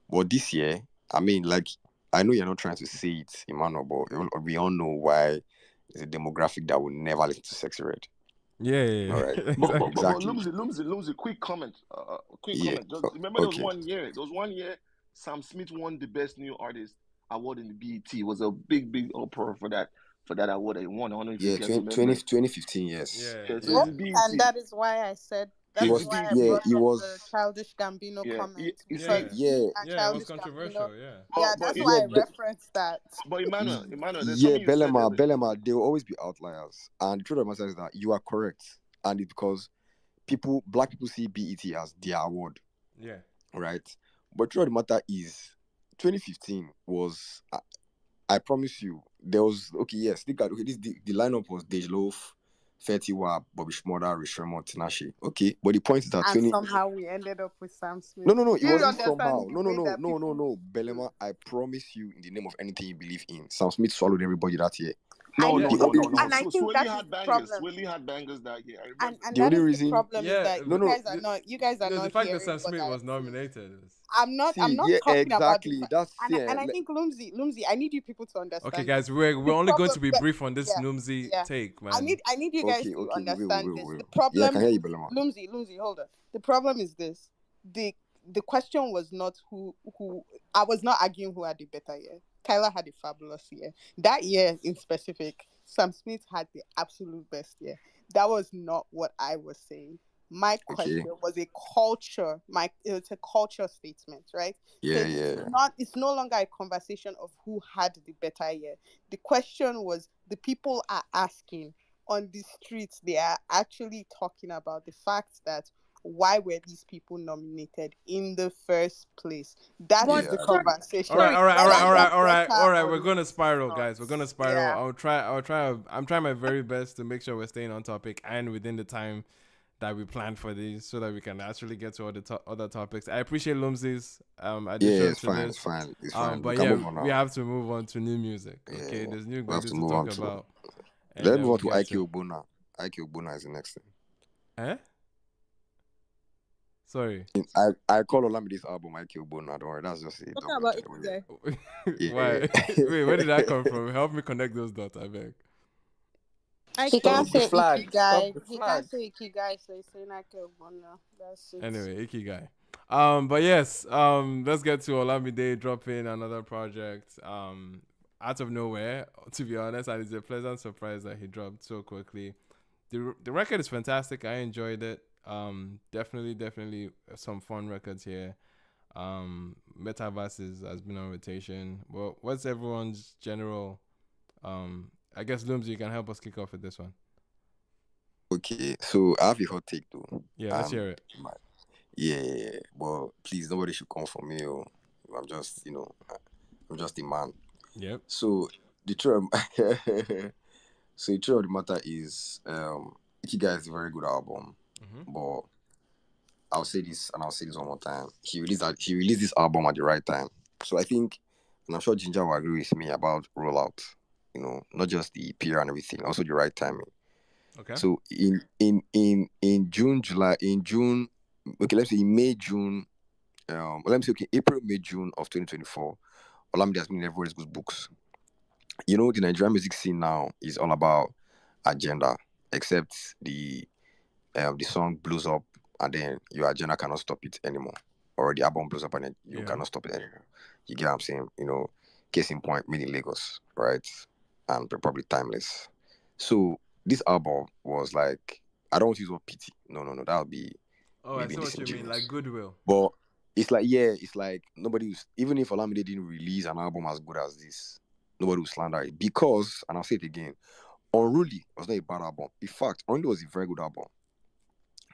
but this year, I mean, like, I know you're not trying to say it, Emmanuel, but we all know why there's a demographic that will never listen to Sexy Red. Yeah. All right. But Exactly. Lumsy, quick comment. Comment. Just remember there was one year Sam Smith won the Best New Artist award in the BET. It was a big uproar for that award that he won. I don't know if you guys remember. 2015, yes. Yeah, so it's the BET. And that is why I said that is why I brought up the Childish Gambino comment. It was controversial. That's why I referenced that. But Emmanuel, Belema, there will always be outliers. And the truth of the matter is that you are correct. And it's because black people see BET as their award. Yeah. Right? But the truth of the matter is, 2015 was, I promise you, there was, the lineup was Dej Loaf, Fetty Wap, Bobby Shmurda, Rema, Tinashe. Okay, but the point is that somehow we ended up with Sam Smith. No, it wasn't somehow. No, Belema, I promise you, in the name of anything you believe in, Sam Smith swallowed everybody that year. No. And I think Swilly had bangers. Swilly had bangers that year. And the only reason, the problem is that you guys are not. The fact that Sam Smith was nominated. I'm not talking about that's and I think Lumsy, I need you people to understand. Okay, guys, we're only going to be brief on this Lumsy take, man. I need you guys to understand this. The problem, I can hear you, Belema. Lumsy, hold on. The problem is this: the question was not who. I was not arguing who had the better year. Tyler had a fabulous year. That year in specific, Sam Smith had the absolute best year. That was not what I was saying. My question was a culture. It's a culture statement, right? It's no longer a conversation of who had the better year. The question was, the people are asking on the streets. They are actually talking about the fact that why were these people nominated in the first place? That is the conversation. All right. We're gonna spiral, guys. We're gonna spiral. Yeah. I'm trying my very best to make sure we're staying on topic and within the time that we planned for these, so that we can actually get to all the other topics. I appreciate Lumsy's addition to this. It's fine. But we have to move on to new music. Okay, there's new music to talk about. Let's move on to IQ Ogbonna. IQ Ogbonna is the next thing. Eh? Sorry. I call Olamide's album IQ Ogbonna. Don't worry, that's just it. Talking about it Why? Wait, where did that come from? Help me connect those dots, I beg. He can't say Ikigai. He can't say Ikigai, so he's saying IQ Ogbonna. That's it. Anyway, Ikigai. But yes, let's get to Olamide dropping another project. out of nowhere, to be honest, and it's a pleasant surprise that he dropped so quickly. The record is fantastic. I enjoyed it. Definitely some fun records here. Metaverse has been on rotation. Well, what's everyone's general? I guess Looms, you can help us kick off with this one. Okay, so I have a hot take though. Yeah, let's hear it. Yeah, well, please, nobody should come for me. I'm just, I'm just a man. Yep. So the truth, so the truth of the matter is, Ikigai is a very good album, but I'll say this and I'll say this one more time. He released this album at the right time. So I think, and I'm sure Ginger will agree with me about rollout. Not just the PR and everything, also the right timing. Okay. So in June, okay, let's say in May, June, April, May, June of 2024, Olamide has been in everybody's good books. The Nigerian music scene now is all about agenda, except the song blows up and then your agenda cannot stop it anymore. Or the album blows up and then you cannot stop it anymore. You get what I'm saying? Case in point, made in Lagos, right? And probably timeless. So this album was like, I don't want to use the word pity. No, that would be. Oh, I see what you mean, like goodwill. But it's like nobody was, even if Olamide didn't release an album as good as this, nobody would slander it. Because, and I'll say it again, Unruly was not a bad album. In fact, Unruly was a very good album.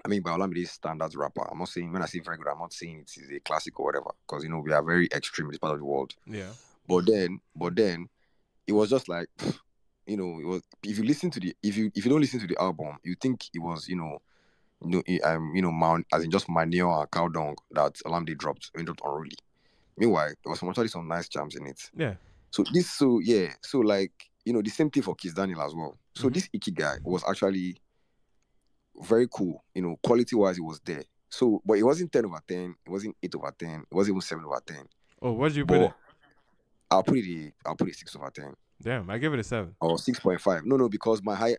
I mean, by Olamide's standards rapper, I'm not saying, when I say very good, I'm not saying it is a classic or whatever. Because, we are very extreme in this part of the world. Yeah. But then, it was just like, it was, if you don't listen to the album, you think it was, as in just manure and cow dung that Olamide dropped Unruly. Meanwhile, there was actually some nice jams in it. Yeah. So the same thing for Kiss Daniel as well. So this Ikigai was actually very cool. Quality wise, it was there. So, but it wasn't 10 over 10. It wasn't 8 over 10. It wasn't even 7 over 10. Oh, what did you put it? I'll put it 6 over 10. Damn, I give it a 7. Or 6.5. No, because my high,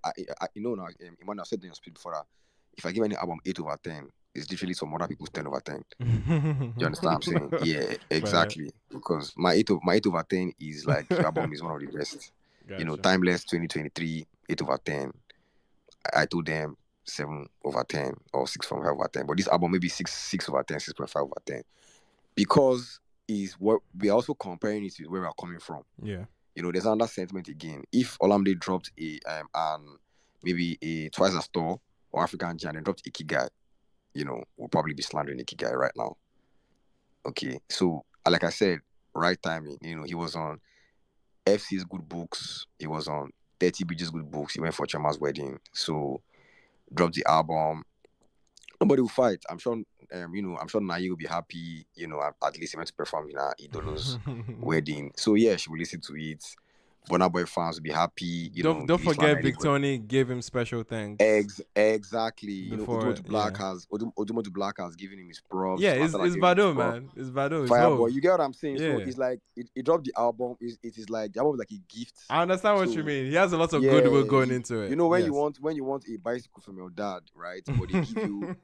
now, Emmanuel said in your speed before that, if I give any album 8 over 10, it's literally some other people's 10 over 10. You understand what I'm saying? Yeah, exactly. Right. Because my 8 over 10 is like, the album is one of the best. Gotcha. Timeless 2023, 8 over 10. I told them 7 over 10 or 6.5 over 10. But this album maybe 6 over 10, 6.5 over 10. Because is what we are also comparing it with where we are coming from. Yeah. There's another sentiment again. If Olamide dropped maybe a Twice as Tall or African Giant and dropped Ikigai, we'll probably be slandering Ikigai right now. Okay, so like I said, right timing. He was on FC's good books. He was on 30 BG's good books. He went for Chama's wedding. So dropped the album. Nobody will fight. I'm sure. I'm sure Nayi will be happy. At least he went to perform in her Idolo's wedding. So yeah, she will listen to it. Burna Boy fans will be happy. Don't forget Victoni gave him special thanks. Exactly. Odumodu Black has given him his props. Yeah, it's Bado, man. It's Bado. Fireboy, you get what I'm saying? Yeah. So it's like he dropped the album. It is like the album is like a gift. I understand what you mean. He has a lot of goodwill going into it. When you want a bicycle from your dad, right? But they give you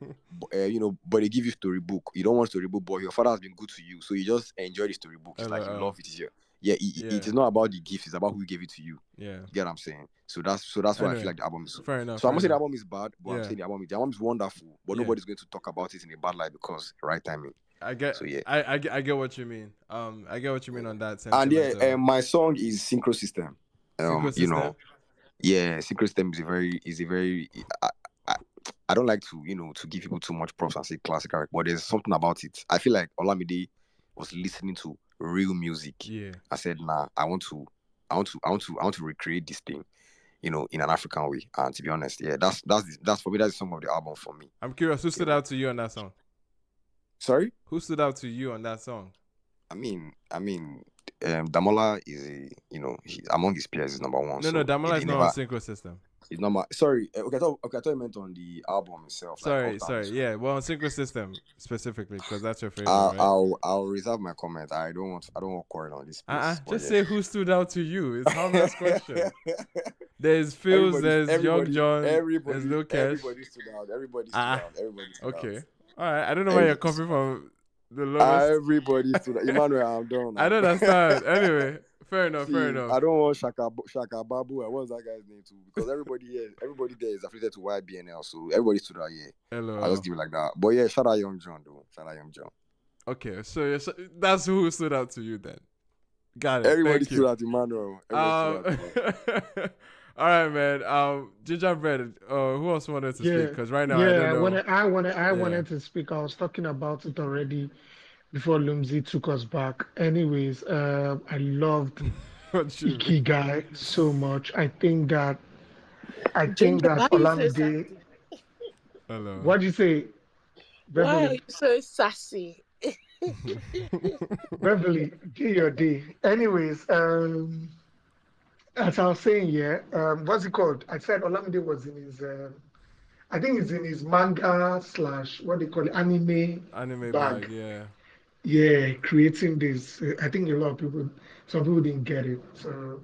but they give you storybook. You don't want storybook, but your father has been good to you. So you just enjoy the storybook. It's like you love it here. It is not about the gift, it's about who gave it to you. Yeah. You get what I'm saying? So that's why I feel like the album is fair enough. So I'm not saying the album is bad, but I'm saying the album is wonderful, but nobody's going to talk about it in a bad light because right timing. I get what you mean. I get what you mean on that sense. And my song is Synchro System. Synchro System is a very I don't like to give people too much props and say classic, but there's something about it. I feel like Olamide was listening to real music. Yeah. I said, nah, I want to recreate this thing, in an African way. And to be honest, that's for me, that's the song of the album for me. I'm curious, who stood out to you on that song? Sorry? Who stood out to you on that song? I mean, Damola is among his peers is number one. No, Damola is not on Synchro System. It's not sorry. Okay, I thought you meant on the album itself. Sorry. Yeah, well, on Synchro System specifically, because that's your favorite. I'll reserve my comment. I don't want quarrel on this. Just say who stood out to you. It's a harmless question. There's Phils, there's Young John, there's Lil Cash. Everybody stood out. Everybody stood out. Okay. All right. I don't know where you're coming from. The lowest. Everybody stood out. Emmanuel, I'm done. I don't understand. Anyway, Fair enough. I don't want Shaka Babu. What's that guy's name too? Because everybody there is affiliated to YBNL, so everybody stood out here. Hello. I'll just give it like that. But yeah, shout out Young John though. Shout out Young John. Okay, so that's who stood out to you then. Got it. Everybody Thank stood you. out Emmanuel. All right, man. Gingerbread. Who else wanted to speak? Because right now I don't know. I wanted to speak. I was talking about it already before Lumsey took us back. Anyways, I loved Ikigai so much. I think that Olamide. Hello. What'd you say? Beverly? Why are you so sassy? Beverly, do your day. Anyways, as I was saying, what's it called? I said Olamide was in his, I think it's in his manga / what they call it, anime bag, yeah. Yeah, creating this. I think some people didn't get it. So,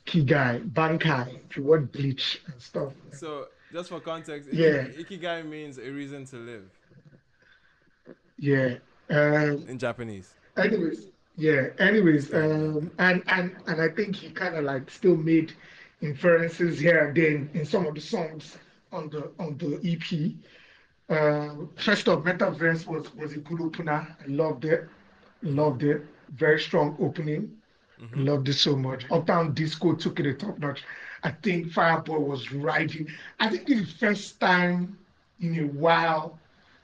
Kigai, Bankai, if you want Bleach and stuff. So, just for context, Ikigai means a reason to live. Yeah. In Japanese. Anyways, and I think he kind of like still made inferences here and there in some of the songs on the EP. First off, Metaverse was a good opener. I loved it. Very strong opening. Loved it so much. Uptown Disco took it a top notch. I think Fireboy was riding. I think it's the first time in a while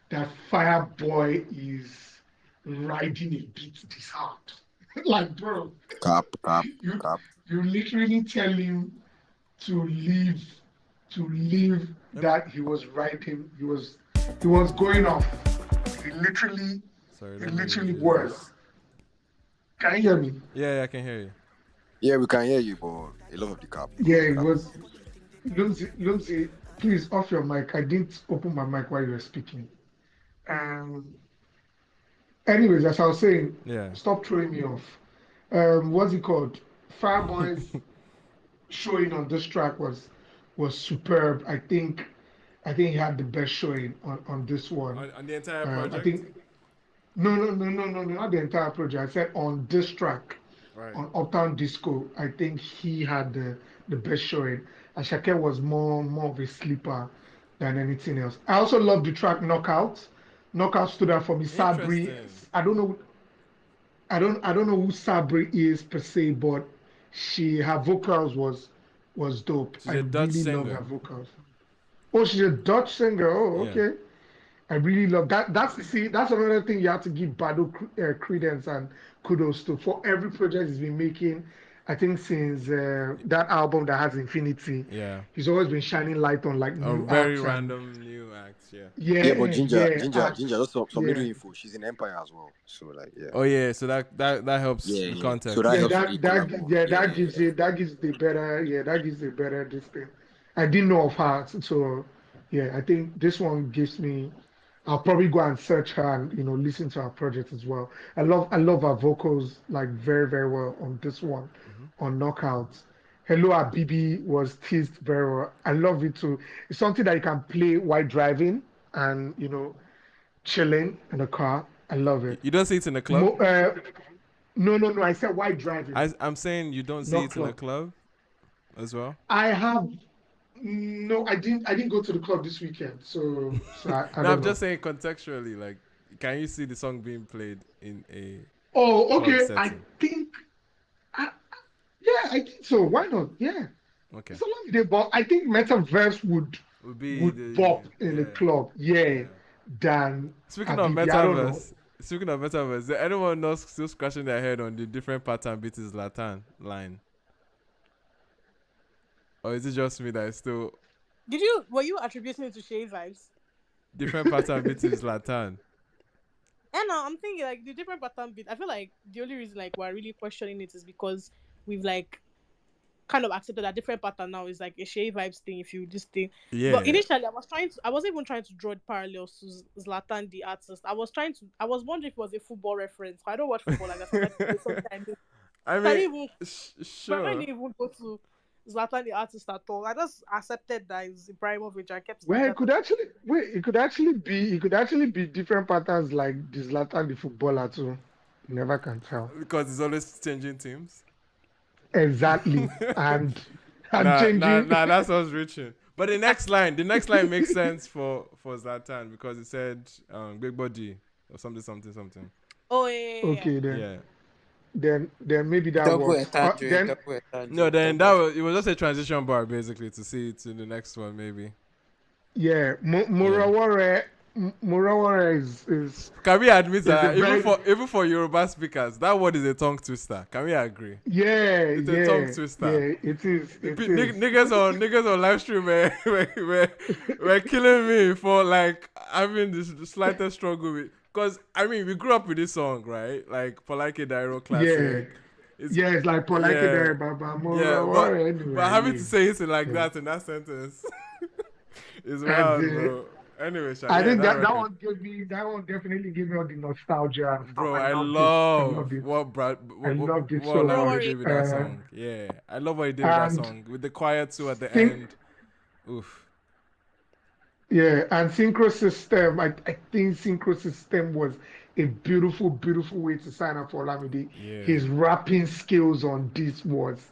that Fireboy is riding a beat this hard. Like, bro. You literally tell him to leave that he was riding. He was going off. He literally was. Can you hear me? Yeah, I can hear you. Yeah, we can hear you, but a lot of the cap. Yeah, it was. Lumsey, please off your mic. I didn't open my mic while you were speaking. Anyways, as I was saying, stop throwing me off. What's it called? Fireboy's showing on this track was superb. I think he had the best showing on this one. On the entire project? I think no, not the entire project. I said on this track, on Uptown Disco. I think he had the best showing. Asake was more of a sleeper than anything else. I also love the track Knockout. Knockout stood out for me. Sabri, I don't know who Sabri is per se, but her vocals was dope. She's a Dutch singer. Love her vocals. Oh, she's a Dutch singer. Oh, okay. I really love that. That's another thing you have to give Bado credence and kudos to. For every project he's been making, I think since that album that has Infinity, he's always been shining light on like new very random new acts. Yeah, but Ginger, just some little info. She's in Empire as well, so like Oh yeah, so that helps with context. So that gives the better this thing. I didn't know of her, so yeah, I think this one gives me. I'll probably go and search her and listen to her project as well. I love her vocals like very, very well on this one, on Knockouts. Hello Abibi was teased very well. I love it too. It's something that you can play while driving and chilling in the car. I love it. You don't see it in the club? No. I said while driving. I'm saying you don't see it in the club as well? I have. No, I didn't go to the club this weekend, so I don't I'm know. just saying contextually, like, can you see the song being played in a? Oh, okay. I think think so. Why not? Yeah. Okay. It's a long day, but I think Metaverse would pop in the club. Yeah. Than Speaking of Metaverse, did anyone else still scratching their head on the different pattern beat is Latin line? Or is it just me that is still... Were you attributing it to Shay vibes? Different pattern beat is Latin. Yeah, no, I'm thinking like the different pattern beat. I feel like the only reason like we're really questioning it is because we've like kind of accepted that different pattern now is like a Shay vibes thing. If you this thing, But initially, I wasn't even trying to draw parallels to Zlatan the artist. I was wondering if it was a football reference. I don't watch football like that. Sometimes I mean, I didn't even go to Zlatan the artist at all. I just accepted that it's Ibrahimovic. I kept. Well, it could actually be different patterns like the Zlatan the footballer too. You never can tell because it's always changing teams. exactly, and Nah, changing. that sounds reaching. But the next line makes sense for Zlatan because it said big body or something. Oh yeah. Okay, Yeah. then maybe that Double works. entendre, Then double No, entendre, then double. it was just a transition bar basically to see to the next one maybe. yeah, Yeah. Murawara is Can we admit is a that very even for Yoruba speakers, that word is a tongue twister? Can we agree? yeah It's a tongue twister. yeah it is. Niggas on live stream were killing me for like having this the slightest struggle with. Because I mean we grew up with this song, right? Like Polake Dairo Yeah, classic. it's like Polite Yeah, there, Baba yeah, Murawara but having to anyway. say it like Yeah. that in that sentence is And wild, bro. Anyway, I yeah, think that that record. that one definitely gave me all the nostalgia and stuff. Bro, I I loved it. I love loved it. what Brad, I loved it so what Don't Olamide much. worry. did with that song. Yeah, I love what he did with that And song with the choir too at the think end. Oof. yeah, and Synchro System. I think Synchro System was a beautiful, beautiful way to sign up for Olamide. Yeah, His rapping skills on this was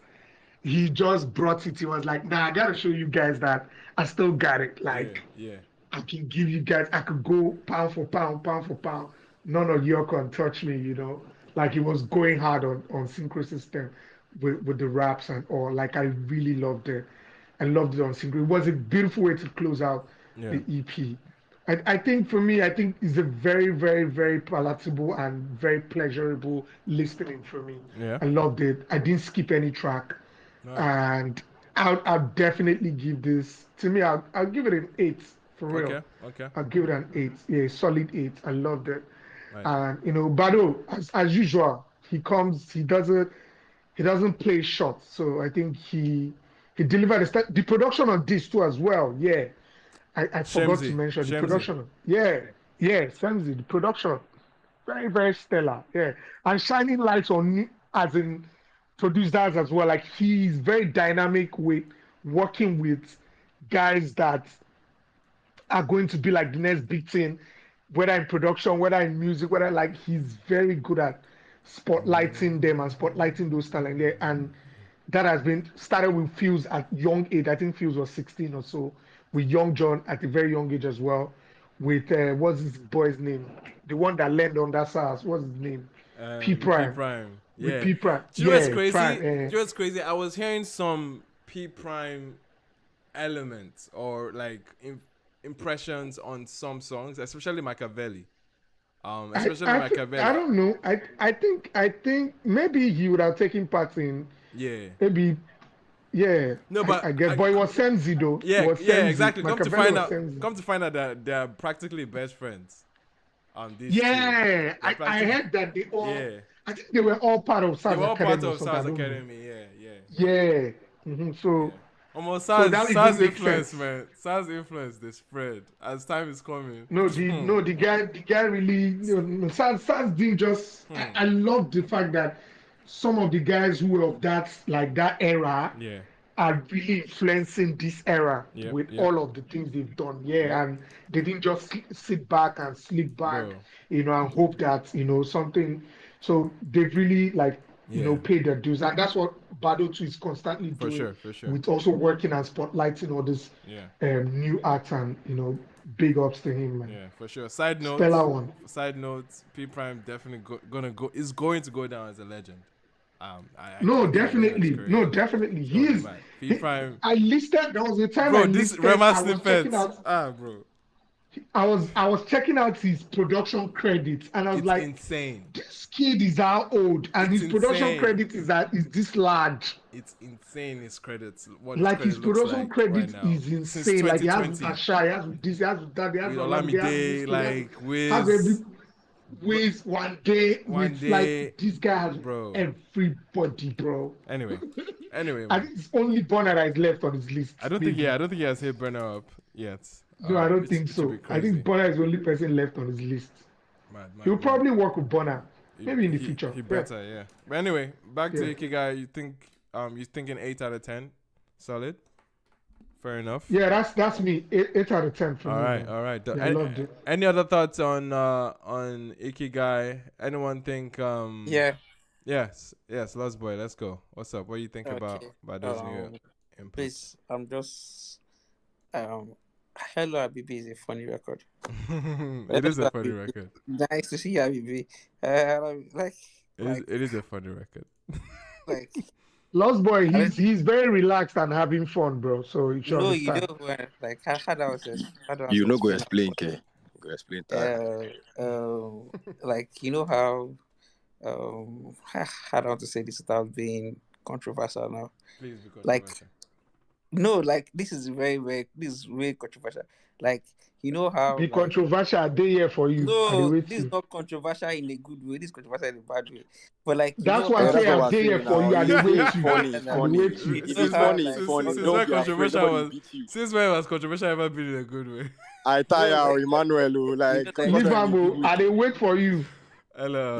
he just brought it. He was like, nah, I gotta show you guys that I still got it. yeah, Like yeah, I can give you guys, I could go pound for pound, pound for pound. None of you can touch me, you know. Like he was going hard on Synchro System with the raps and all. Like I really loved it. I loved it on Synchro. It was a beautiful way to close out yeah, the EP. I think for me, I think it's a very, very, very palatable and very pleasurable listening for me. yeah. I loved it. I didn't skip any track. Right. And I'll definitely give this, to me, I'll give it an 8 for real. Okay, okay. I'll give it an 8. Yeah, solid 8. I loved it. Right. And you know, Bado, as usual, he doesn't play short. So I think he delivered the production on this too as well. Yeah. I forgot to mention the Shemzy. production. Yeah, Semzi, the production. Very, very stellar. Yeah. And shining lights on as in producers as well. Like he's very dynamic with working with guys that are going to be like the next big thing, whether in production, whether in music, whether like he's very good at spotlighting them and spotlighting those talent there. And that has been started with Fuse at young age. I think Fuse was 16 or so, with Young John at a very young age as well. With what's his boy's name? The one that landed on that SARS. What's his name? P P Prime. Prime. With Yeah. P Prime. Do you know what's Yeah, crazy? Prime. Do you know what's crazy? I was hearing some P Prime elements or like impressions on some songs, especially Machiavelli. Especially Machiavelli. I don't know. I think maybe he would have taken part in Yeah. maybe yeah. No, but I guess, but it was Senzi though. Yeah, It was yeah, Senzi. exactly. Machiavelli was Senzi. Come to find out that they're practically best friends. These Yeah, two. I heard that they all. Yeah. I think they were all part of They SARS were all Academy. part of or something, I SARS don't know. Academy. Yeah. Yeah. So Yeah. Almost so that SARS even makes influence, sense. man. SARS influence they spread as time is coming. No, the guy really. SARS didn't just. I love the fact that some of the guys who were of that era Yeah. are really influencing this era Yep, with yep. all of the things they've done. Yeah, and they didn't just sit back and sleep back, Bro. and hope that something. So they've really Yeah. paid their dues, and that's what Bado 2 is constantly For doing. sure. With also working and spotlighting all this Yeah. new acts, and big ups to him, man. Yeah, for sure. Side note, P Prime definitely is going to go down as a legend. I No, can't deny his definitely. career. No, definitely. He is. P Prime. I listed. There was a time Bro, I this listed. Rema I was checking snippets. out. Bro. I was checking out his production credits, and I was It's like, insane. this kid is how old, and It's his production insane. credit is this large. It's insane, his credits. What Like his credit looks production like credit right now. is Since insane. Like he has 2020. Tasha, he has this, he has that, he has With Olamide, he has Olamide, this, like has every Wiz. Wiz one day. One With, day, like this guy has bro. everybody, bro. Anyway, I man. think it's only Burna that is left on his list. I don't think he has hit Burner up yet. No, I don't think It should so. be I think crazy. Burna is the only person left on his list. Mad, He'll probably work with Burna, maybe in the he, future. He better, yeah. But anyway, back to Yeah. Ikigai. You think you're thinking 8 out of 10, solid. Fair enough. Yeah, that's me. 8 out of 10 for me. All right. Yeah, I loved it. Any other thoughts on Ikigai? Anyone think Yeah. Yes, Lost Boy, let's go. What's up? What do you think about Okay. those new inputs? Please, I'm just Hello Habibi is a funny record. It is a funny record. Nice to see you, Habibi. It is a funny record. Like Lost Boy, he's very relaxed and having fun, bro. So you should understand. You know when, like how do I say? You know, go explain, K. Go explain that. Like you know how how do I want to say this without being controversial now? Please be controversial. Like no, like this is very controversial. Like you know how be controversial day here for you. No, this is not controversial in a good way. This is controversial in a bad way. But like that's why I say I'm here for you. And Since when was controversial ever been in a good way? I tire Emmanuel like I they wait for you. Hello.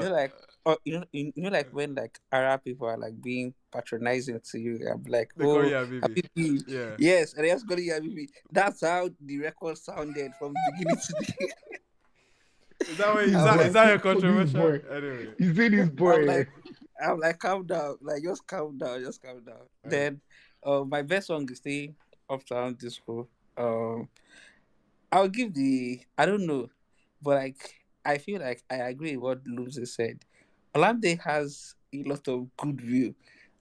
You know, like like when like Arab people are like being patronizing to you, I'm like, Habibi. Yeah. Yes, and they just call you Habibi. That's how the record sounded from beginning to the end. Is that your controversial? Anyway. Is it his boy? I'm like, calm down. Like, just calm down. Right. Then, my best song is still Uptown Disco. I'll give I don't know, but like, I feel like I agree with what Lumsey said. Olamide has a lot of goodwill,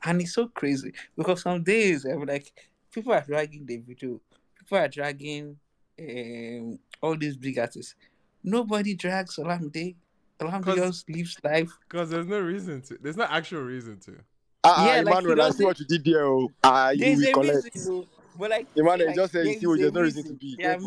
and it's so crazy because some days I'm like, people are dragging the video, people are dragging all these big artists. Nobody drags Olamide. Olamide just lives life because there's no reason to. There's no actual reason to. Emmanuel, I see what you did there. There's a reason, but like Emmanuel just said you see what there's no reason to be. No.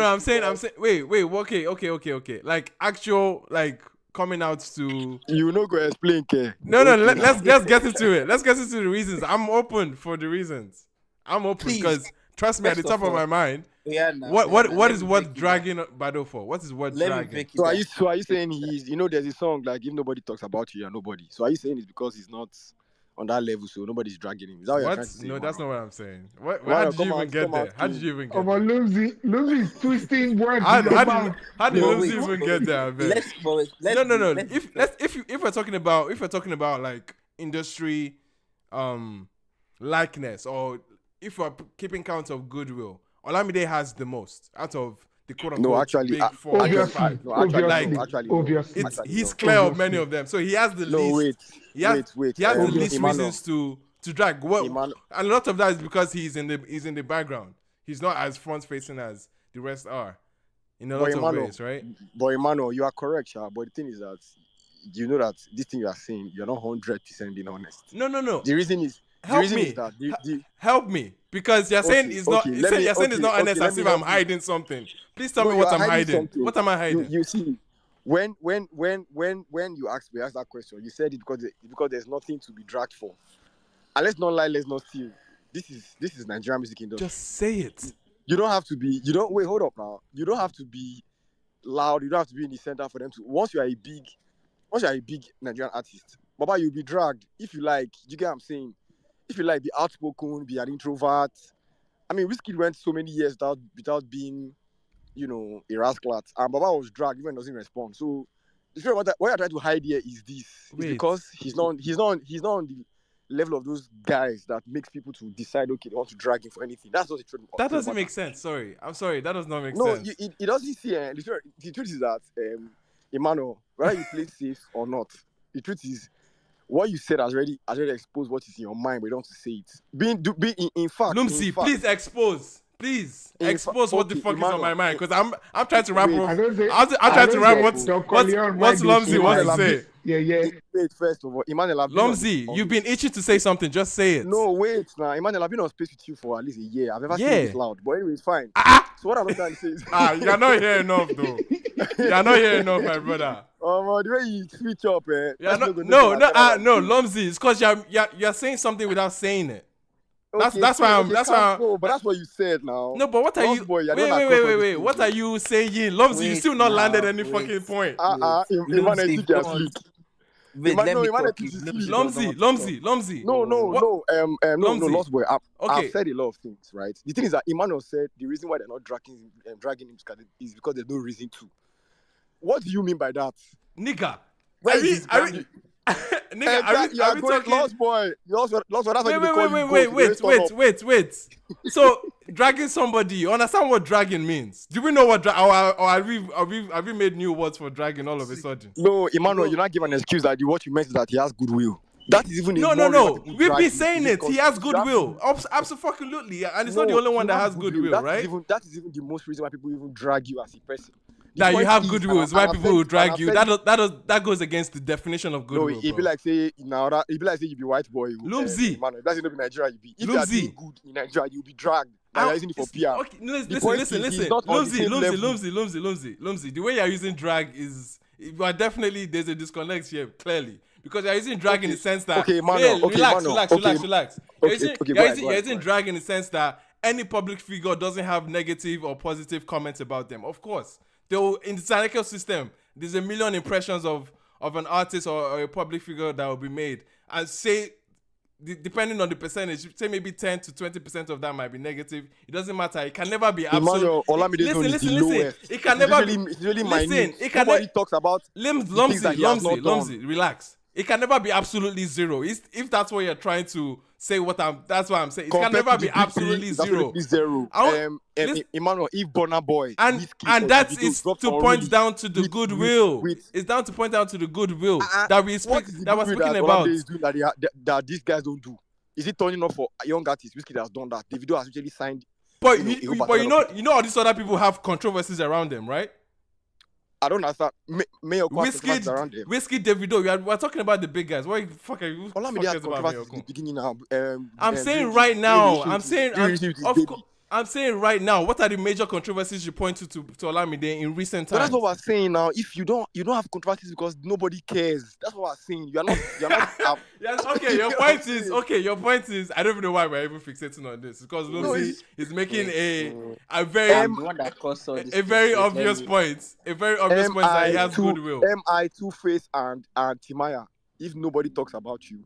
I'm saying. Wait. Okay. Like actual like. Coming out to you know go explain K. No, let's get into it. Let's get into the reasons. I'm open for the reasons. I'm open because trust me, at the top of my mind. What is dragging Bado for? What is dragging? So are you saying he's there's a song like if nobody talks about you, you're nobody. So are you saying it's because he's not on that level, so nobody's dragging him? Is that what you're trying to say? No, that's not what I'm saying. How did you even get there? How did you even get there? Lumsey is twisting words. How did Lumsey even get there? No. If we're talking about like industry, likeness, or if we're keeping count of goodwill, Olamide has the most out of the quote unquote big four. Obviously, he's clear of many of them, so he has the least. He has the least reasons to drag. And a lot of that is because he's in the background. He's not as front facing as the rest are in a lot of ways, right? But Emmanuel, you are correct, Sha. But the thing is that you know that this thing you are saying, you're not 100% being honest. No. The reason is help me because you're saying it's not. You're saying it's not honest as if I'm hiding something. Please tell me what I'm hiding. What am I hiding? You see, when you asked that question, you said it because there's nothing to be dragged for. And let's not lie, let's not steal. This is Nigerian music industry. Just say it. You don't have to be. Wait, hold up now. You don't have to be loud. You don't have to be in the center for them to. Once you are a big Nigerian artist, Baba, you'll be dragged if you like. You get what I'm saying? If you like, be outspoken, be an introvert. I mean, Wizkid went so many years without being, a rascal. And Baba was dragged even doesn't respond. So, what you're trying to hide here is this. It's because he's not on the level of those guys that makes people to decide, okay, they want to drag him for anything. That's what the truth. That doesn't make sense. Sorry. I'm sorry. That does not make sense. No, it doesn't see. The truth is that, Emmanuel, whether you play safe or not, the truth is, what you said has already exposed what is in your mind, but you don't want to say it. In fact, Lumsey, please expose. Please expose what the fuck is on my mind, because I'm trying to wrap up. I'm trying to wrap what's Lumsey wants to say. Yeah. Wait, first of all, Emmanuel, Lumsey, you've been itching to say something. Just say it. No, wait, now, Emmanuel, I've been on space with you for at least a year. I've never seen this loud, but anyway, it's fine. So what I'm trying to say is, you're not here enough, though. You're not here enough, my brother. The way you switch up, no, Lumsey, it's because you're saying something without saying it. Okay, that's why I'm. But that's what you said now. No, but what are you? Wait. What are you saying, Lumsey? You still not landed any fucking point. Lumsey. No, Lost Boy. I've said a lot of things, right? The thing is that Emmanuel said the reason why they're not dragging him is because there's no reason to. What do you mean by that, nigga? Nigga, Exactly. are we talking? Lost boy. Lost boy. That's why they call you Wait. So dragging somebody, you understand what dragging means? Do we know what or have we made new words for dragging all of a sudden? No, Emmanuel, you're not giving an excuse that what you meant is that he has goodwill. That is even no. We've been saying it. He has goodwill. Absolutely, and it's not the only one that has goodwill, right? That is even the most reason why people even drag you as a person. That you have goodwill is why people will drag you. That goes against the definition of goodwill. No, it'd be like say you be white boy. Lumsy. Man, that's not in Nigeria. You be. If you are doing good in Nigeria, you'll be dragged. You're using it for PR. Okay, listen. Lumsy. The way you're using drag is, but definitely there's a disconnect here, clearly. Because you're using drag in the sense that relax. You're using drag in the sense that any public figure doesn't have negative or positive comments about them. Of course. In the Saneko system, there's a million impressions of an artist or a public figure that will be made. And say, depending on the percentage, say maybe 10 to 20% of that might be negative. It doesn't matter. It can never be absolute. Listen. It can never be. It's really listen. Nobody talks about Lumsy, relax. It can never be absolutely zero. If that's what you're trying to say, that's what I'm saying. It can never be absolutely zero. Emmanuel, if Burna Boy and that is to point down to the goodwill. It's down to point down to the goodwill that we're speaking about. That these guys don't do. Is it turning up for young artists? Wizkid has done that. Davido has actually signed. But you know all these other people have controversies around them, right? I don't understand. Wizkid, Davido. We're talking about the big guys. What the fuck are you? Olamide has controversy in the beginning now. I'm saying right now. I'm saying right now. What are the major controversies you point to Olamide in recent times? But that's what we're saying now. If you don't have controversies because nobody cares. That's what we're saying. You're not. Yes, okay. Your point is. I don't even know why we're even fixating on this because Lucy is making a very obvious point. A very obvious point that he has goodwill. Mi, Two-Face and Timaya. If nobody talks about you.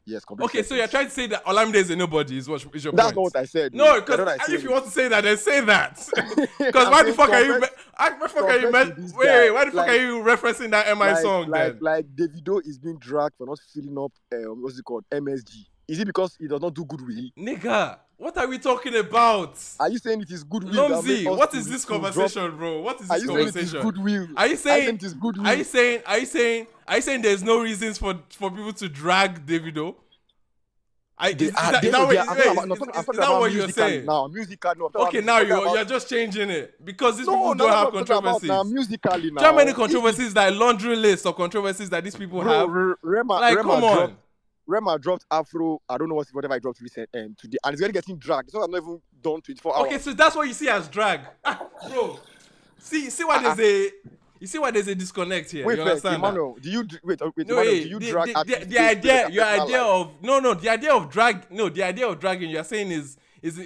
Yes, okay, so you're trying to say that Olamide is a nobody is your point. That's not what I said. No, because if you want to say that, then say that. Because why the fuck are you? Why the fuck are you referencing that MI song? Like Davido is being dragged for not filling up. What's it called? MSG. Is it because he does not do good with it? Nigga, what are we talking about? Are you saying it is goodwill? Lumsy, what is this conversation, bro? What is this conversation? Are you saying it is goodwill? Are you saying there's no reasons for people to drag Davido? Is that what you're saying? Now, musically, no. Okay, now you're just changing it because these people don't have controversies. Now, musically, now. Do you have many controversies like laundry list or controversies that these people have? Come on. Rema dropped Afro. I don't know whatever I dropped recently today, and it's already getting dragged. So I'm not even done 24 hours. Okay, so that's what you see as drag, bro. See why there's a disconnect here. Wait, you understand Emmanuel, that? do you wait? No, do you drag? The idea of dragging you're saying is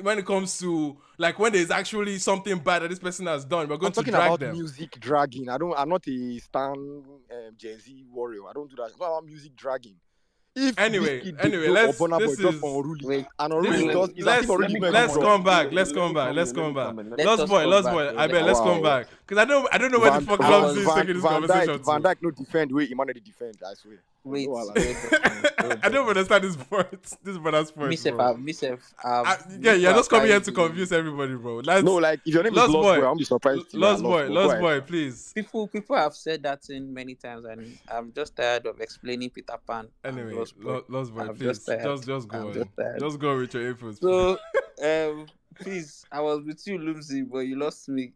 when it comes to like when there's actually something bad that this person has done, we're going to drag them. I'm talking about music dragging. I'm not a Stan Gen Z warrior. I don't do that. It's not about music dragging. Anyway, let's come back. Let's come back. Lost boy. I bet let's come back because I don't know where the fuck Lumsy is taking this conversation. Van Dijk no defend. Wait, Emmanuel defend. I swear. Wait. I don't understand this point. This brother's point. You're just coming here to confuse everybody, bro. If your name is Lost Boy, I'm surprised. Lost boy, please. People have said that thing many times, and I'm just tired of explaining Peter Pan. Anyway, Lost boy, please, just go on. Just go with your inputs. So, please, I was with you, Lumsy, but you lost me.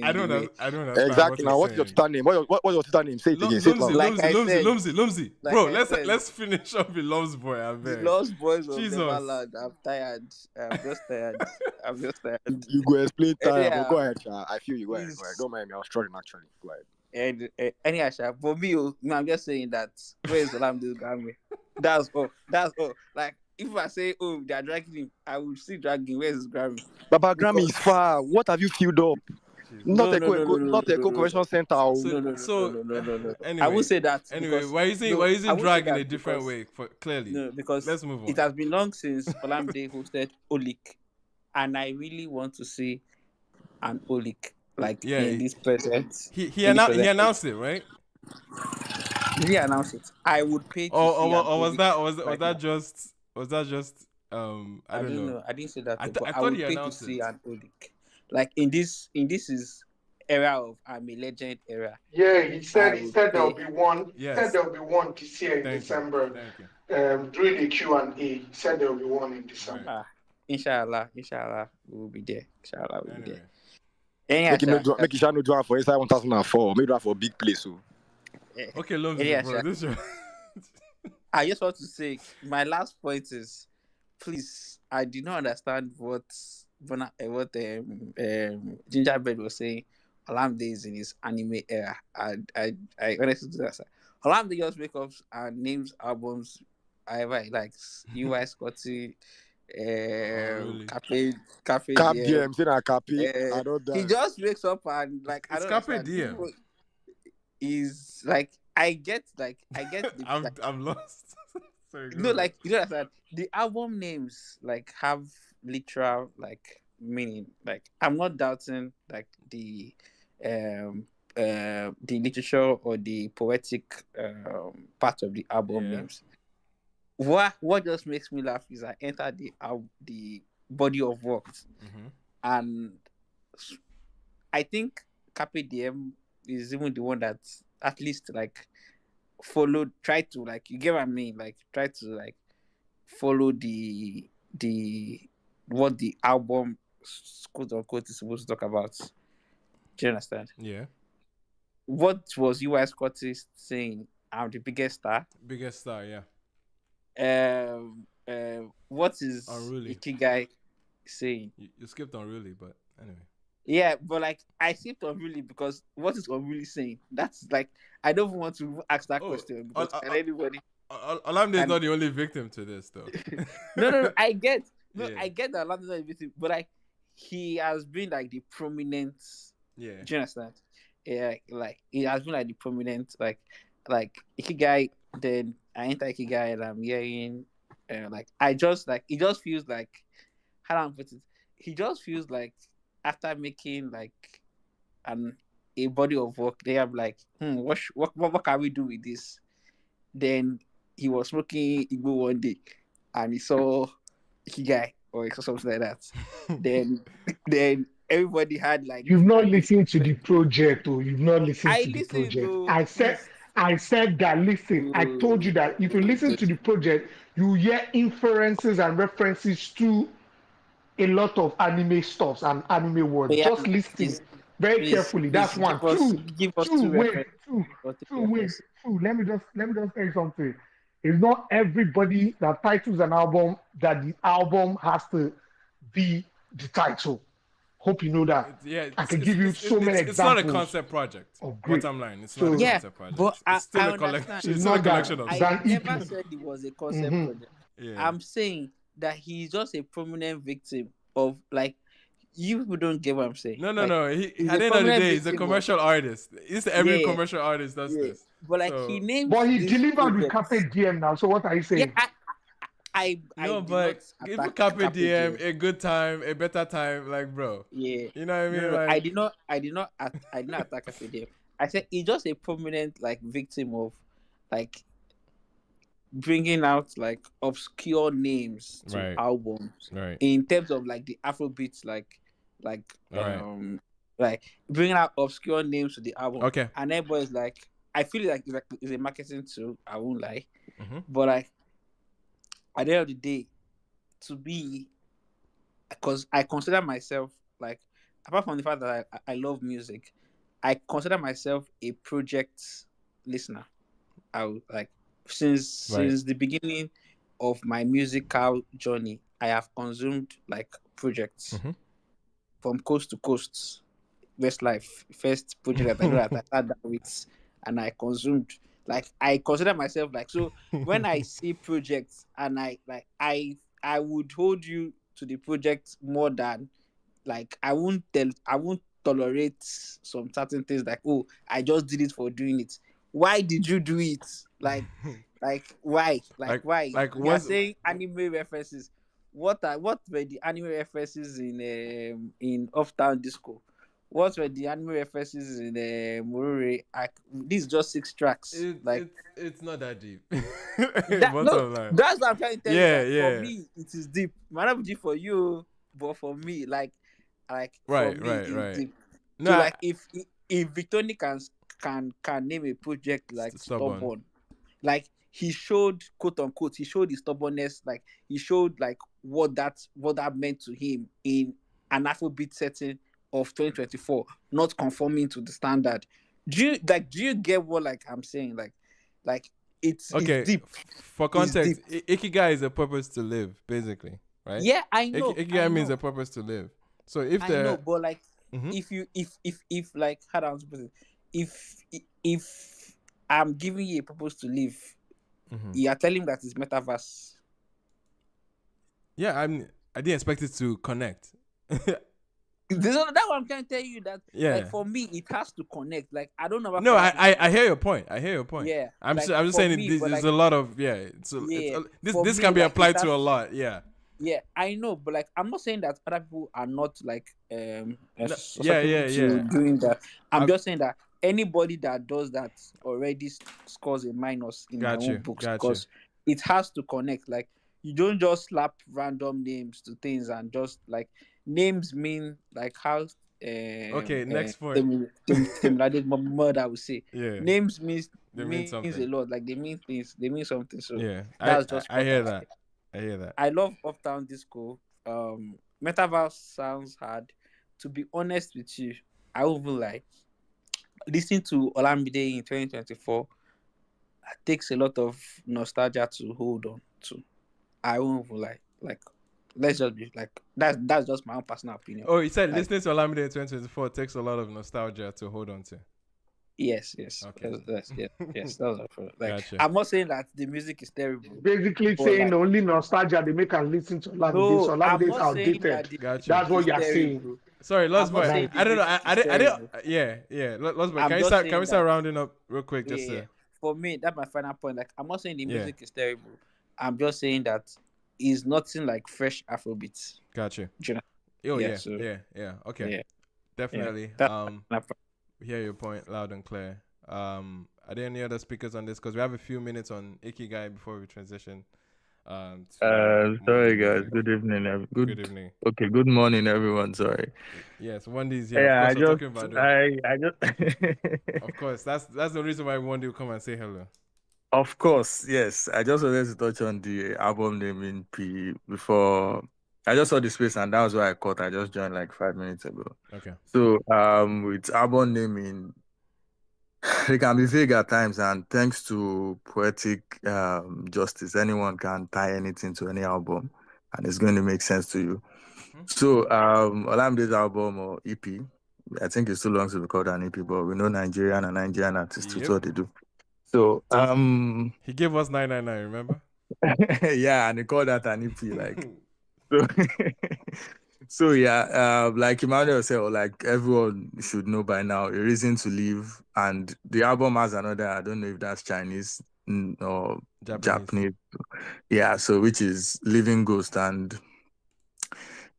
I don't know. Exactly. Now, what's your Twitter name? What's your Twitter name? Say it again. Lumsy. Bro, let's finish up with Lost Boy. The Lost Boys of Neverland. I'm tired. I'm just tired. You go explain time. Go ahead, Sha. I feel you. Go ahead. Don't mind me. I was struggling actually. Go ahead. And anyhow, Sha, for me, I'm just saying that where is Olamide Grammy? That's all. Like, if I say, they are dragging him, I will still drag him. Where's his Grammy? Baba Grammy is far. What have you filled up? Not a convention center. No. Anyway, I will say that. Anyway, why are you using drag in a different way? Clearly. No, because let's move on. It has been long since Olamide hosted Olik, and I really want to see an Olik in this present. He announced it, right? Did he announce it? I would pay to Or, see or, an or was Odik that right now. just I I don't don't know. know. I didn't say that, I but I thought would he pay to announced see it. an Odik. Like in this is era of I'm a legend era. Yeah, he I said would there'll pay. be one. He Yes. said there'll be one this year in Thank December. you. Thank you. During the Q&A, he said there'll be one in December. Right. Inshallah, we'll be there. Inshallah, we'll be Anyway. there. Make it shine no do for inside 1004. Make it for a big place. So. Okay, Loms, bro. This is I just want to say my last point is, please, I did not understand what Gingerbread was saying. Olamide is in his anime era. I honestly do that. Olamide just wake up and names albums however he likes. UI Scotty, really? Cafe Cap DM, say na Cafe. I don't he just wakes up and like it's I don't Cafe understand. DM. Is like I get the I'm lost. Sorry, no, like you know that the album names like have literal like meaning. Like I'm not doubting like the literature or the poetic part of the album names. What just makes me laugh is I enter the body of work, and I think Carpe Diem is even the one that at least like try to like, you get what I mean, like try to like follow the what the album quote unquote is supposed to talk about. Do you understand? Yeah. What was UI Scotty saying? I'm the biggest star. Biggest star, yeah. What is Ikigai saying? You skipped Unruly, but anyway. Yeah, but like I skipped Unruly because what is Unruly saying? That's like I don't want to ask that question because anybody. Olamide is not the only victim to this, though. No, I get that Olamide is not the victim, but like he has been like the prominent. Yeah. Do you understand? Yeah, like he has been like the prominent like Ikigai. Then I enter Ikigai and I'm hearing like I just like it just feels like how do I put it? He just feels like after making like a body of work, they have like what can we do with this? Then he was smoking Igbo one day and he saw Ikigai or something like that. then everybody had like you've not listened to the project, or you've not listened to the project. Though, I said that listen, I told you that if you listen to the project, you hear inferences and references to a lot of anime stuffs and anime words. Yeah, just listen very carefully. That's one. Give us two, wait. Let me just tell you something. It's not everybody that titles an album that the album has to be the title. Hope you know that. I can give you so many examples. It's not a concept project. Bottom line, it's not a concept project. But it's still a collection. It's still a collection of. I never said it was a concept project. Yeah. I'm saying that he's just a prominent victim of like. You people don't get what I'm saying. No. At the end of the day, he's a commercial artist. Every commercial artist does this. But like he named. But he delivered with Carpe Diem now. So what are you saying? Yeah, but give Carpe Diem a good time, a better time, like bro. Yeah. You know what I mean? No, like, I did not attack Carpe Diem. I said he's just a prominent like victim of like bringing out like obscure names to albums. Right. In terms of like the Afrobeats, like bringing out obscure names to the album. Okay. And everybody's like, I feel like it's a marketing tool. I won't lie, but like at the end of the day, to me, because I consider myself like, apart from the fact that I love music, I consider myself a project listener. I would like since the beginning of my musical journey, I have consumed like projects from coast to coast. Westlife, first project that I know that I had that with, and I consumed. Like I consider myself like, so when I see projects and I would hold you to the project more than like I won't tolerate some certain things like, oh, I just did it for doing it. Why did you do it? Like why? Why? Like you are saying anime references. What were the anime references in Off Town Disco? what were the anime references in the Murure? These just 6 tracks. It's not that deep. That's what I'm trying to tell you. That for me, it is deep. Might not be deep for you, but for me, like for me, it's deep. No, so like if Victoni can name a project like Stubborn, like he showed, quote unquote, he showed his stubbornness, like he showed like what that meant to him in an Afrobeat setting of 2024, not conforming to the standard. Do you get what like I'm saying? Like it's deep. For context, Ikigai is a purpose to live, basically, right? Yeah, I know. Ikigai means a purpose to live. So if I know, but like if like how do I put it? If I'm giving you a purpose to live, you are telling me that it's metaverse. Yeah, I didn't expect it to connect. That's what I'm trying to tell you. That like for me, it has to connect. Like I don't know. No, I hear your point. Yeah, I'm just saying there's a lot of this can be applied to a lot. Yeah. Yeah, I know, but like I'm not saying that other people are not like doing that. I'm just saying that anybody that does that already scores a minus in my own books because it has to connect. Like you don't just slap random names to things and just like names mean like how next point. Mother would say. Yeah. Names means a lot. Like they mean things. They mean something. So yeah, that's just I hear that. I hear that. I love Uptown Disco. Metaverse sounds hard. To be honest with you, I won't even lie. Listening to Olamide in 2024 takes a lot of nostalgia to hold on to. I won't even lie. Like, let's just be like that's just my own personal opinion. Oh, you said like, listening to Olamide in 2024 takes a lot of nostalgia to hold on to. Yes. Okay. Yes. That was like. Gotcha. I'm not saying that the music is terrible. Basically, saying like, only nostalgia they make and listen to Olamide. No, so Olamide is outdated. That's what you're saying. Sorry, Lost Boy. I don't know. I didn't. Yeah. Lost Boy. Can we start rounding up real quick? For me, that's my final point. Like, I'm not saying the music is terrible. I'm just saying that it's nothing like fresh Afrobeats. Gotcha. You know? Oh yeah. Okay. Yeah. Definitely. Hear your point loud and clear. Are there any other speakers on this? Because we have a few minutes on Ikigai before we transition. Sorry guys. Good evening. Good evening. Okay. Good morning, everyone. Sorry. Yes, Wendy's here. Yeah, of course, I just. Of course, that's the reason why Wendy will come and say hello. Of course, yes. I just wanted to touch on the album name in P before. I just saw the space and that was why I caught. I just joined like 5 minutes ago. Okay. So with album naming, they can be vague at times, and thanks to poetic justice, anyone can tie anything to any album and it's going to make sense to you. So Olamide's album or EP, I think it's too long to be called an EP, but we know Nigerian artists do what they do. So he gave us 999, remember? Yeah, and they called that an EP, like. So yeah, like Emmanuel said, like everyone should know by now, A Reason to Live, and the album has another, I don't know if that's Chinese or Japanese. Yeah, so which is Living Ghost, and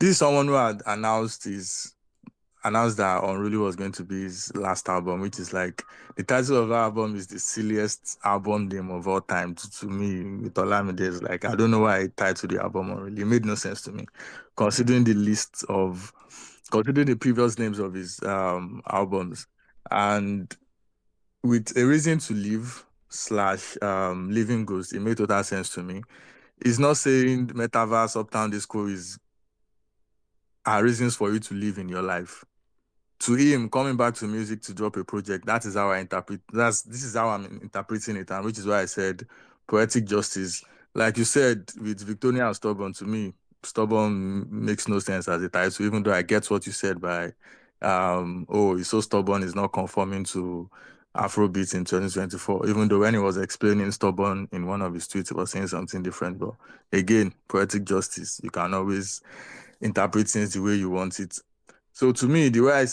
this is someone who had announced that Unruly was going to be his last album, which is like the title of the album is the silliest album name of all time to me. With Olamide, is like I don't know why I titled the album Unruly. It made no sense to me, considering the previous names of his albums, and with A Reason to Live / Living Ghost, it made total sense to me. It's not saying Metaverse, Uptown Disco are reasons for you to live in your life. To him, coming back to music to drop a project, this is how I'm interpreting it, and which is why I said poetic justice. Like you said, with Victoria and Stubborn, to me, Stubborn makes no sense as a title, even though I get what you said by he's so stubborn, he's not conforming to Afrobeats in 2024, even though when he was explaining Stubborn in one of his tweets, he was saying something different. But again, poetic justice, you can always interpret things the way you want it. So to me, the way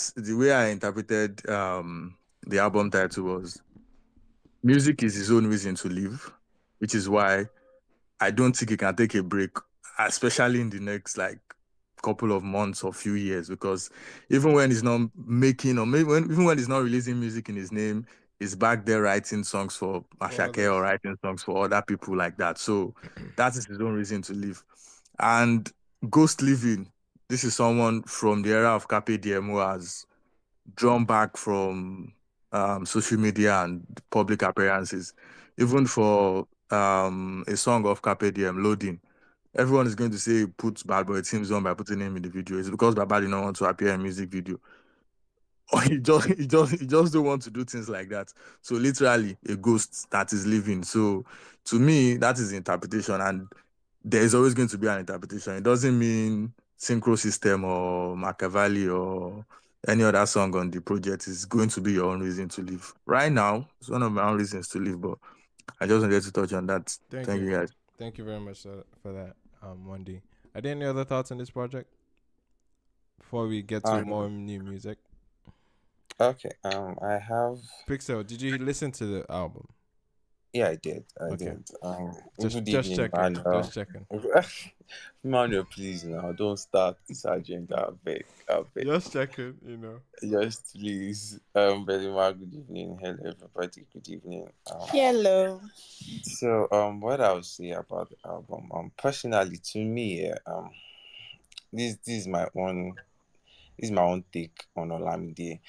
I interpreted the album title was music is his own reason to live, which is why I don't think he can take a break, especially in the next like couple of months or few years, because even when he's not making, or maybe even when he's not releasing music in his name, he's back there writing songs for Asake or writing songs for other people like that. So that is his own reason to leave. And Ghost Living, this is someone from the era of Carpe Diem who has drawn back from social media and public appearances. Even for a song of Carpe Diem, Loading, everyone is going to say put Bad Boy Teams on by putting him in the video. It's because Baba did not want to appear in music video. Or he just don't want to do things like that. So literally a ghost that is living. So to me, that is the interpretation, and there is always going to be an interpretation. It doesn't mean Synchro System or Machiavelli or any other song on the project is going to be your own reason to live. Right now, it's one of my own reasons to live, but I just wanted to touch on that. Thank you guys. Thank you very much for that, Wendy. Are there any other thoughts on this project before we get to more new music? Okay, I have Pixel. Did you listen to the album? Yeah, I did. I did. Just checking. Just checking. Manuel, please now, don't start this agenda. I beg. Just checking, Just please. Belima, good evening. Hello, everybody. Good evening. Hello. So, what I would say about the album, personally, to me, this is my own take on Olamide.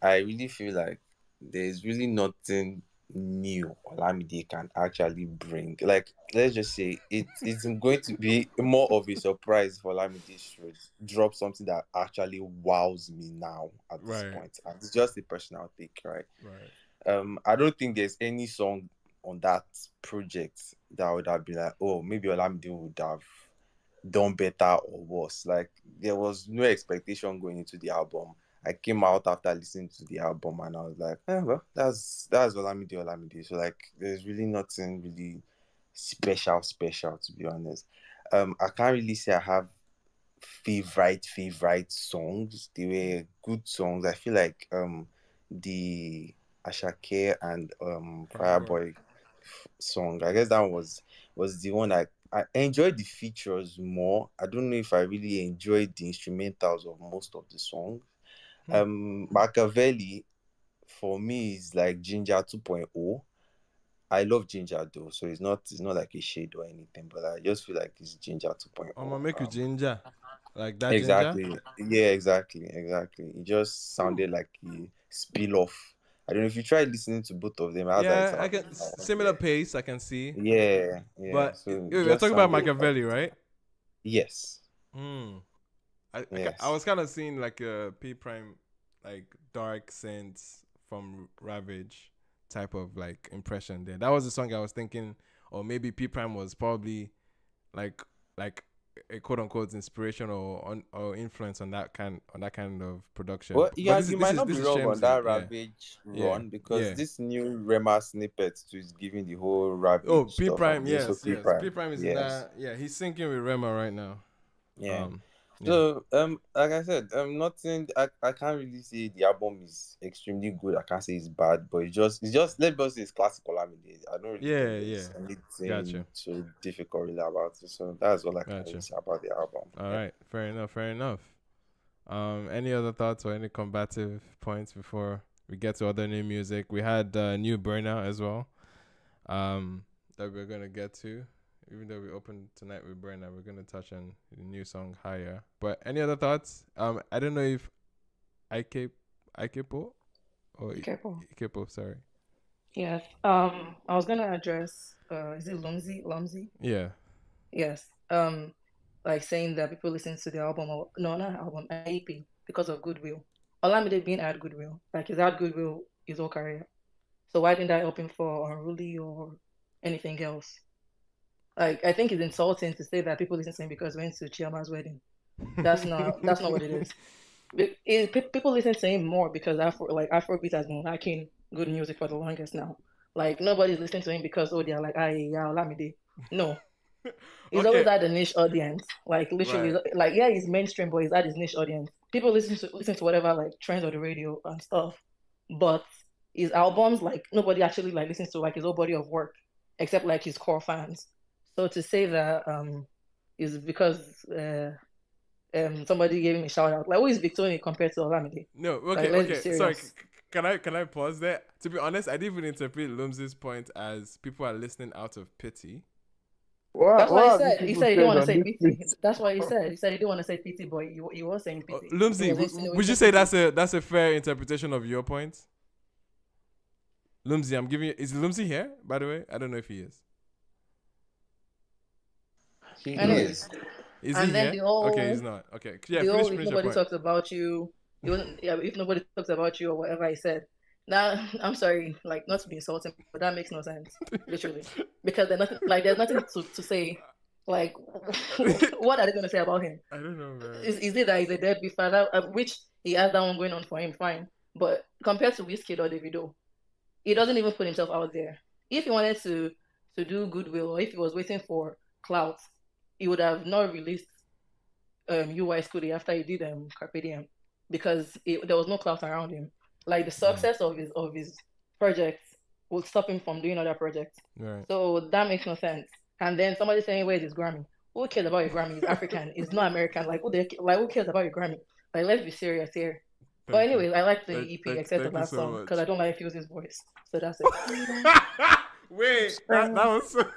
I really feel like there's really nothing new Olamide can actually bring. Like, let's just say it's going to be more of a surprise for Olamide to drop something that actually wows me now at this point. And it's just a personal take, right? I don't think there's any song on that project that would have been like, oh, maybe Olamide would have done better or worse. Like, there was no expectation going into the album. I came out after listening to the album and I was like, well, that's Olamide. So, like, there's really nothing really special, to be honest. I can't really say I have favorite songs. They were good songs. I feel like the Asake and Fire Boy song, I guess that was the one I enjoyed the features more. I don't know if I really enjoyed the instrumentals of most of the songs. Machiavelli for me is like Ginger 2.0. I love Ginger though, so it's not like a shade or anything, but I just feel like it's Ginger 2.0. I'm gonna make you Ginger, like that. Exactly. Ginger? Yeah, exactly. It just sounded like a spill off. I don't know if you tried listening to both of them. I can similar pace. I can see. Yeah. But so we're talking about Machiavelli, right? Yes. I was kind of seeing like a P Prime, like dark sense from Ravage type of like impression there. That was the song I was thinking, or maybe P Prime was probably like a quote unquote inspiration or influence on that kind of production. Well, yeah, you might not be wrong on that Ravage run because this new Rema snippet is giving the whole Ravage. Oh, P Prime, yes. P Prime is in that. Yeah, he's syncing with Rema right now. Yeah. So, like I said, nothing. I can't really say the album is extremely good. I can't say it's bad, but it's just let's say it's classic Olamide. I don't really think anything so difficult really about it. So that's all I can really say about the album. All right, fair enough. Any other thoughts or any combative points before we get to other new music? We had new Burna as well, that we're gonna get to. Even though we opened tonight with Burna, we're gonna touch on the new song Higher. But any other thoughts? I don't know if Ikepo or Ikepo, sorry. Yes. I was gonna address is it Lumsey? Yeah. Yes. Like saying that people listen to the album or not album, EP because of Goodwill. Olamide being at Goodwill. Like he's at Goodwill his whole career. So why didn't that help him for Unruly or anything else? Like, I think it's insulting to say that people listen to him because we went to Chiama's wedding. That's not what it is. People listen to him more because Afrobeats has been lacking good music for the longest now. Like, nobody's listening to him because they're like, Olamide. No. He's always had a niche audience. Like, literally, like, yeah, he's mainstream, but he's had his niche audience. People listen to whatever, like, trends on the radio and stuff. But his albums, like, nobody actually, like, listens to, like, his whole body of work, except, like, his core fans. So to say that is because somebody gave him a shout out. Like, who is Victoria compared to Olamide? No, Like, okay, let's be okay. Sorry, serious. can I pause there? To be honest, I didn't even interpret Lums's point as people are listening out of pity. That's why he What have you said. He people said he didn't said want to on say this pity. bit? That's why he said. He said he didn't want to say pity, but he was saying pity. He Lumsy, was would you insinuating say pity. that's a fair interpretation of your point? Lumsy, I'm giving you. Is Lumsy here? By the way, I don't know if he is. He Anyways, is. Is and he then here? the Okay, he's whole not. Okay, yeah. the whole if Finish your nobody point. talks about you, you wouldn't, yeah, if nobody talks about you or whatever I said. Now I'm sorry, like not to be insulting, but that makes no sense, literally, because there's nothing to say. Like, what are they gonna say about him? I don't know, man. Is it that he's a deadbeat father, which he has that one going on for him, fine. But compared to Wizkid or Davido, he doesn't even put himself out there. If he wanted to do goodwill, or if he was waiting for clout, he would have not released UI Scooty after he did Carpe Diem, because there was no clout around him. Like, the success of his projects would stop him from doing other projects. Right. So that makes no sense. And then somebody saying, "Where's his Grammy?" Who cares about your Grammy? He's African. He's not American. Like, who cares about your Grammy? Like, let's be serious here. But anyways, I like the EP except the last song, because I don't like Fuse's voice. So that's it. Wait, that was so...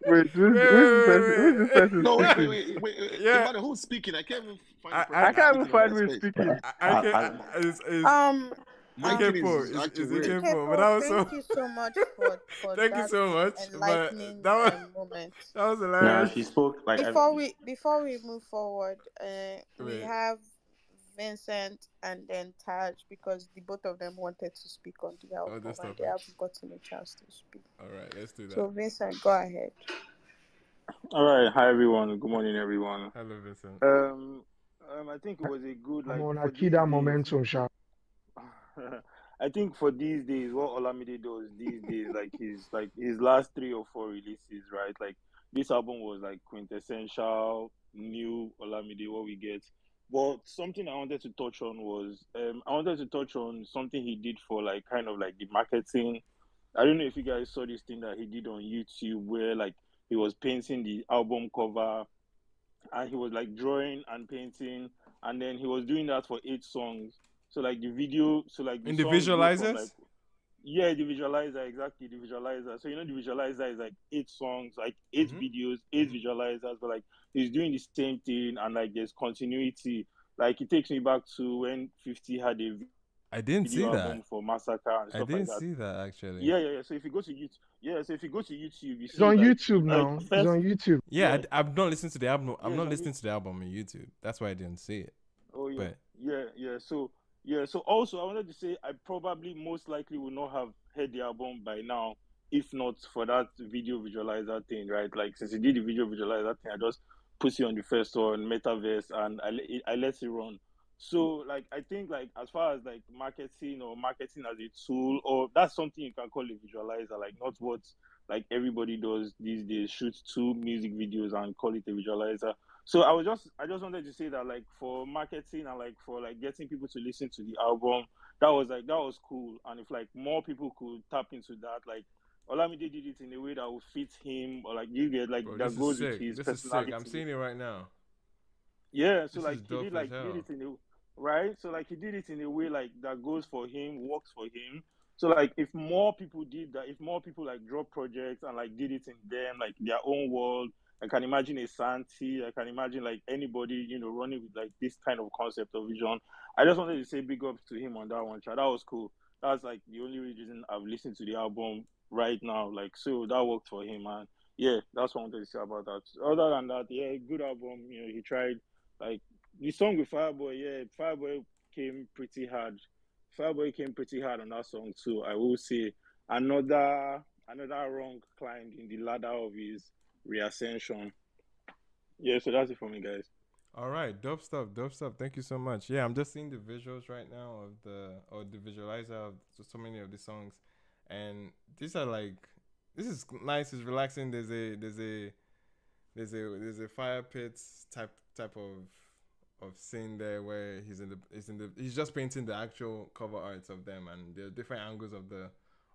Wait, who's this person No, speaking? wait. Yeah. Matter who's speaking? I can't even find the person I can't even speaking in find my who is space. speaking. My kid Kepo, is acting is weird. it Kepo? But that was Thank you so much for thank that you so much. But enlightening that moment. was Nah, hilarious. she spoke like Before we move forward, we Wait. have Vincent and then Taj, because the both of them wanted to speak on the album this and topic. they haven't gotten a chance to speak. All right, let's do that. So Vincent, go ahead. All right, hi everyone. Good morning, everyone. Hello, Vincent. I think it was a good I'm like on for these Akida days. momentum, Sha. I think for these days, what Olamide does these days, like his last 3 or 4 releases, right? Like, this album was like quintessential new Olamide, what we get. But something I wanted to touch on was I wanted to touch on something he did for like kind of like the marketing. I don't know if you guys saw this thing that he did on YouTube where like he was painting the album cover and he was like drawing and painting, and then he was doing that for 8 songs. So like the video, so like the In the songs go from visualizers? like, yeah, the visualizer, exactly, the visualizer. So the visualizer is like 8 songs, like 8 videos, 8 visualizers, but like he's doing the same thing, and like there's continuity. Like, it takes me back to when 50 had a I didn't see video that. album for Massacre and I stuff didn't like that. see that actually. Yeah. So if you go to YouTube, you It's see on like YouTube now. It's first, on YouTube. Yeah, I'm not listening to the album. I'm Yeah, not it's on listening to the album on YouTube. That's why I didn't see it. Oh yeah, But yeah. So also I wanted to say I probably most likely would not have heard the album by now if not for that video visualizer thing, right? Like, since he did the video visualizer thing, I just put it on the first one, Metaverse, and I let it run. So like, I think like as far as like marketing or marketing as a tool, or that's something you can call a visualizer, like not what like everybody does these days, shoot 2 music videos and call it a visualizer. So I just wanted to say that like for marketing and like for like getting people to listen to the album, that was cool. And if like more people could tap into that, like Olamide did it in a way that would fit him, or like you get like bro, that this goes is with sick. his This is personality. sick. I'm seeing it right now. Yeah, so This like is dope as hell. did it in a right. So like he did it in a way like that goes for him, works for him. So like if more people did that, if more people like drop projects and like did it in them like their own world, I can imagine a Santi, I can imagine like anybody running with like this kind of concept of vision. I just wanted to say big ups to him on that one, Chad. That was cool. That's like the only reason I've listened to the album right now. Like, so that worked for him, man. Yeah, that's what I wanted to say about that. Other than that, yeah, good album. He tried like the song with Fireboy. Yeah, Fireboy came pretty hard. Fireboy came pretty hard on that song too. I will say another rung climbed in the ladder of his reascension. Yeah, so that's it for me, guys. All right, dope stuff. Thank you so much. Yeah, I'm just seeing the visuals right now of the visualizer of so many of the songs, and these are like, this is nice. It's relaxing. There's a fire pit type of scene there where he's just painting the actual cover arts of them, and there are different angles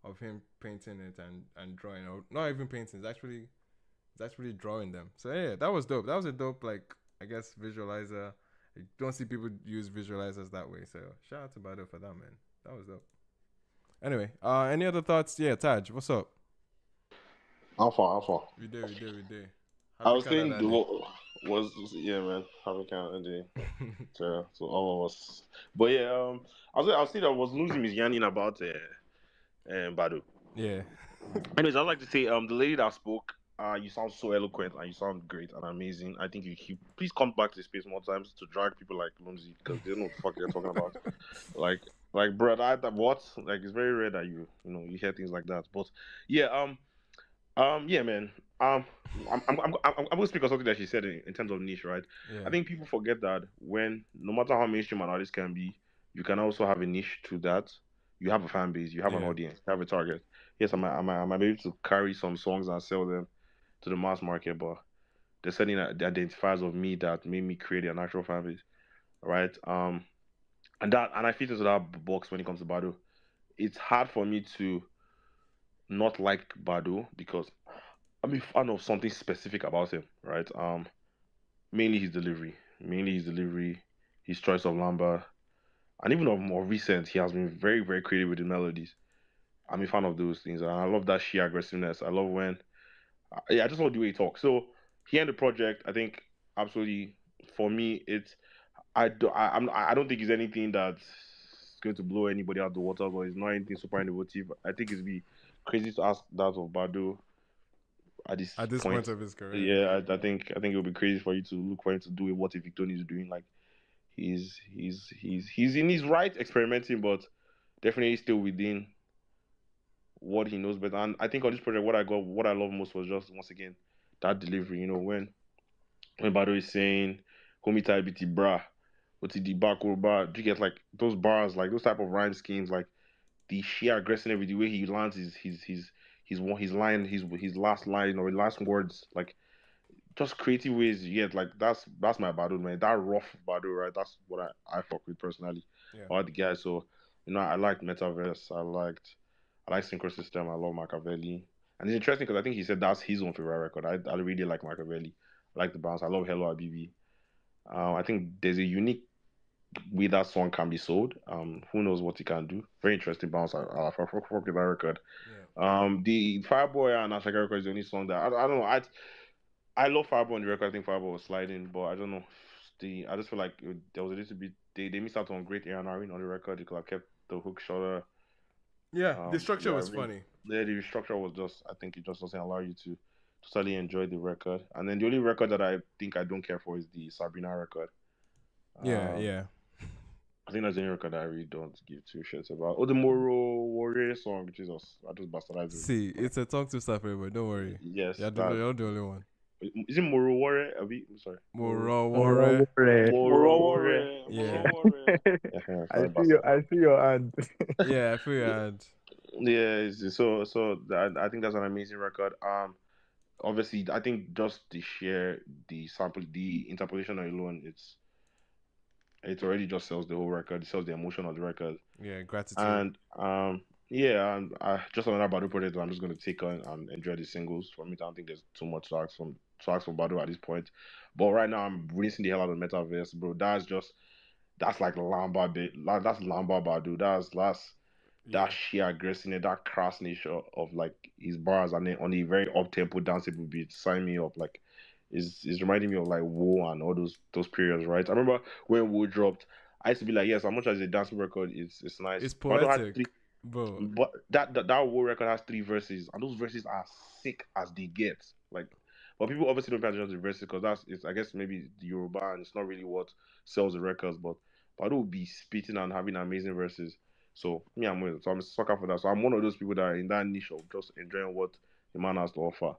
of him painting it and drawing, or not even painting. It's actually drawing them. So yeah, that was dope. That was a dope like I guess visualizer. I don't see people use visualizers that way. So shout out to Bado for that, man. That was dope. Anyway, any other thoughts? Yeah, Taj, what's up? Alpha. We do. I was saying yeah, man. Happy Canada Day. to all of us. But yeah, I was saying I was losing his yarning about Badu. Yeah. Anyways, I'd like to say the lady that spoke, you sound so eloquent and you sound great and amazing. I think you please come back to the space more times to drag people like Lumsey because they don't know what the fuck you're talking about. like bro, what? Like it's very rare that you hear things like that. But yeah, yeah, man. I'm going to speak on something that she said in terms of niche, right? Yeah. I think people forget that when no matter how mainstream an artist can be, you can also have a niche to that. You have a fan base, you have an audience, you have a target. Yes, I might be able to carry some songs and sell them to the mass market, but there's certain the identifiers of me that made me create an actual fan base, right? And I fit into that box when it comes to Badu. It's hard for me to not like Badu because I'm a fan of something specific about him, right? Mainly his delivery, his choice of lamba, and even of more recent, he has been very, very creative with the melodies. I'm a fan of those things, and I love that sheer aggressiveness. I love when, I just love the way he talks. So here in the project, I think absolutely for me, I don't think it's anything that's going to blow anybody out of the water, but it's not anything super innovative. I think it'd be crazy to ask that of Badu at this point of his career. Yeah, I think it would be crazy for you to look for him to do what Victoni is doing. Like he's in his right experimenting, but definitely still within what he knows better. And I think on this project, what I love most was just once again that delivery. When Bado is saying "homie type biti bra," what's the back or bar? Do you get like those bars, like those type of rhyme schemes, like the sheer aggression, the way he lands his line, his last line or his last words, like just creative ways. Yeah, like that's my Badu, man. That rough Badu, right? That's what I fuck with personally. Yeah. All the guys. So I liked Metaverse. I like Synchro System. I love Machiavelli. And it's interesting because I think he said that's his own favorite record. I really like Machiavelli. I like the bounce. I love Hello Abibi. I think there's a unique way that song can be sold. Who knows what he can do? Very interesting bounce. I fuck with that record. Yeah. The Fireboy and Asake record is the only song that I don't know. I love Fireboy on the record. I think Fireboy was sliding, but I don't know. I just feel like there was a little bit. They missed out on great A&R on the record. They could have kept the hook shorter. Yeah, the structure was funny. Yeah, the structure was just. I think it just doesn't allow you to totally enjoy the record. And then the only record that I think I don't care for is the Sabrina record. Yeah. I think that's the only record that I really don't give two shits about. Oh, the Moro Warrior song, Jesus, I just bastardized it. See, it's a talk to stuff, but don't worry. Yes, you're the only one. Is it Moro Warrior? I'm sorry. Moro Warrior. Yeah. I see your hand. Yeah, I feel your hand. Yeah, so I think that's an amazing record. Obviously, I think just the sample, the interpolation alone, it already just sells the whole record. It sells the emotion of the record. Yeah, gratitude. And and I just another Badu project that I'm just gonna take on and enjoy the singles. For me, I don't think there's too much to ask from Badu at this point. But right now, I'm releasing the hell out of Metaverse, bro. That's like Lamba bit. That's Lamba Badu. That sheer aggressiveness, that crass nature of like his bars and then on a very up tempo danceable beat. Sign me up. Like is reminding me of like Wo and all those periods, right? I remember when Wo dropped, I used to be like, yes, as much as a dancing record, it's nice. It's poetic, bro. But that Wo record has 3 verses, and those verses are sick as they get. Like, but people obviously don't pay attention to the verses because I guess maybe the Yoruba and it's not really what sells the records. But Badu will be spitting and having amazing verses. So I'm a sucker for that. So I'm one of those people that are in that niche of just enjoying what the man has to offer.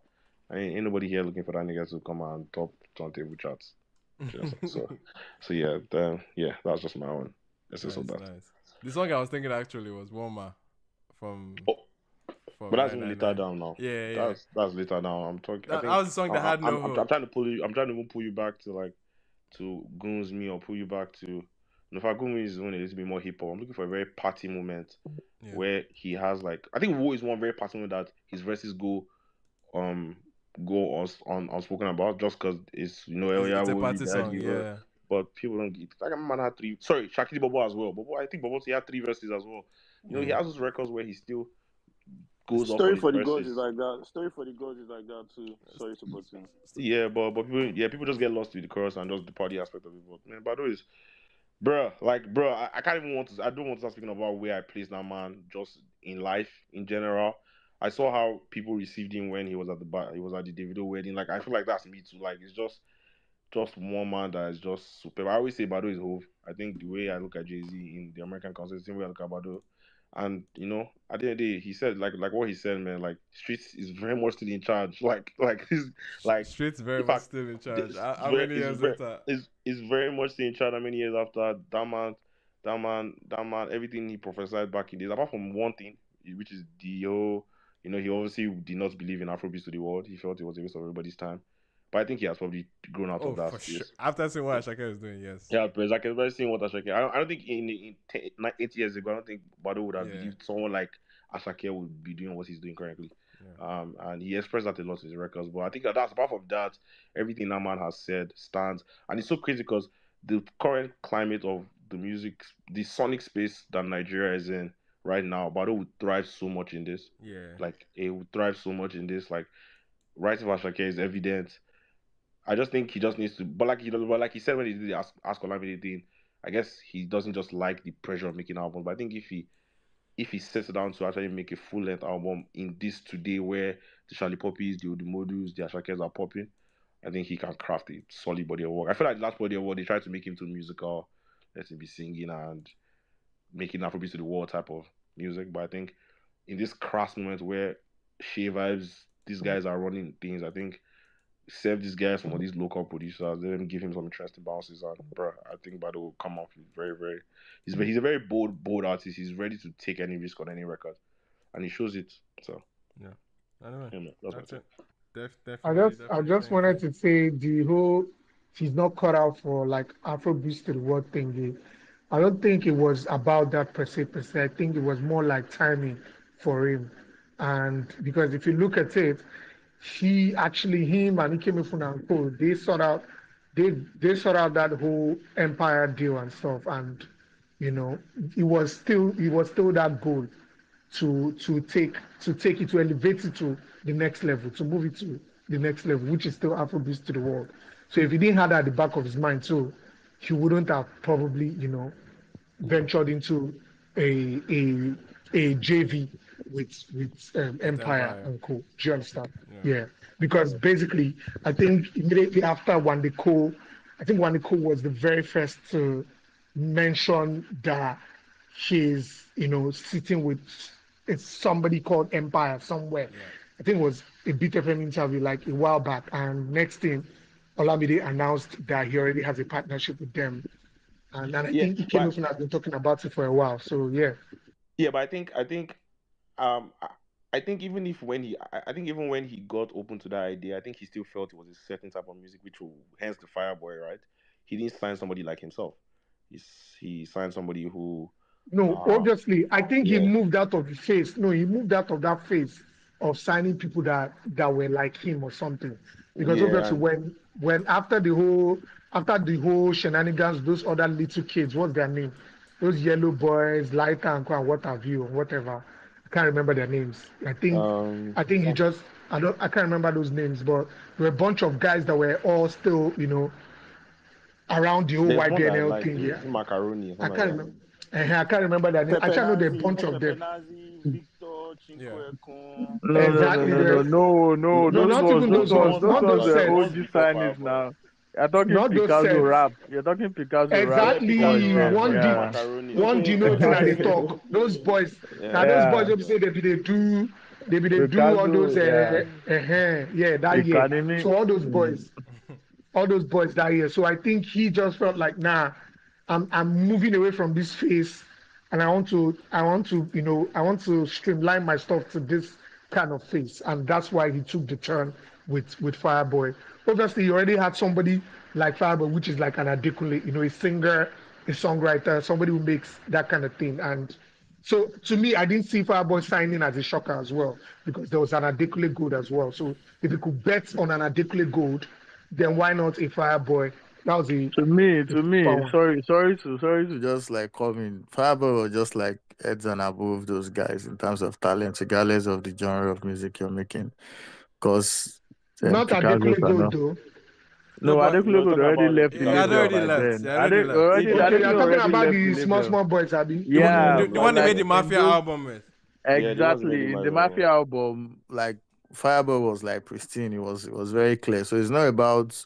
Ain't nobody here looking for that nigga to come and top turntable chats. So yeah, that's just my own. Nice. The song I was thinking actually was Warmer from. But that's even later down now. Yeah. That's later down. I'm talking. That was the song that had no. I'm trying to pull you. I'm trying to even pull you back to Goons Me or pull you back to. If I Goons Me is only a little bit more hip hop. I'm looking for a very party moment where he has like. I think Wo is one very party moment that his verses go go unspoken about just because it's Elia It's a will party lead song, the yeah. but people don't get like man had three. Sorry, Shakiri Bobo as well. Bobo, I think Bobo he had three verses as well. He has those records where he still goes off on Story his for the gods verses. is like that. Story for the gods is like that too. Sorry to put in. Yeah, but people just get lost with the chorus and just the party aspect of it. But man, Bado is bro, I can't even want to. I don't want to start speaking about where I place that man just in life in general. I saw how people received him when he was at the bar. He was at the Davido wedding. Like I feel like that's me too. Like it's just one man that is just superb. I always say Bado is Hove. I think the way I look at Jay-Z in the American context, the same way I look at Bado. And at the end of the day, he said like what he said, man. Like Streets is very much still in charge. Like he's like Streets very in much fact, still in charge. this How many years later? is very much still in charge. How many years after that man, everything he prophesied back in days, apart from one thing, which is the whole, he obviously did not believe in Afrobeats to the world. He felt it was a waste of everybody's time. But I think he has probably grown out of that for space. sure. After seeing what Asake was doing, yes. Yeah, but I can very see what Asake. I don't think in 8 years ago, I don't think Bado would have believed someone like Asake would be doing what he's doing currently. Yeah. And he expressed that a lot in his records. But I think that's apart from that, everything that man has said stands. And it's so crazy because the current climate of the music, the sonic space that Nigeria is in right now, Bado would thrive so much in this. Yeah. Like it would thrive so much in this. Like writing for Asake is evident. I just think he just needs to, but like he said when he did the Ask Olamide thing, I guess he doesn't just like the pressure of making albums. But I think if he sets it down to actually make a full length album in this today where the Charlie Poppies, the Odumodus, the Ashakes are popping, I think he can craft a solid body of work. I feel like the last body of work they tried to make him too musical, let him be singing and making Afrobeats to the world type of music. But I think in this crass moment where Shea Vibes, these guys are running things, I think save these guys from all these local producers, let them give him some interesting bounces, and bro, I think Bado will come off very, very. He's a very bold artist. He's ready to take any risk on any record, and he shows it. So yeah, anyway, that's it. I just wanted to say the whole he's not cut out for like Afrobeats to the world thingy. I don't think it was about that per se. I think it was more like timing for him. And because if you look at it, him and Ikemefuna and Co, they sort out that whole empire deal and stuff. And you know, it was still that goal to elevate it to the next level, to move it to the next level, which is still Afrobeats to the world. So if he didn't have that at the back of his mind too, he wouldn't have probably, ventured into a JV with Empire and Co. Do you understand? Yeah. Because basically, I think immediately after I think Waniko was the very first to mention that she's, sitting with it's somebody called Empire somewhere. Yeah. I think it was a Beat FM interview like a while back. And next thing, Olamide announced that he already has a partnership with them. And I think Ikemefuna has been talking about it for a while. So yeah. Yeah, but um I think even when he got open to that idea, I think he still felt it was a certain type of music, which will, hence the Fireboy, right? He didn't sign somebody like himself. He signed somebody who No, obviously, I think he moved out of the phase. No, he moved out of that phase of signing people that were like him or something. Because obviously, when after the whole shenanigans, those other little kids, what's their name? Those yellow boys, light and what have you, or whatever. I can't remember their names. I think he just I can't remember those names, but there were a bunch of guys that were all still, around the whole YBNL like thing. Yeah. Macaroni. I can't remember. I can't remember that name. I can't know the bunch of them. Victor, No. Those ones are OG signings now. You're talking Picasso rap. You're talking Picasso rap. Exactly. One Dino thing that they talk. Those boys. Now those boys will say they be they do all those that year. So all those boys that year. So I think he just felt like, nah, I'm moving away from this phase, and I want to streamline my stuff to this kind of phase, and that's why he took the turn with Fireboy. Obviously, he already had somebody like Fireboy, which is like an Adekunle, a singer, a songwriter, somebody who makes that kind of thing, and So to me, I didn't see Fireboy signing as a shocker as well because there was an Adekunle Gold as well. So if you could bet on an Adekunle Gold, then why not a Fireboy? That was To me, one. sorry to just like come in. Fireboy was just like heads and above those guys in terms of talent, regardless of the genre of music you're making. Because Not Adekunle Gold though. No, Adekunle Gold already left the label by then. Okay, you're talking already about left the the small label. boys, Abi. Yeah, the one they made the Mafia album with. Exactly. In the Mafia album, like Fireboy was like pristine. It was very clear. So it's not about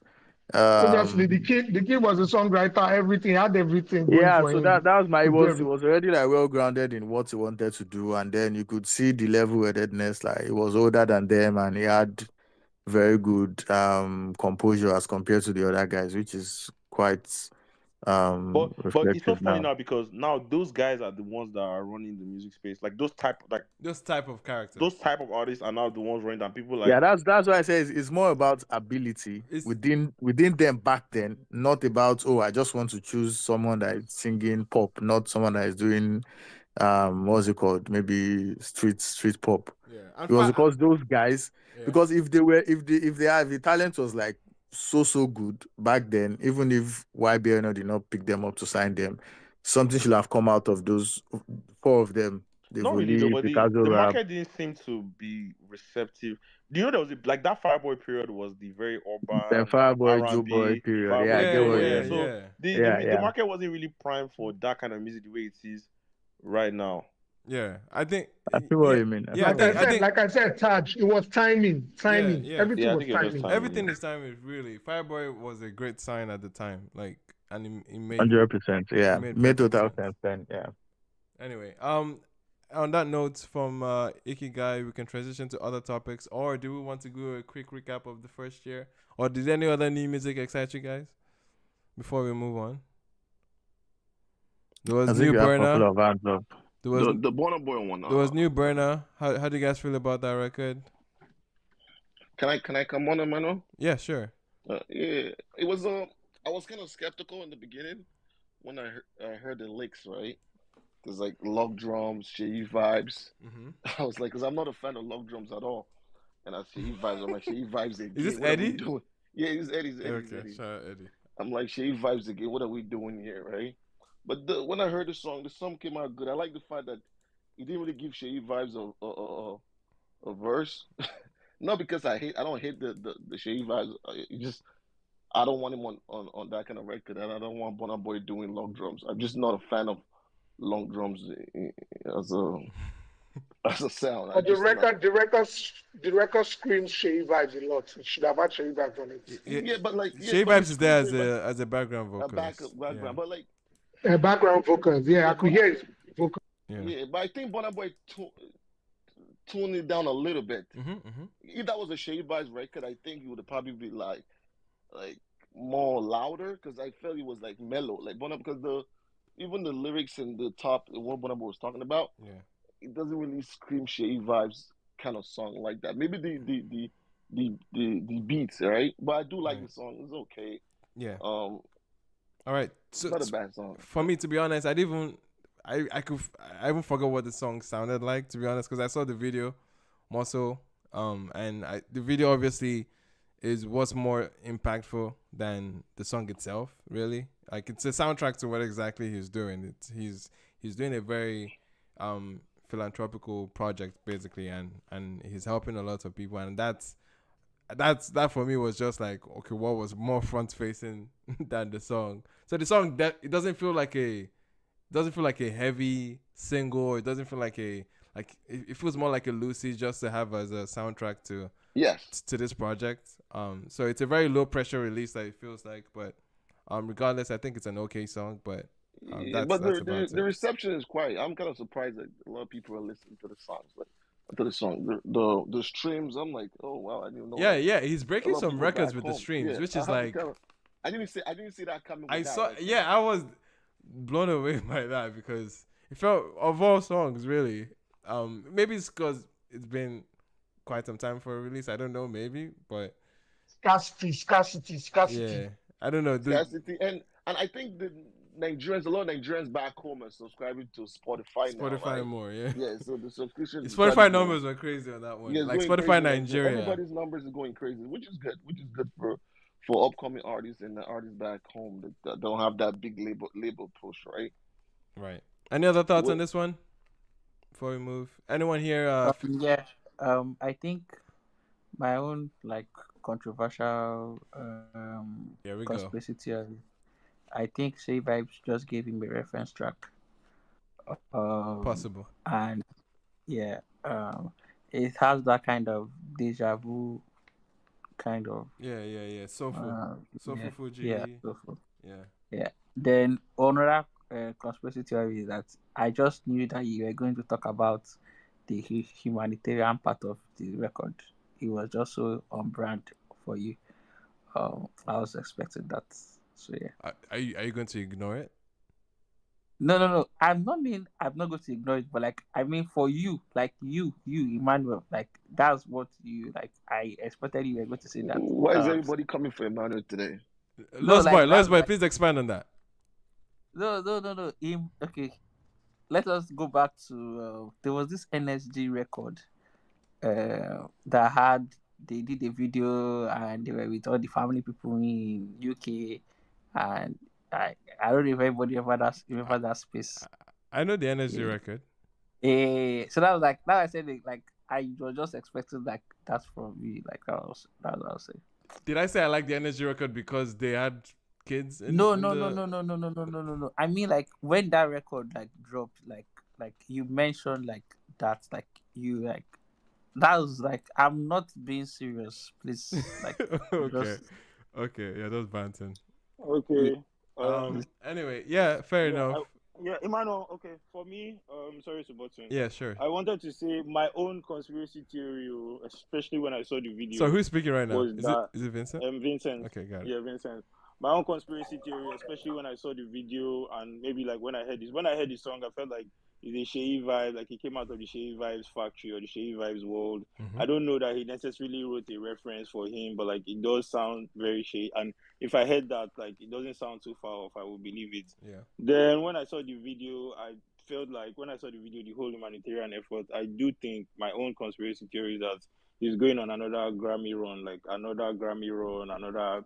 Obviously, the kid was a songwriter. Everything had everything going yeah, for so him. that was my it was already like well grounded in what he wanted to do, and then you could see the level headedness. Like he was older than them, and he had very good composure as compared to the other guys, which is quite but it's so reflective funny now. now because now those guys are the ones that are running the music space. Like those type of characters, those type of artists are now the ones running. And people like Yeah, that's why I say it's more about ability within them back then, not about I just want to choose someone that is singing pop, not someone that is doing what's it called, maybe street pop. Yeah, it was because those guys, because if the talent was like so good back then, even if YBN did not pick them up to sign them, something should have come out of those four of them. not really though, but the market didn't seem to be receptive. Do you know there was like that Fireboy period was the very urban Fireboy, Joe Boy R&B, period. Fireboy, Yeah, I get what yeah. you So mean. the market wasn't really primed for that kind of music the way it is right now. Yeah, I think I feel what you mean. Like I said, Taj, it was timing. Yeah. Everything was timing. Everything is timing, really. Fireboy was a great sign at the time, like, and he made 100%. Yeah, made total sense then. Yeah. Anyway, on that note, from Ikigai, we can transition to other topics, or do we want to do a quick recap of the first year, or did any other new music excite you guys before we move on? There was new Burna. There was the Burna Boy one. There was new Burna. How do you guys feel about that record? Can I come on, Emmanuel? Yeah, sure. Yeah, it was I was kind of skeptical in the beginning when I heard the licks, right? There's like log drums, Sheyi vibes. Mm-hmm. I was like, because I'm not a fan of log drums at all. And I Sheyi vibes. I'm like, Sheyi vibes again. Is this what Eddie? Are we doing? Yeah, it's Eddie. Okay, Eddie. shout out Eddie. I'm like, Sheyi vibes again. What are we doing here, right? But when I heard the song came out good. I like the fact that he didn't really give Sheyi vibes a verse. Not because I don't hate the Sheyi vibes. I don't want him on that kind of record, and I don't want Burna Boy doing long drums. I'm just not a fan of long drums as a sound. But the record screams Sheyi vibes a lot. It should have had Sheyi vibes on it. Yeah, but like Sheyi vibes is there as a background vocalist. Background, but like background vocals. Yeah, I could hear his vocal. Yeah, but I think Burna Boy tuned it down a little bit. Mm-hmm. If that was a Sheyi vibes record, I think it would probably be like more louder, because I felt it was like mellow, like Burna, because even the lyrics in the top, what Burna Boy was talking about, it doesn't really scream Sheyi vibes kind of song like that. Maybe the beats, right? But I do like the song. It's okay. Yeah. All right. So it's not a bad song. For me, to be honest, I even forgot what the song sounded like, to be honest, because I saw the video more so. And the video obviously is what's more impactful than the song itself, really. Like, it's a soundtrack to what exactly he's doing. He's doing a very philanthropical project, basically, and he's helping a lot of people, and that for me was just like, okay, what was more front facing than the song? So the song, that it doesn't feel like a heavy single. It doesn't feel like it feels more like a Lucy, just to have as a soundtrack to this project. So it's a very low pressure release that it feels like, but regardless, I think it's an okay song. But the reception is quiet. I'm kind of surprised that a lot of people are listening to the songs, but to the song, the streams. I'm like, oh wow, I didn't know. Yeah, he's breaking some records with the streams, which is like, I didn't see that coming. I was blown away by that, because it felt, of all songs, really. Maybe it's because it's been quite some time for a release. I don't know, maybe, but scarcity. Yeah, I don't know. Scarcity, and I think Nigerians, a lot of Nigerians back home are subscribing to Spotify now, Spotify right? more, yeah. Yeah, so the subscription Spotify numbers were crazy on that one. Yeah, it's like going Spotify crazy. Like, Nigeria. everybody's numbers are going crazy, which is good. Which is good for upcoming artists and the artists back home that don't have that big label push, right? Right. Any other thoughts on this one before we move? Anyone here? Yeah. I think my own like controversial conspiracy theory. I think Say Vibes just gave him a reference track. Possible. And yeah, it has that kind of deja vu kind of. Yeah. Soulful Fuji. Yeah, soulful. Yeah. Yeah. Then another conspiracy theory is that I just knew that you were going to talk about the humanitarian part of the record. It was just so on brand for you. I was expecting that. So yeah. Are you going to ignore it? No. I'm not going to ignore it, but like I mean for you, like you, Emmanuel, like that's what you like. I expected you were going to say that. Why is everybody coming for Emmanuel today? Lost boy, please expand on that. No. Okay, let us go back to there was this NSG record that they did a video and they were with all the family people in UK, and I don't know if everybody remember that space. I know the NSG record. So that was like now I said like I was just expecting like that's from me, like that's what I was saying. Did I say I like the NSG record because they had kids? No. I mean like when that record like dropped, like you mentioned like that, like you like that was like I'm not being serious, please. Like okay, yeah, that's banting. Okay. Anyway, yeah, fair enough. Emmanuel. Okay, for me, sorry to butt in. Yeah, sure. I wanted to say my own conspiracy theory, especially when I saw the video. So who's speaking right now? Is it Vincent? Vincent. Okay, got it. Yeah, Vincent. My own conspiracy theory, especially when I saw the video and maybe like when I heard the song, I felt like it's a Sheyi vibe, like he came out of the Sheyi Vibes factory or the Sheyi Vibes world. Mm-hmm. I don't know that he necessarily wrote a reference for him, but like it does sound very Sheyi. And if I heard that, like it doesn't sound too far off, I will believe it. Yeah. Then when I saw the video, I felt like when I saw the video, the whole humanitarian effort, I do think my own conspiracy theory is that he's going on another Grammy run, another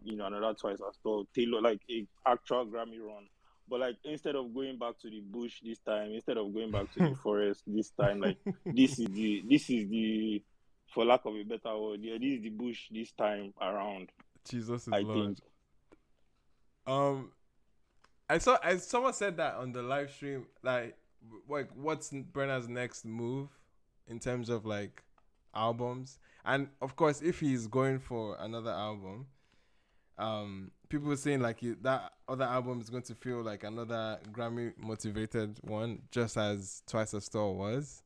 Twice as Tall, Taylor, like a actual Grammy run. But like instead of going back to the bush this time, instead of going back to the forest this time, like this is the for lack of a better word, yeah, this is the bush this time around. Jesus is I Lord. Think. Someone said that on the live stream, like what's Burna's next move in terms of like albums, and of course if he's going for another album, people were saying like that other album is going to feel like another Grammy motivated one, just as Twice as Tall was.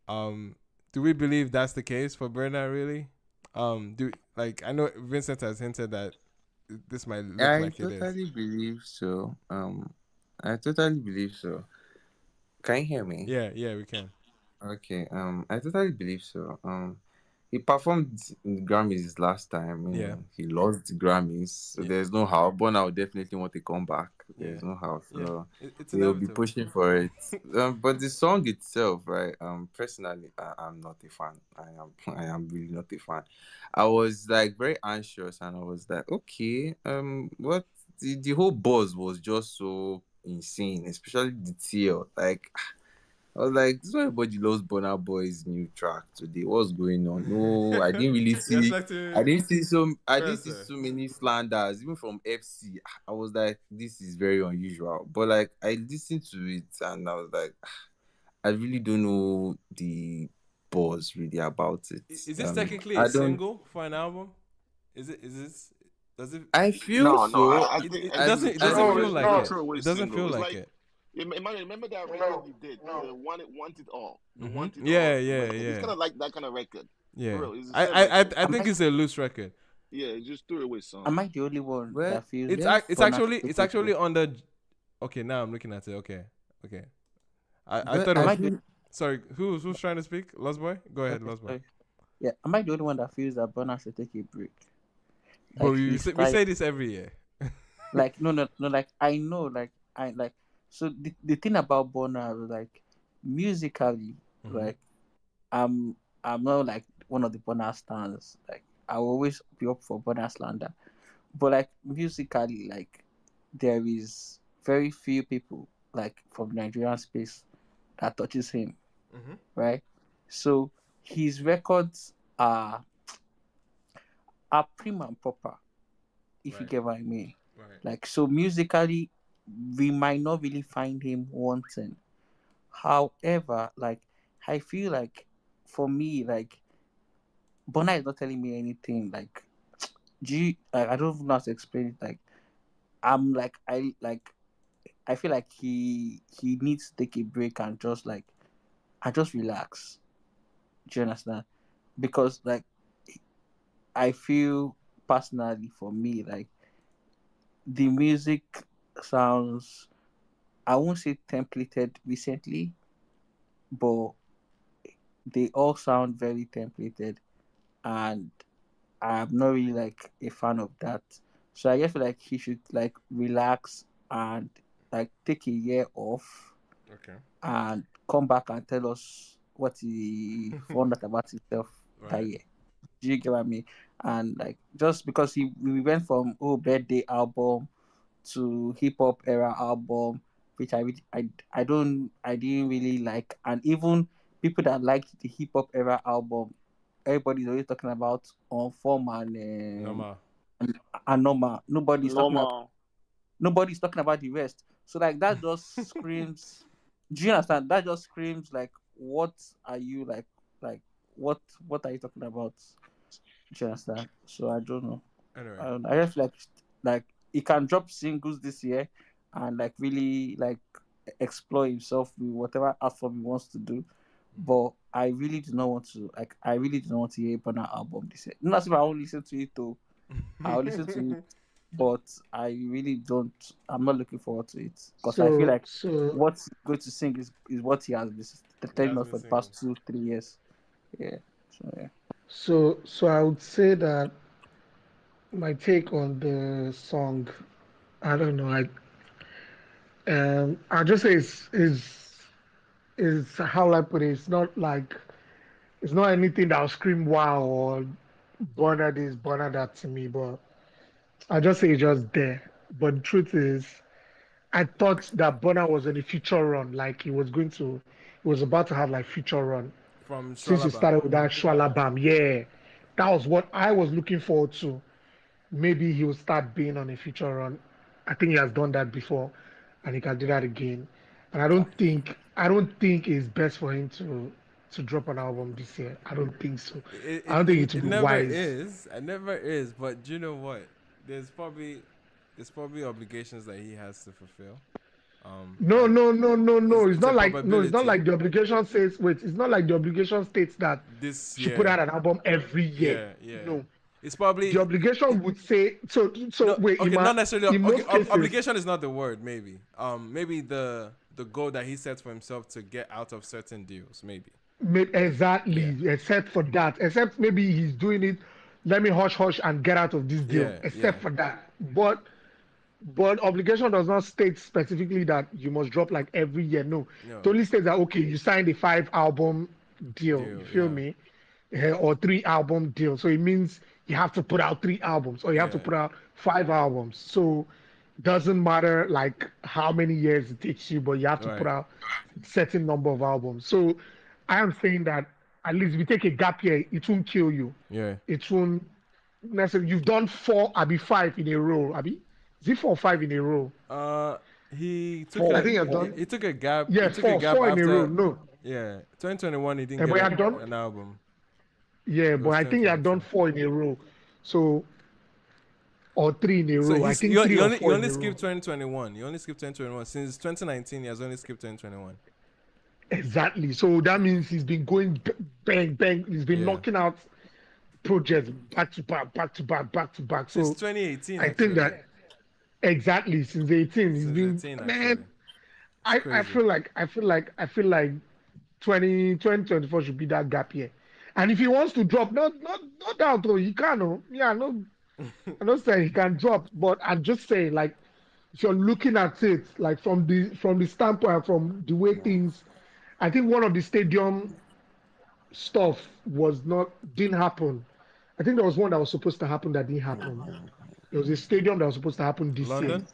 Do we believe that's the case for Burna really? I know Vincent has hinted that this might look like it is. I totally believe so. I totally believe so. Can you hear me? Yeah, we can. Okay. I totally believe so. He performed in the Grammys last time. He lost the Grammys, so there's no how. Burna would definitely want to come back. There's no how, so he'll be pushing for it. But the song itself, right? Personally, I'm not a fan. I am really not a fan. I was like very anxious, and I was like, okay, what? The whole buzz was just so insane, especially the TL. Like, I was like, this is why everybody loves Burna Boy's new track today. What's going on? No, I didn't really see. I didn't see so many slanders, even from FC. I was like, this is very unusual. But like, I listened to it and I was like, I really don't know the buzz really about it. Is this technically a single for an album? Is this? Does it? I feel so. It doesn't feel like it. It doesn't feel like it. Remember that record he did? Want It All. Yeah. It's kind of like that kind of record. Yeah. Real. I think it's a loose record. Yeah, just threw away song. Am I the only one that feels it's actually on the? Okay, now I'm looking at it. Okay. I thought it was. Sorry, who's trying to speak? Lost Boy? Go ahead, Lost Boy. Yeah, am I the only one that feels that Burna should take a break? Like, but we say this every year. Like no, like I know, like I like. So the thing about Burna was like musically, like I'm not like one of the Burna stans. Like I will always be up for Burna slander, but like musically, like there is very few people like from Nigerian space that touches him, right? So his records are prim and proper, if you get what I mean. Like so musically, we might not really find him wanting. However, like I feel like for me, like Burna is not telling me anything. Like, I don't know how to explain it. Like, I'm like I feel like he needs to take a break and just relax. Do you understand? Because like I feel personally for me like the music sounds, I won't say templated recently, but they all sound very templated, and I'm not really like a fan of that. So I just feel like he should like relax and like take a year off and come back and tell us what he found out about himself that year. Do you get what I mean? And like just because we went from birthday album to hip hop era album, which I didn't really like, and even people that liked the hip hop era album, everybody's always talking about on form and normal. Nobody's talking about the rest. So like that just screams. Do you understand? That just screams like, what are you like what are you talking about? Do you understand? So I don't know. Anyway. I just like he can drop singles this year and like really like explore himself with whatever art form he wants to do. But I really do not want to hear Burna album this year. Not as if I won't listen to it though. I'll listen to it, but I really don't. I'm not looking forward to it because I feel like what's going to sing is what he has been telling us for the past 2-3 years. Yeah. So yeah. So I would say that my take on the song, I don't know, I just say is how I put it. It's not anything that'll scream wow or Burna this, Burna that to me, but I just say it's just there. But the truth is, I thought that Burna was on a future run, like he was about to have like future run from since he started with that Shwalabam. Yeah, that was what I was looking forward to. Maybe he will start being on a future run. I think he has done that before, and he can do that again. And I don't think it's best for him to drop an album this year. I don't think so. I don't think it would be never wise. is. It never is. But do you know what? There's probably obligations that he has to fulfill. No. It's not like the obligation says. Wait, it's not like the obligation states that this she put out an album every year. Yeah. No, it's probably the obligation would say so. No, wait, okay, not necessarily. In Okay, most cases, obligation is not the word. Maybe, maybe the goal that he sets for himself to get out of certain deals. Maybe. Exactly. Yeah. Except for that, except maybe he's doing it. Let me hush and get out of this deal. Yeah, except for that, but obligation does not state specifically that you must drop like every year. No. It only states that okay, you signed a 5-album deal. You feel me? Or 3-album deal. So it means you have to put out 3 albums or you have to put out 5 albums. So it doesn't matter like how many years it takes you, but you have to put out a certain number of albums. So I am saying that at least if you take a gap year, it won't kill you. Yeah. It won't necessarily. You've done 4, 5 in a row, Abi. Is it 4 or 5 in a row? He took. I think I've done. He took a gap. Yeah, he took a gap 4 after, in a row. No. Yeah, 2021 he didn't get an album. Yeah, but I think he had done 4 in a row. So, or 3 in a row. So I think 3 or 4 you only in a skipped row. 2021. You only skipped 2021. Since 2019, he has only skipped 2021. Exactly. So that means he's been going bang. He's been knocking out projects back to back. Since So 2018, I think that exactly since 18, he's been 18, man. I feel like 2024 should be that gap year. And if he wants to drop, no doubt though, he can. Yeah, no, I'm not saying he can drop, but I'm just saying like if you're looking at it like from the standpoint, from the way things, I think one of the stadium stuff didn't happen. I think there was one that was supposed to happen that didn't happen. There was a stadium that was supposed to happen this year London?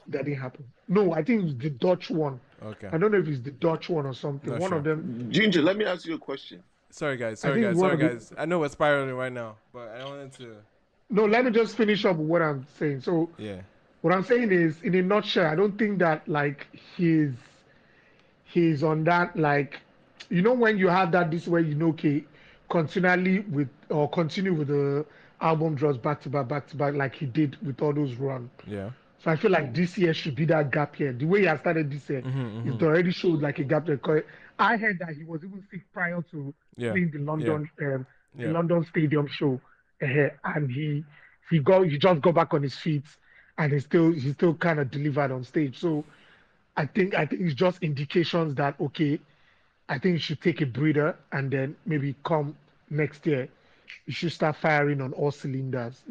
that didn't happen. No, I think it was the Dutch one. Okay. I don't know if it's the Dutch one or something. Not One sure. of them. Ginger, let me ask you a question. Sorry guys. I think one of the- guys. I know we're spiraling right now, but I wanted to. No, let me just finish up with what I'm saying. So Yeah. what I'm saying is, in a nutshell, I don't think that like he's on that, like, when you have that this way, okay, continue with the album drops back to back like he did with all those run. Yeah. So I feel like this year should be that gap year. The way he has started this year, it already showed like a gap there. I heard that he was even sick prior to playing the London the London Stadium show, and he just got back on his feet, and he still kind of delivered on stage. So I think it's just indications that, okay, I think you should take a breather, and then maybe come next year, you should start firing on all cylinders.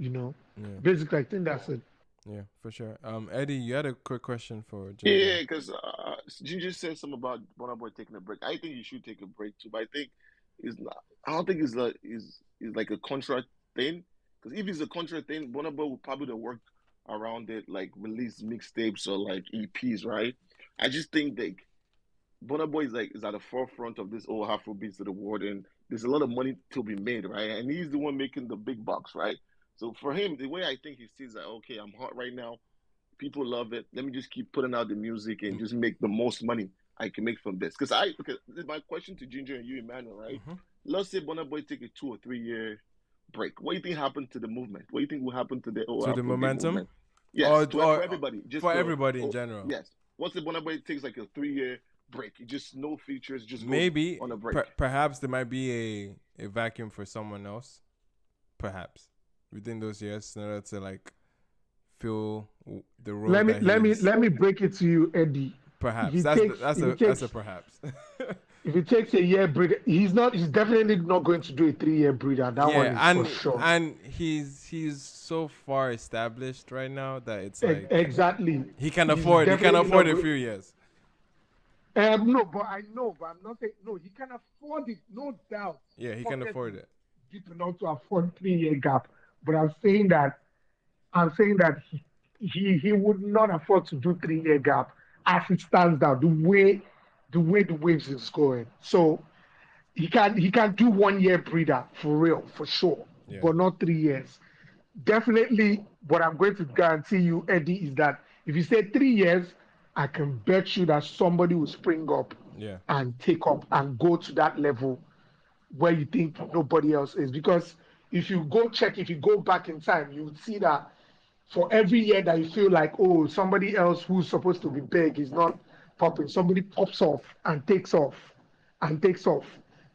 Basically, I think that's it. Yeah, for sure. Eddie, you had a quick question for Ginger. Yeah, because Ginger said something about Burna Boy taking a break. I think you should take a break too, but I think it's not. I don't think it's like a contract thing. Because if it's a contract thing, Burna Boy would probably work around it, like release mixtapes or like EPs, right? I just think like Burna Boy is at the forefront of this whole Afrobeats of the world, and there's a lot of money to be made, right? And he's the one making the big bucks, right? So for him, the way I think he sees that, okay, I'm hot right now, people love it. Let me just keep putting out the music and just make the most money I can make from this. Because my question to Ginger and you, Emmanuel, right? Let's say Burna Boy take a 2 or 3 year break. What do you think happened to the movement? What do you think will happen to the momentum? Movement? Yes, for everybody. Just for everybody in general. Yes. Once the Burna Boy takes like a 3 year break, just no features, just maybe on a break. Perhaps there might be a vacuum for someone else. Perhaps within those years, in order to like fill the role. Let me break it to you, Eddie. Perhaps that's a perhaps. If it takes a year break, he's definitely not going to do a 3 year breather. That one is for sure. And he's so far established right now that it's like exactly he can afford a few years. No, but I'm not saying no. He can afford it, no doubt. Yeah, he can afford it. Deep enough to afford 3 year gap, but I'm saying that he would not afford to do 3 year gap as it stands now. The way the waves is going, so he can do 1 year breather for real, for sure, but not 3 years. Definitely, what I'm going to guarantee you, Eddie, is that if you say 3 years, I can bet you that somebody will spring up and take up and go to that level where you think nobody else is. Because if you go back in time, you would see that for every year that you feel like, oh, somebody else who's supposed to be big is not popping, somebody pops off and takes off.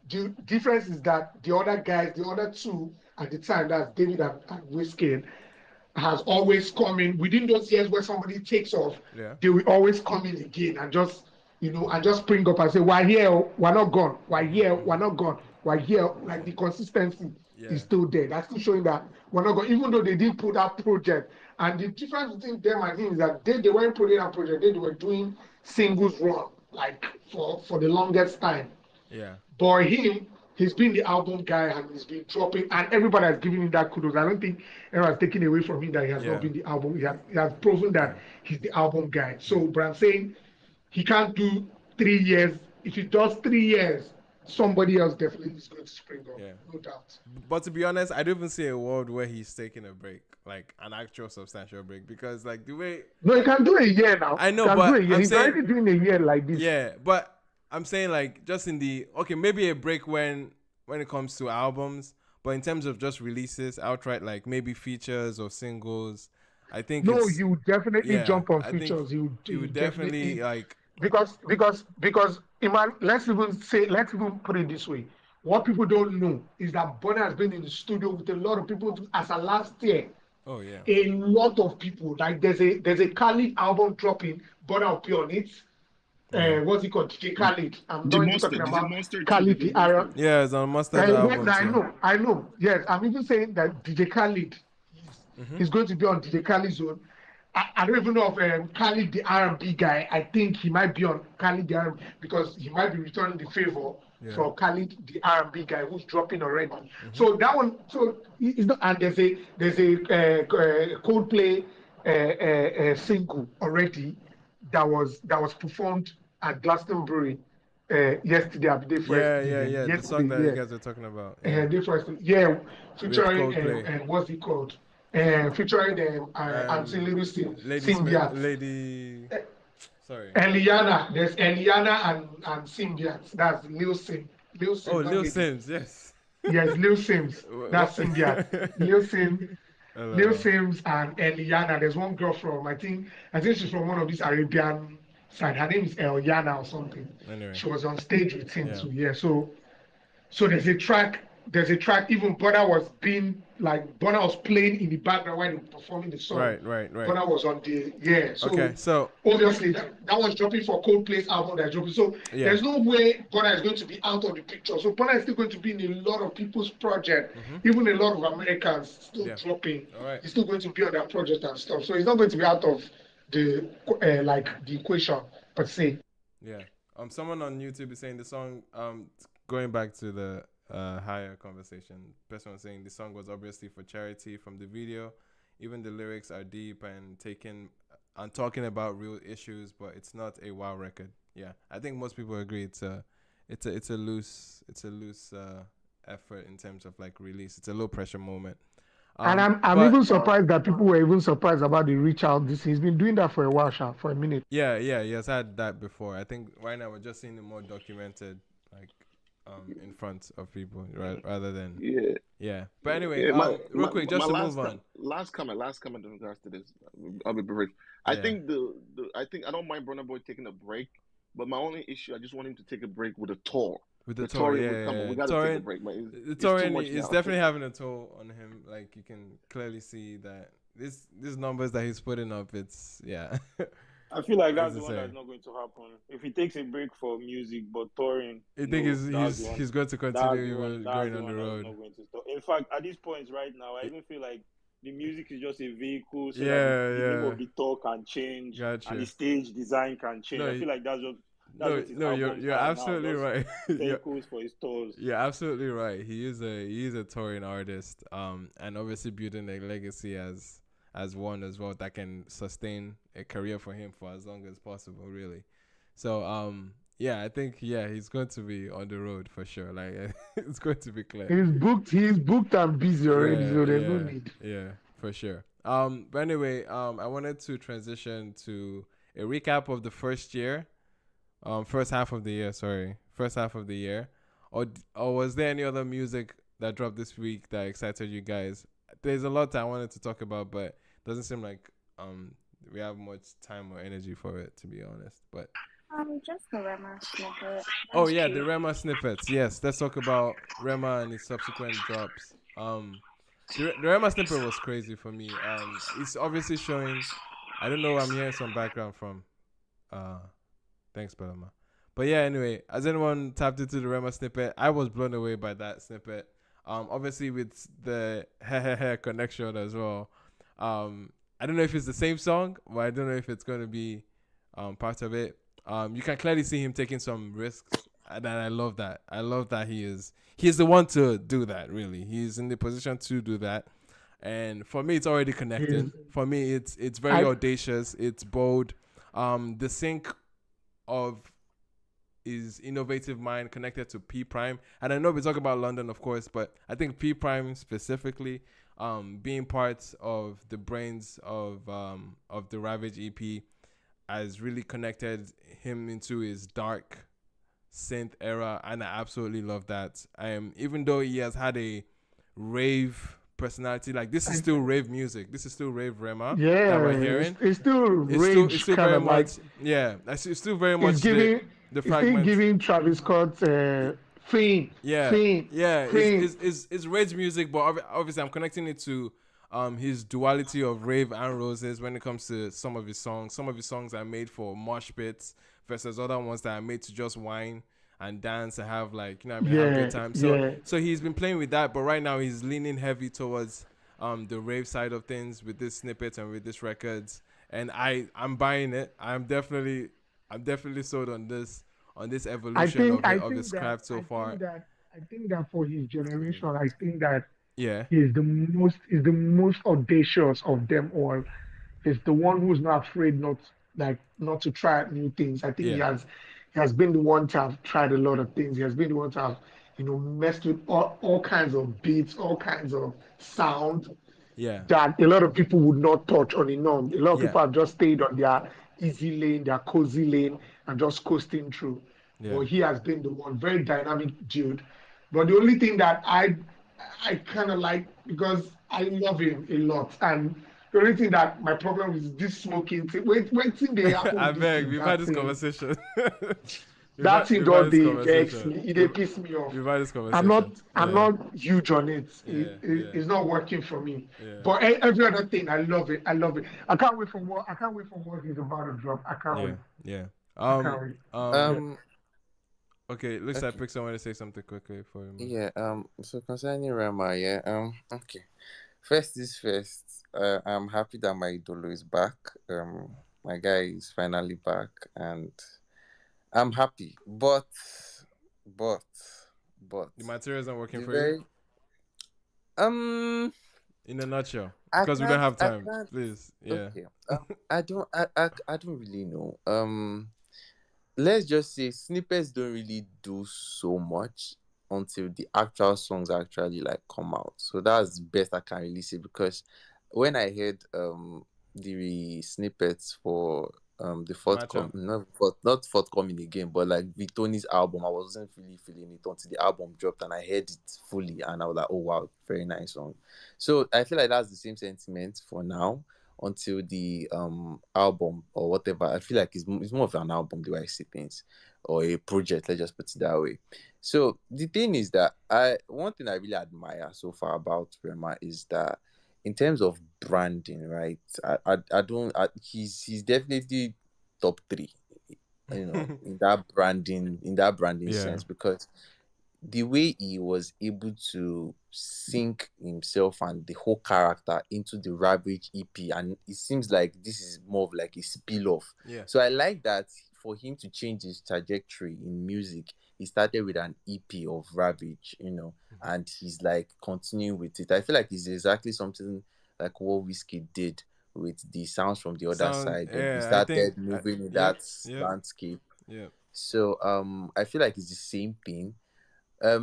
The difference is that the other guys, the other two at the time, that's David and Wizkid, has always come in within those years where somebody takes off. They will always come in again and just spring up and say, we're here, we're not gone. We're here, we're not gone. We're here. Like the consistency is still there. That's still showing that we're not gone, even though they didn't put that project. And the difference between them and him is that they weren't putting that project. They were doing singles run like for the longest time. Yeah. But him, he's been the album guy and he's been dropping, and everybody has given him that kudos. I don't think anyone's taken away from him that he has not been the album. He has proven that he's the album guy. So, but I'm saying he can't do 3 years. If he does 3 years, somebody else definitely is going to spring up, no doubt. But to be honest, I don't even see a world where he's taking a break, like an actual substantial break, because like the way. No, he can do a year now. I know, but he's already doing a year like this. Yeah, but I'm saying like just in the maybe a break when it comes to albums, but in terms of just releases outright, like maybe features or singles, I think he would definitely jump on features. He would definitely like because Iman, let's even put it this way. What people don't know is that Burna has been in the studio with a lot of people as a last year. Oh yeah. A lot of people. Like there's a Khalid album dropping, Burna will be on it. What's it called? DJ Khalid. I'm not even talking about Khalid the Ira. Yeah, it's on Mustard album. I know. Yes, I'm even saying that DJ Khalid is going to be on DJ Khaled's own. I don't even know if Khalid the R&B guy. I think he might be on Khalid the R&B because he might be returning the favor for Khalid the R&B guy who's dropping already. So that one, so it's not. And there's a Coldplay single already that was performed at Glastonbury yesterday. I believe Yeah. The song that you guys are talking about. Featuring and what's it called? Featuring Auntie Little Symbians. Eliana. There's Eliana and Symbians. That's Lil Sim. Lil Sim. Oh, Lil Sims, yes. Yes, Lil Sims. That's Symbians. Lil Sims and Eliana. There's one girl from I think she's from one of these Arabian side. Her name is Eliana or something. Anyway. She was on stage with him too. Yeah. So there's a track. Even Burna was playing in the background while they were performing the song. Right. Burna was on the So obviously that was dropping for Coldplay's album that's dropping. So there's no way Burna is going to be out of the picture. So Burna is still going to be in a lot of people's project. Even a lot of Americans still dropping. He's still going to be on that project and stuff. So he's not going to be out of the the equation per se. Yeah. Someone on YouTube is saying the song. Going back to the higher conversation, person was saying the song was obviously for charity from the video. Even the lyrics are deep and talking about real issues, but it's not a wow record. Yeah, I think most people agree it's a loose effort in terms of like release. It's a low pressure moment. And I'm even surprised that people were even surprised about the reach out. He's been doing that for a while, for a minute. Yeah, he has had that before. I think right now we're just seeing it more documented, like in front of people rather than But anyway, real quick, just to move on. Last comment in regards to this. I'll be brief. I think I don't mind Burna Boy taking a break, but my only issue, I just want him to take a break with a tour. With the tour, we got to take a break. The touring is definitely having a toll on him. Like you can clearly see that these numbers that he's putting up, it's I feel like that's the one that's not going to happen. If he takes a break for music, but touring, I think he's going to continue going on the road. In fact, at this point right now, I even feel like the music is just a vehicle, so that the name of the tour can change and the stage design can change. I feel like that's just. You're absolutely right. Vehicles for his tours. You're absolutely right. He is a touring artist, and obviously building a legacy as one as well that can sustain a career for him for as long as possible, really. So I think he's going to be on the road for sure. Like it's going to be clear. He's booked and busy already, so there's no need. Yeah, for sure. But anyway, I wanted to transition to a recap of the first half of the year. Or was there any other music that dropped this week that excited you guys? There's a lot that I wanted to talk about, but it doesn't seem like we have much time or energy for it, to be honest. But just the Rema snippet. The Rema snippets. Yes, let's talk about Rema and his subsequent drops. The Rema snippet was crazy for me. It's obviously showing. I don't know. I'm hearing some background from. Thanks, Paloma. But anyway, has anyone tapped into the Rema snippet? I was blown away by that snippet. Obviously with the connection as well. I don't know if it's the same song, but I don't know if it's going to be part of it. You can clearly see him taking some risks, and I love that. I love that he's the one to do that, really. He's in the position to do that. And for me, it's already connected. For me, it's very audacious. It's bold. The sync of his innovative mind connected to P Prime, and I know we talk about London, of course, but I think P Prime specifically, being part of the brains of the Ravage EP, has really connected him into his dark synth era, and I absolutely love that. Even though he has had a rave personality, like this is still rave music. This is still rave Rema that we're hearing. It's still rave. It's still very much. It's still very much the fragment. Still giving Travis Scott Fame. It's rage music, but obviously I'm connecting it to his duality of rave and roses when it comes to some of his songs. Some of his songs are made for mosh pits versus other ones that are made to just whine and dance and have have a good time. So he's been playing with that, but right now he's leaning heavy towards the rave side of things with this snippet and with this records. and I'm buying it. I'm definitely sold on this I evolution think I of think his that craft so I far. think that I think that for his generation, I think that Yeah, he's the most audacious of them all. He's the one who's not afraid not to try new things. I think yeah, he has been the one to have tried a lot of things. He has been the one to have, messed with all kinds of beats, all kinds of sound yeah, that a lot of people would not touch on a norm. A lot of yeah, people have just stayed on their easy lane, their cozy lane, and just coasting through. yeah. But he has been the one, very dynamic dude. But the only thing that I kind of like, because I love him a lot, and the only thing that my problem is this smoking thing. Wait till they happen I with this beg, thing. we've had this conversation. That thing we've had all this day vex conversation. me. They piss me off. We've had this I'm conversation. not I'm Yeah, not huge on it. yeah, yeah, It's not working for me. yeah, But every other thing, I love it. I love it. I can't wait for what he's about to drop. I can't yeah, wait. yeah. I can't wait. Yeah. Okay, looks like Okay. pick someone to say something quickly for him. Yeah. So concerning Rema, yeah. Okay. First is first. I'm happy that my idolo is back. My guy is finally back, and I'm happy. But, The material isn't working the for you. very In a nutshell, I because we don't can't. have I time. can't. Please, yeah. Okay. I don't really know. Let's just say snippets don't really do so much until the actual songs actually like come out. So that's the best I can really say, because when I heard the snippets for the Matchup. not forthcoming again, but like Vitoni's album, I wasn't really feeling it until the album dropped and I heard it fully, and I was like, oh wow, very nice song. So I feel like that's the same sentiment for now until the album or whatever. I feel like it's more of an album, the way I see things, or a project. Let's just put it that way. So the thing is that one thing I really admire so far about Rema is that in terms of branding, right? I don't. He's definitely top three, in that branding Yeah. sense, because the way he was able to sink himself and the whole character into the Ravage EP, and it seems like this is more of like a spill off. Yeah. So I like that for him to change his trajectory in music. He started with an EP of Ravage, and he's like continuing with it. I feel like it's exactly something like what Whiskey did with the sounds from the other side. Then he Yeah, started moving in that yep. landscape. Yeah. So I feel like it's the same thing. I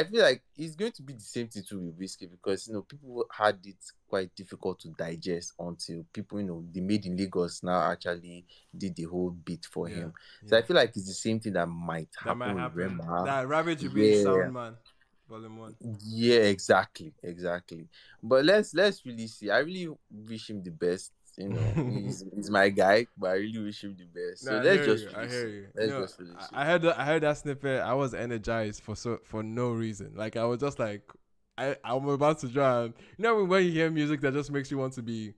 feel like it's going to be the same thing too with Whiskey, because people had it quite difficult to digest until people, the Made in Lagos now actually did the whole beat for him. So I feel like it's the same thing that might happen with Rema. That Ravage will be Sound Man, Volume 1. Yeah, exactly. But let's really see. I really wish him the best. He's my guy, but I really wish him the best. So let's just I hear you. Let's just really see. I heard that snippet. I was energized for no reason. Like I was just like, I'm about to drown. When you hear music that just makes you want to be,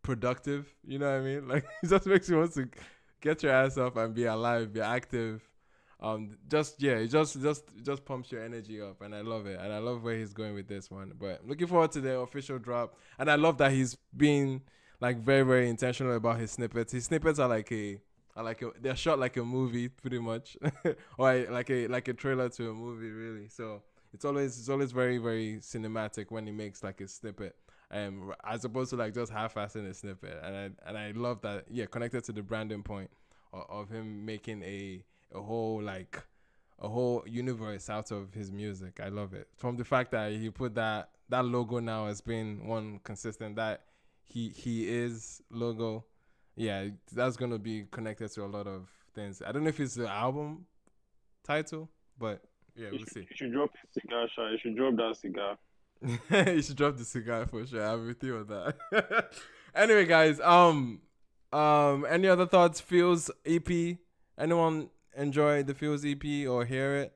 productive. You know what I mean? Like it just makes you want to get your ass up and be alive, be active. It just pumps your energy up, and I love it, and I love where he's going with this one. But I'm looking forward to the official drop, and I love that he's being like very, very intentional about his snippets. His snippets are they're shot like a movie, pretty much, or like a trailer to a movie, really. So it's always very, very cinematic when he makes like a snippet, as opposed to like just half-assing a snippet. And I love that. Yeah, connected to the branding point of him making a whole universe out of his music. I love it. From the fact that he put that logo now as being one consistent, that he is logo. Yeah, that's gonna be connected to a lot of things. I don't know if it's the album title, but yeah, we'll see. You should drop a cigar, Sha. You should drop that cigar. You should drop the cigar for sure. I'm with you on that. Anyway, guys, any other thoughts? Feels EP? Anyone enjoy the Feels EP or hear it?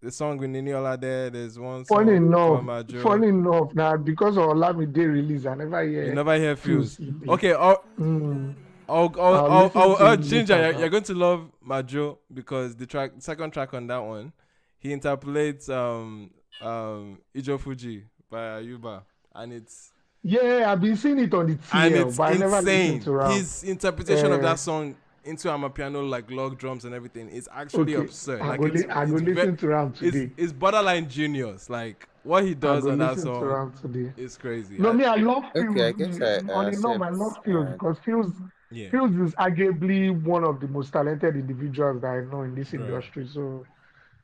The song with Nini Olamide, there's one song Funny enough, now because of Olamide release, I never hear. You never hear Feels. EP. Okay, Ginger, you're going to love Majo, because the second track on that one, he interpolates Ijo Fuji by Ayuba. and it's I've been seeing it on the and TL, it's but I never listened insane. to rap. His interpretation of that song into Amapiano, like log drums and everything, is actually Okay, absurd. I Like go it's listen to rap today. it's borderline genius. Like what he does on that song is crazy. No, I love Fields. Okay, I guess On I a norm, I love accept. Fields because Fields is arguably one of the most talented individuals that I know in this industry. So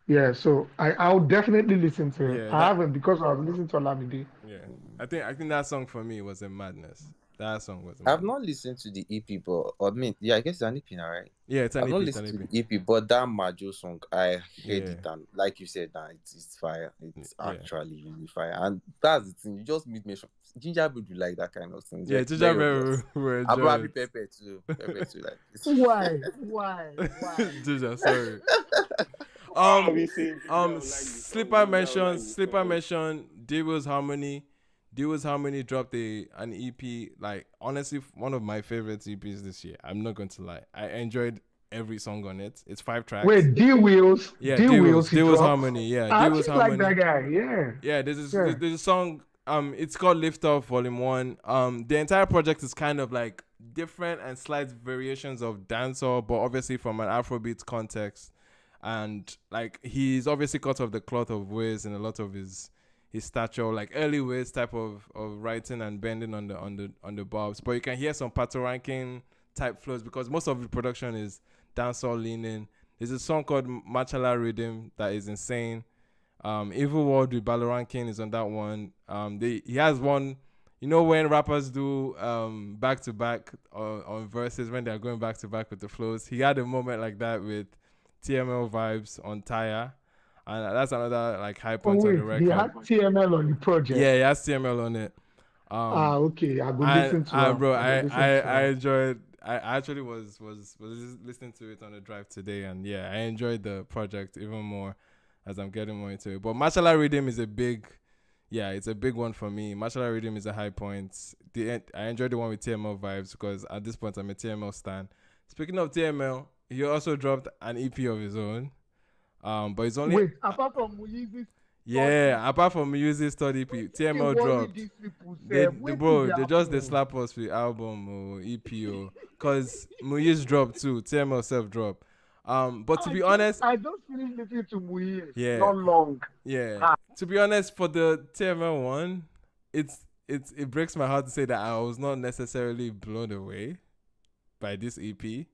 yeah, so I'll definitely listen to it. I haven't because I was listening to Olamide. Yeah, I think that song for me was a madness. That song was. I've not listened to the EP, but I guess it's an EP now, right? Yeah, it's an I've EP. not listened to the EP, but that Majo song, I heard it, and like you said, it's fire. It's actually really fire, and that's the thing. You just meet me. Ginger would like that kind of thing. Yeah, Ginger will I'm probably Pepper too. Like Why? Ginger, sorry. Slipper mentioned Devil's Harmony. Devil's Harmony dropped an EP. Like honestly, one of my favorite EPs this year. I'm not going to lie. I enjoyed every song on it. It's 5 tracks. Wait, D-Wheels. Yeah, D-Wheels. Devil's Harmony. Yeah, I Devil's Harmony. like that guy. Yeah. Yeah, there's a song. It's called Lift Off Volume 1. The entire project is kind of like different and slight variations of dancehall, but obviously from an Afrobeats context. And like he's obviously cut off the cloth of Wiz in a lot of his stature, like early Wiz type of writing and bending on the bobs. But you can hear some Pato Ranking type flows because most of the production is dancehall leaning. There's a song called Machala Rhythm that is insane. Evil World with Baloranking is on that one. He has one, when rappers do back to back on verses when they're going back to back with the flows. He had a moment like that with TML Vibes on Taya, and that's another like high point on the record. He had TML on the project. Yeah, he has TML on it. Okay, I go listen to it. Bro, I enjoyed. I actually was listening to it on the drive today, and yeah, I enjoyed the project even more as I'm getting more into it. But Mashallah Rhythm is it's a big one for me. Mashallah Rhythm is a high point. I enjoyed the one with TML Vibes because at this point I'm a TML stan. Speaking of TML, he also dropped an EP of his own. But it's only apart from Muyizi's apart from Muyizi's study EP, TML dropped. They just slap us with album or EP or cause Muyiz dropped too. TML self dropped. But to be honest, I just finished listening to Muyiz. Not long. Yeah. To be honest, for the TML one, it breaks my heart to say that I was not necessarily blown away by this EP.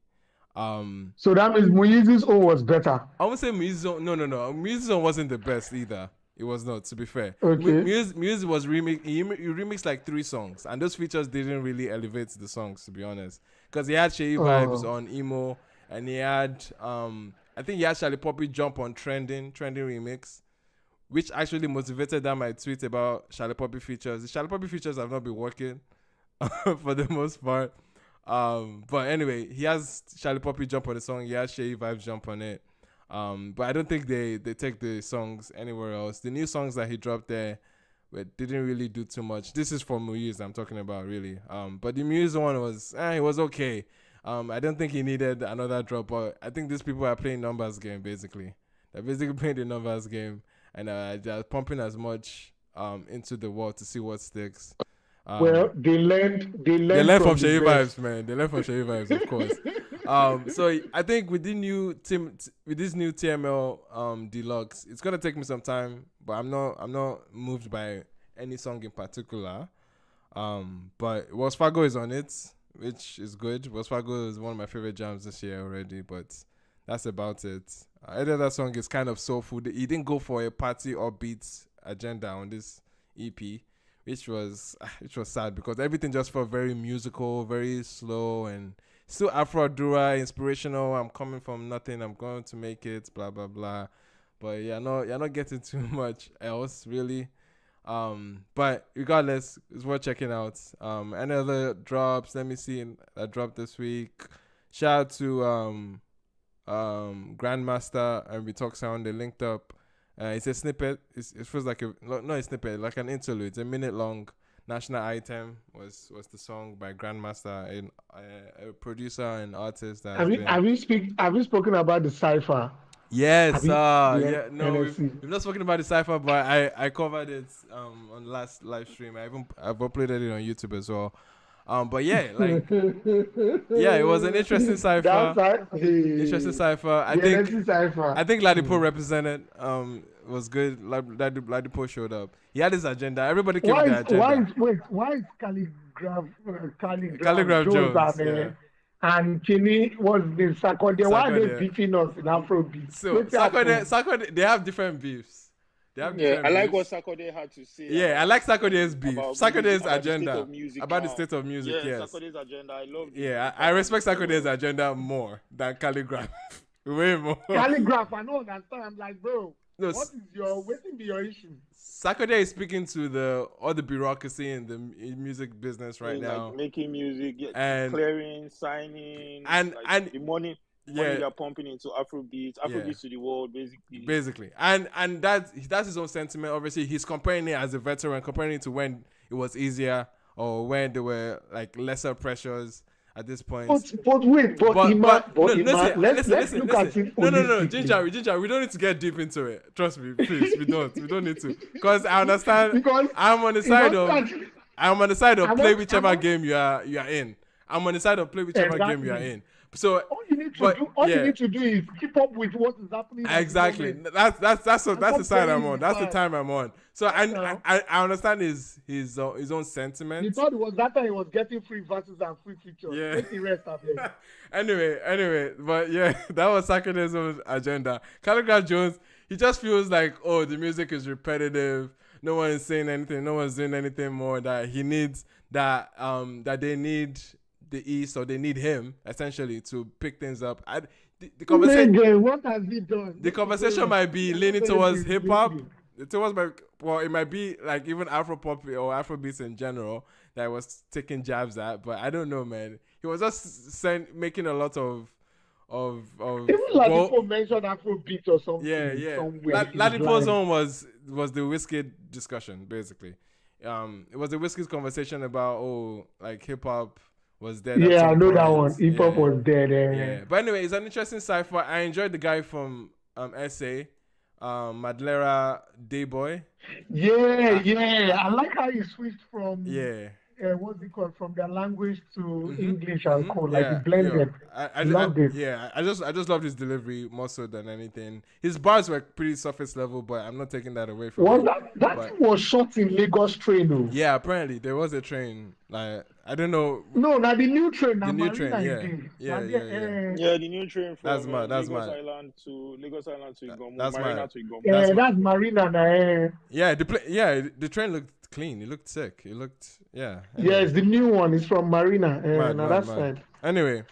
So that means Muyizi's own was better. I won't say Muyizi's own. No. Muyizi's own wasn't the best either. It was not, to be fair. Okay. Muyiz was remix. He remixed like 3 songs, and those features didn't really elevate the songs, to be honest. Because he had Shei Vibes on Emo, and he had I think he had Charlie Poppy jump on trending remix, which actually motivated that my tweet about Charlie Poppy features. The Charlie Poppy features have not been working for the most part. But anyway, he has Charlie Poppy jump on the song. He has Shei Vibes jump on it. But I don't think they take the songs anywhere else. The new songs that he dropped there didn't really do too much. This is for Muyiz I'm talking about, really. But the Muyiz one was, it was okay. I don't think he needed another drop. But I think these people are playing numbers game, basically. They're basically playing the numbers game. And they're pumping as much into the wall to see what sticks. Well, they learned from Shei Vibes, man. They learned from Shei Vibes, of course. So I think with this new TML Deluxe, it's gonna take me some time, but I'm not moved by any song in particular. But Was Fargo is on it, which is good. Was Fargo is one of my favorite jams this year already, but that's about it. Any other song is kind of soulful. He didn't go for a party or beat agenda on this EP. Which was sad because everything just felt very musical, very slow, and still Afro-Dura, inspirational. I'm coming from nothing. I'm going to make it. Blah blah blah. But you're not getting too much else really. But regardless, it's worth checking out. Any other drops? Let me see that dropped this week. Shout out to Grandmaster and Retalk Sound. They linked up. It's a snippet. It feels like not a snippet, like an interlude. It's a minute long. National Item was the song by Grandmaster, a producer and artist. Have you spoken about the cipher? Yes, the no, we've NSC. not spoken about the cipher, but I covered it on last live stream. I've uploaded it on YouTube as well. But yeah, like it was an interesting cipher. Interesting cipher. I think Ladipo represented. Was good. Ladipo showed up. He had his agenda. Everybody came with their agenda. Why is Calligraph Calligraph Jones, and Kini was the Sakode? Why are they beefing us in Afrobeats? So Sakode, they have different beefs. I like what Sakode had to say. Yeah, I like Sakode's beef. Sakode's about agenda about the state of music. Yes, Sakode's agenda. I love it. Yeah, I respect Sakode's agenda more than Calligraph. Way more. Calligraph, I don't understand. I'm like, bro, what be your issue? Sakode is speaking to all the bureaucracy in the music business right now. Like making music, and clearing, signing, and the money they're pumping into Afrobeats to the world, basically. And that's his own sentiment. Obviously, he's comparing it as a veteran, comparing it to when it was easier or when there were like lesser pressures at this point. Let's look at it. No, Ginger, we don't need to get deep into it. Trust me, please, we don't need to. Because I understand. I'm on the side of play whichever game you are in. I'm on the side of play whichever game you are in. So all you need to do is keep up with what is happening. Exactly. That's the side I'm on. That's the time I'm on. So I understand his own sentiment. You thought it was that time he was getting free verses and free features. Yeah. Make the rest of it. Anyway, but yeah, that was Sakode's own agenda. Calligraph Jones, he just feels like, oh, the music is repetitive. No one is saying anything. No one's doing anything more. That he needs that they need the East, or they need him essentially to pick things up. The conversation. What has he done? The conversation might be leaning towards hip hop. It might be like even Afropop or Afrobeats in general that I was taking jabs at, but I don't know, man. He was just making a lot of even Ladipo mentioned Afrobeats or something. Yeah. Ladipo's own was the Whiskey discussion basically. It was the Whiskey conversation about like hip hop was dead. Yeah, I know that one. Hip hop was dead. Yeah. But anyway, it's an interesting cipher. I enjoyed the guy from SA, Madlera Dayboy. Yeah. I like how he switched from what's it called, from their language to English and code. Like he blended. I loved it. Yeah, I just loved his delivery more so than anything. His bars were pretty surface level, but I'm not taking that away from him. That was shot in Lagos train though. Yeah, apparently there was a train. Like I don't know. No, now the new train. The new train. Yeah, the new train from Lagos Island to Igomu. That's Marina to Igomu. That's Marina. Yeah, the train looked clean. It looked sick. It looked Anyway. Yeah, it's the new one. It's from Marina. That side. Anyway,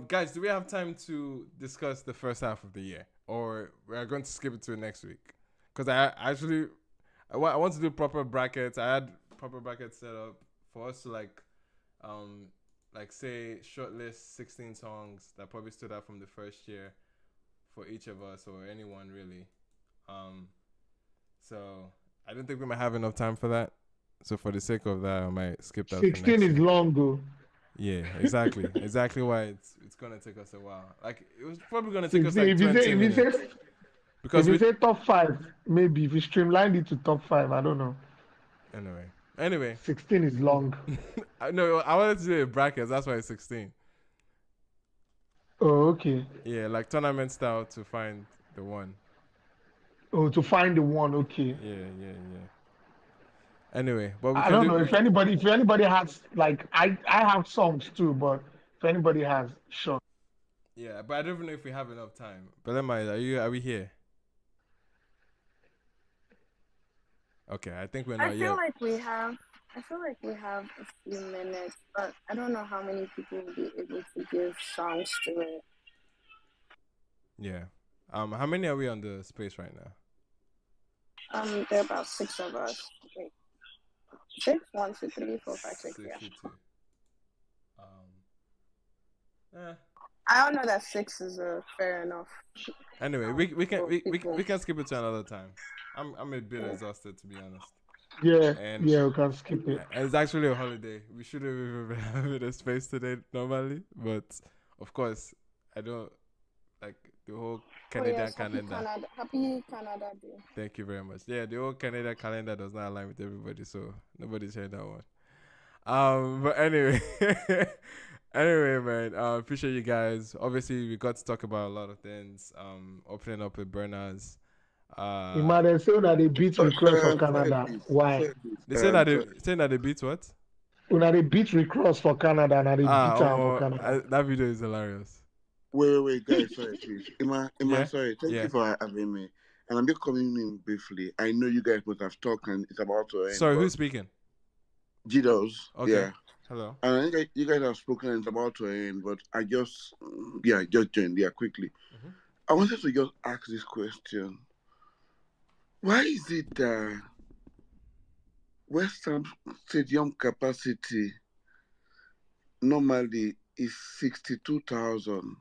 guys, do we have time to discuss the first half of the year, or we are going to skip it to next week? Because I want to do proper brackets. I had proper brackets set up for us to like say shortlist 16 songs that probably stood out from the first year for each of us or anyone really. So I don't think we might have enough time for that. So for the sake of that, I might skip that. 16 is long though. Yeah, exactly. Exactly why it's gonna take us a while. Like it was probably gonna take us like 20 minutes. Because if you say top 5, maybe if you streamline it to top 5, I don't know. Anyway. 16 is long. No, I wanted to do a bracket. That's why it's 16. Oh, okay. Yeah, like tournament style to find the one. Oh, to find the one. Okay. Yeah. Anyway, but I don't know if anybody has like I have songs too, but if anybody has, sure. Yeah, but I don't even know if we have enough time. But are we here? Okay, I think we're not yet. I feel like we have a few minutes, but I don't know how many people will be able to give songs to it. Yeah. How many are we on the space right now? There are about 6 of us. Wait. 6? 1, 2, 3, 4, 5, 6. Yeah. I don't know that 6 is fair enough. Anyway, we can skip it to another time. I'm a bit exhausted, to be honest. Yeah, we can skip it. It's actually a holiday. We should have even having a space today normally, but of course, I don't like the whole Canadian yes, calendar. Happy Canada Day. Thank you very much. Yeah, the whole Canadian calendar does not align with everybody, so nobody's heard that one. But anyway, anyway, man. Appreciate you guys. Obviously, we got to talk about a lot of things. Opening up with Burna's. Imagine saying that they beat recross for Canada. Why? They say that they beat what? When they beat recross for Canada and they beat her for Canada. That video is hilarious. Wait, guys, sorry, please. Am I sorry? Thank you for having me. And I'm just coming in briefly. I know you guys must have talked and it's about to end. Sorry, who's speaking? Gidos. Okay. Yeah. Hello. And I think you guys have spoken and it's about to end, but I just joined quickly. Mm-hmm. I wanted to just ask this question. Why is it that West Ham stadium capacity normally is 62,000?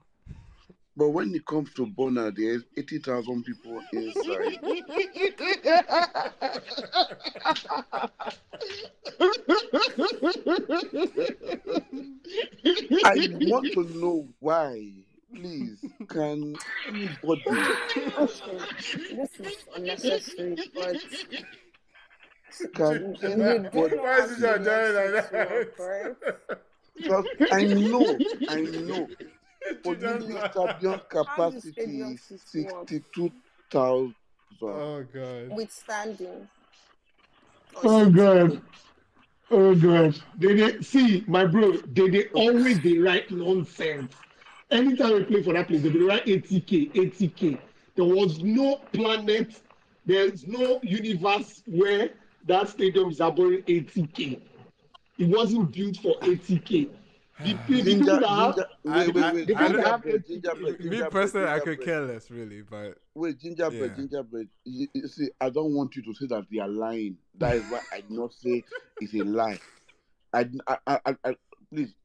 But when it comes to Burna, there's 80,000 people inside. I want to know why. Please, can anybody? Okay, this is unnecessary, but can why is this doing like that? Because I know. But the stadium capacity is 62,000. Oh God. with standing. Oh God. Oh God. See, my bro, they always they write nonsense. Anytime we play for that place, they write 80K. There was no planet, there's no universe where that stadium is about 80K. It wasn't built for 80K. Me personally, I could care less, really, but wait, gingerbread. You see, I don't want you to say that they are lying. That is why I did not say it's a lie. I please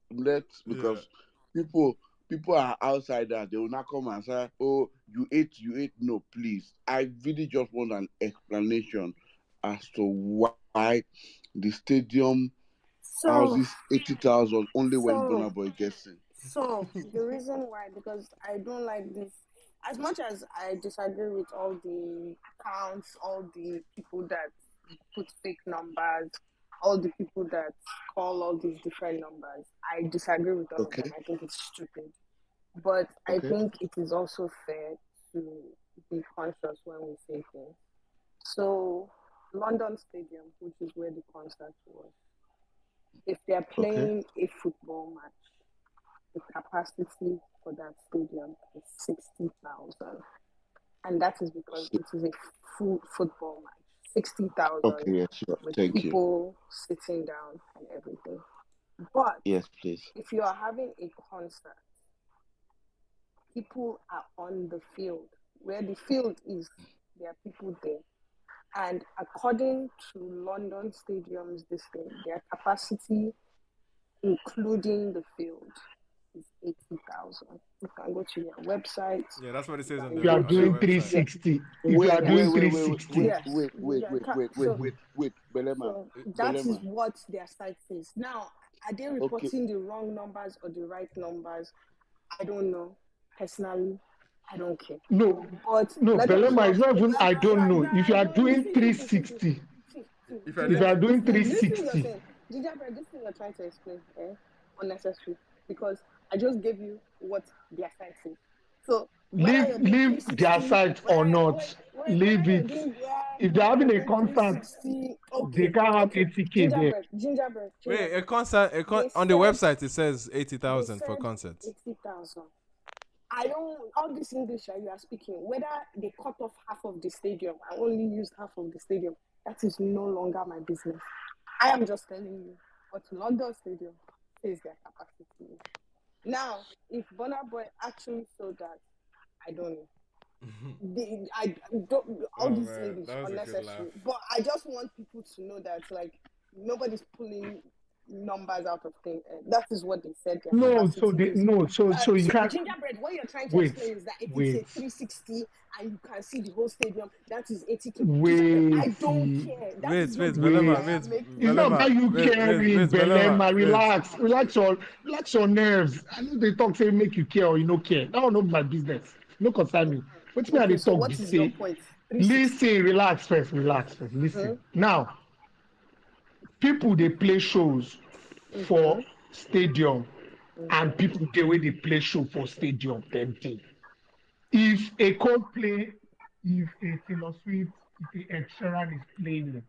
because people are outsiders. They will not come and say, "Oh, you ate." No, please. I really just want an explanation as to why the stadium houses 80,000 only when Burna Boy gets in. So the reason why, because I don't like this. As much as I disagree with all the accounts, all the people that put fake numbers, all the people that call all these different numbers, I disagree with all of them. I think it's stupid. But I think it is also fair to be conscious when we say things. So London Stadium, which is where the concert was, if they're playing a football match, the capacity for that stadium is 60,000. And that is because it is a full football match. 60,000 with people sitting down and everything. But yes, please. If you are having a concert, people are on the field. Where the field is, there are people there. And according to London Stadium's their capacity, including the field, is 80,000. You can go to their website. Yeah, that's what it says on the website. If you are doing 360. Wait, Belema. So that is what their site says. Now, are they reporting the wrong numbers or the right numbers? I don't know. Personally, I don't care. No, Belema is not even, I don't know. If you are doing 360, if you are doing 360. Gingerbread, this thing you're trying to explain, unnecessary. Because I just gave you what their site says. So leave their site or not. Leave it. If they're having a concert, they can't have 80K there. Gingerbread. Wait, a concert on the website it says 80,000 for concerts. 80,000. I don't, all this English you are speaking, whether they cut off half of the stadium, I only used half of the stadium, that is no longer my business. I am just telling you what London Stadium says their capacity. Now, if Burna Boy actually sold that, I don't know. I don't, all this English unnecessary. But I just want people to know that, like, nobody's pulling numbers out of things. That is what they said. So you can't. Gingerbread, what you're trying to explain is that if it's a 360 and you can see the whole stadium, that is 80K. I don't care. It's not about you caring, Belema. Relax your nerves. I know they talk say make you care or you no care. That will not be my business. No concern me. What's me at Okay, the so talk? what This is your say, point? listen, relax first, listen. Now, people they play shows for stadium, and people they way they play show for stadium. Them thing. If a Coldplay, if a Taylor Swift, if a Ed Sheeran is playing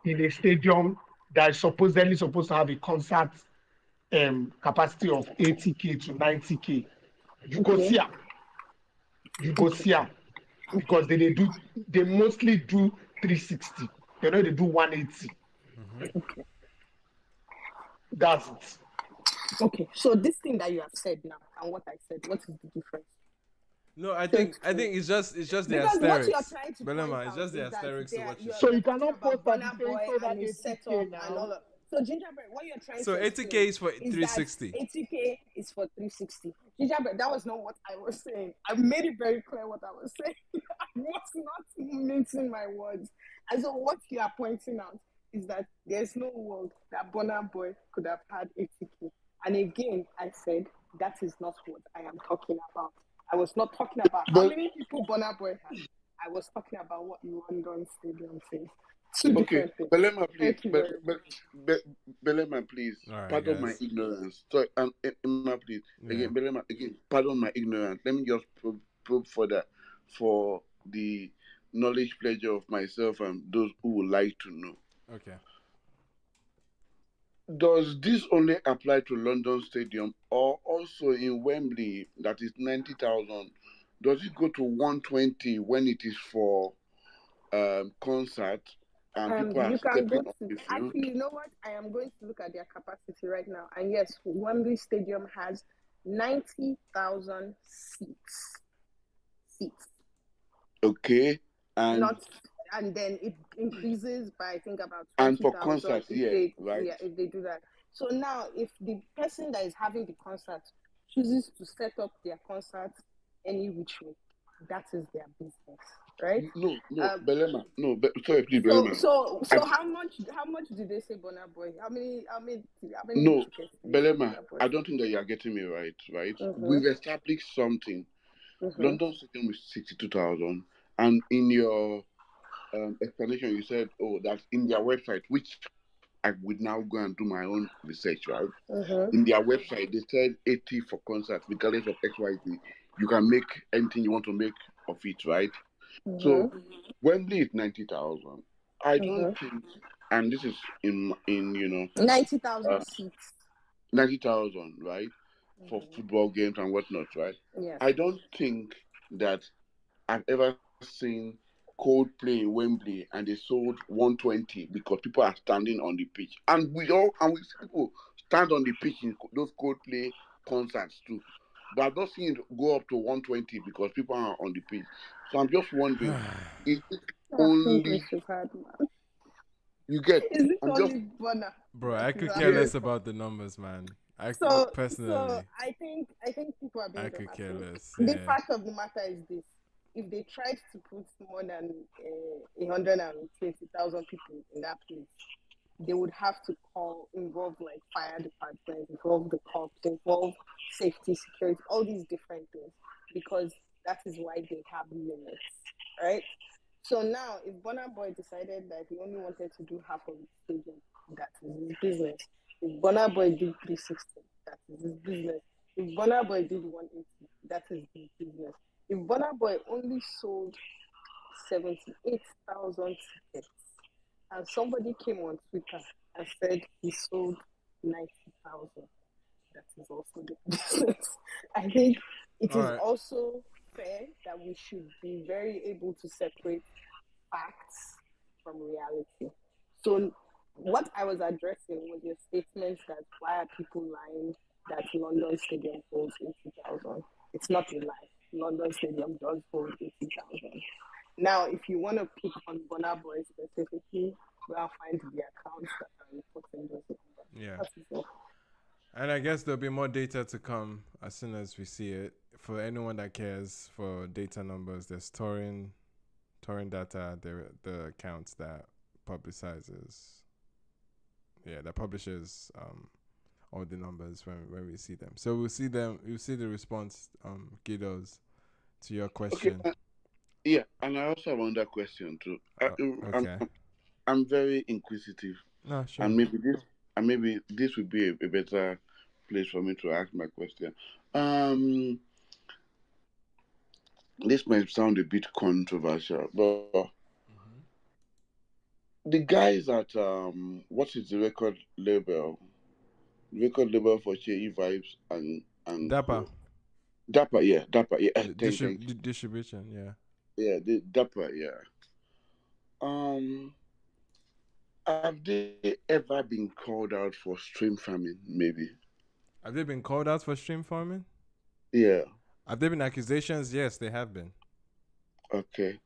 in a stadium that is supposedly supposed to have a concert capacity of 80K to 90K, you go see am. You go see am because they mostly do 360. They know they do 180. That's it. Okay, so this thing that you have said now and what I said, what is the difference? No, I think it's just the Because what you're aesthetics. trying to Belema, point it's out just the is that aesthetics of what you're So saying. you cannot post about that Burna saying Boy so that and his 80K setup now. and all of. So Gingerbread, what you're trying So to 80K explain is for is 360. that 80K is for 360. Gingerbread, that was not what I was saying. I made it very clear what I was saying. I was not mincing my words. And so what you are pointing out is that there's no world that Burna Boy could have had 80K. And again, I said that is not what I am talking about. I was not talking about how many people Burna Boy had. I was talking about what London Stadium says. Okay, Belema, please. Thank you very much. Belema, please. Right, pardon guys. my ignorance. So, Emma, please. Yeah. Again, Belema, again, pardon my ignorance. Let me just probe further for the knowledge pleasure of myself and those who would like to know. Okay. Does this only apply to London Stadium or also in Wembley, that is 90,000? Does it go to 120 when it is for concert and people are You can stepping go on to the field? actually, you know what? I am going to look at their capacity right now. And yes, Wembley Stadium has 90,000 seats. Okay. And then it increases by I think about 20,000 and for concerts, right? Yeah, if they do that. So now if the person that is having the concert chooses to set up their concert any which way, that is their business. Right? No, Belema. No, sorry, please, Belema. So how much did they say Burna Boy? How many No, tickets Belema, I don't think that you are getting me right. We've established something. London Stadium is 62,000, and in your explanation you said, that's in their website, which I would now go and do my own research, right? In their website, they said 80 for concerts, regardless of XYZ. You can make anything you want to make of it, right? So Wembley is 90,000. I don't think, and this is in 90,000 seats. 90,000, right? For football games and whatnot, right? Yes. I don't think that I've ever seen Coldplay in Wembley and they sold 120 because people are standing on the pitch. And we see people stand on the pitch in those Coldplay concerts too. But I've not seen it go up to 120 because people are on the pitch. So I'm just wondering, is it only you get? Is it only Burna? Bro, I could care less about the numbers, man. Personally. So I think people are being I could care less. The fact of the matter is this: if they tried to put more than 120,000 people in that place, they would have to involve like fire department, involve the cops, involve safety, security, all these different things, because that is why they have limits, right? So now, if Burna Boy decided that he only wanted to do half of the stadium, that is his business. If Burna Boy did 360, that is his business. If Burna Boy did 180, that is his business. If Burna Boy only sold 78,000 tickets, and somebody came on Twitter and said he sold 90,000, that is also the business. I think it is also fair that we should be very able to separate facts from reality. So what I was addressing was your statement that why are people lying that London Stadium holds 80,000. It's not a lie. London Stadium does hold 80,000. Now, if you want to pick on Burna Boy specifically, we'll find the accounts that are reporting those numbers. Yeah. And I guess there'll be more data to come as soon as we see it. For anyone that cares for data numbers, there's torrent data, the accounts that publishes all the numbers when we see them. So we'll see the response, Guidos, to your question. Okay. Yeah, and I also have another question too. Okay. I'm very inquisitive. No, sure. And maybe this would be a better place for me to ask my question. This might sound a bit controversial, but the guys at what is the record label? Record label for Shea Vibes and Dapper. Dapper, yeah. Distribution, yeah. Yeah, the Dapper, yeah. Have they ever been called out for stream farming? Maybe. Have they been called out for stream farming? Yeah. Have there been accusations? Yes, they have been. Okay.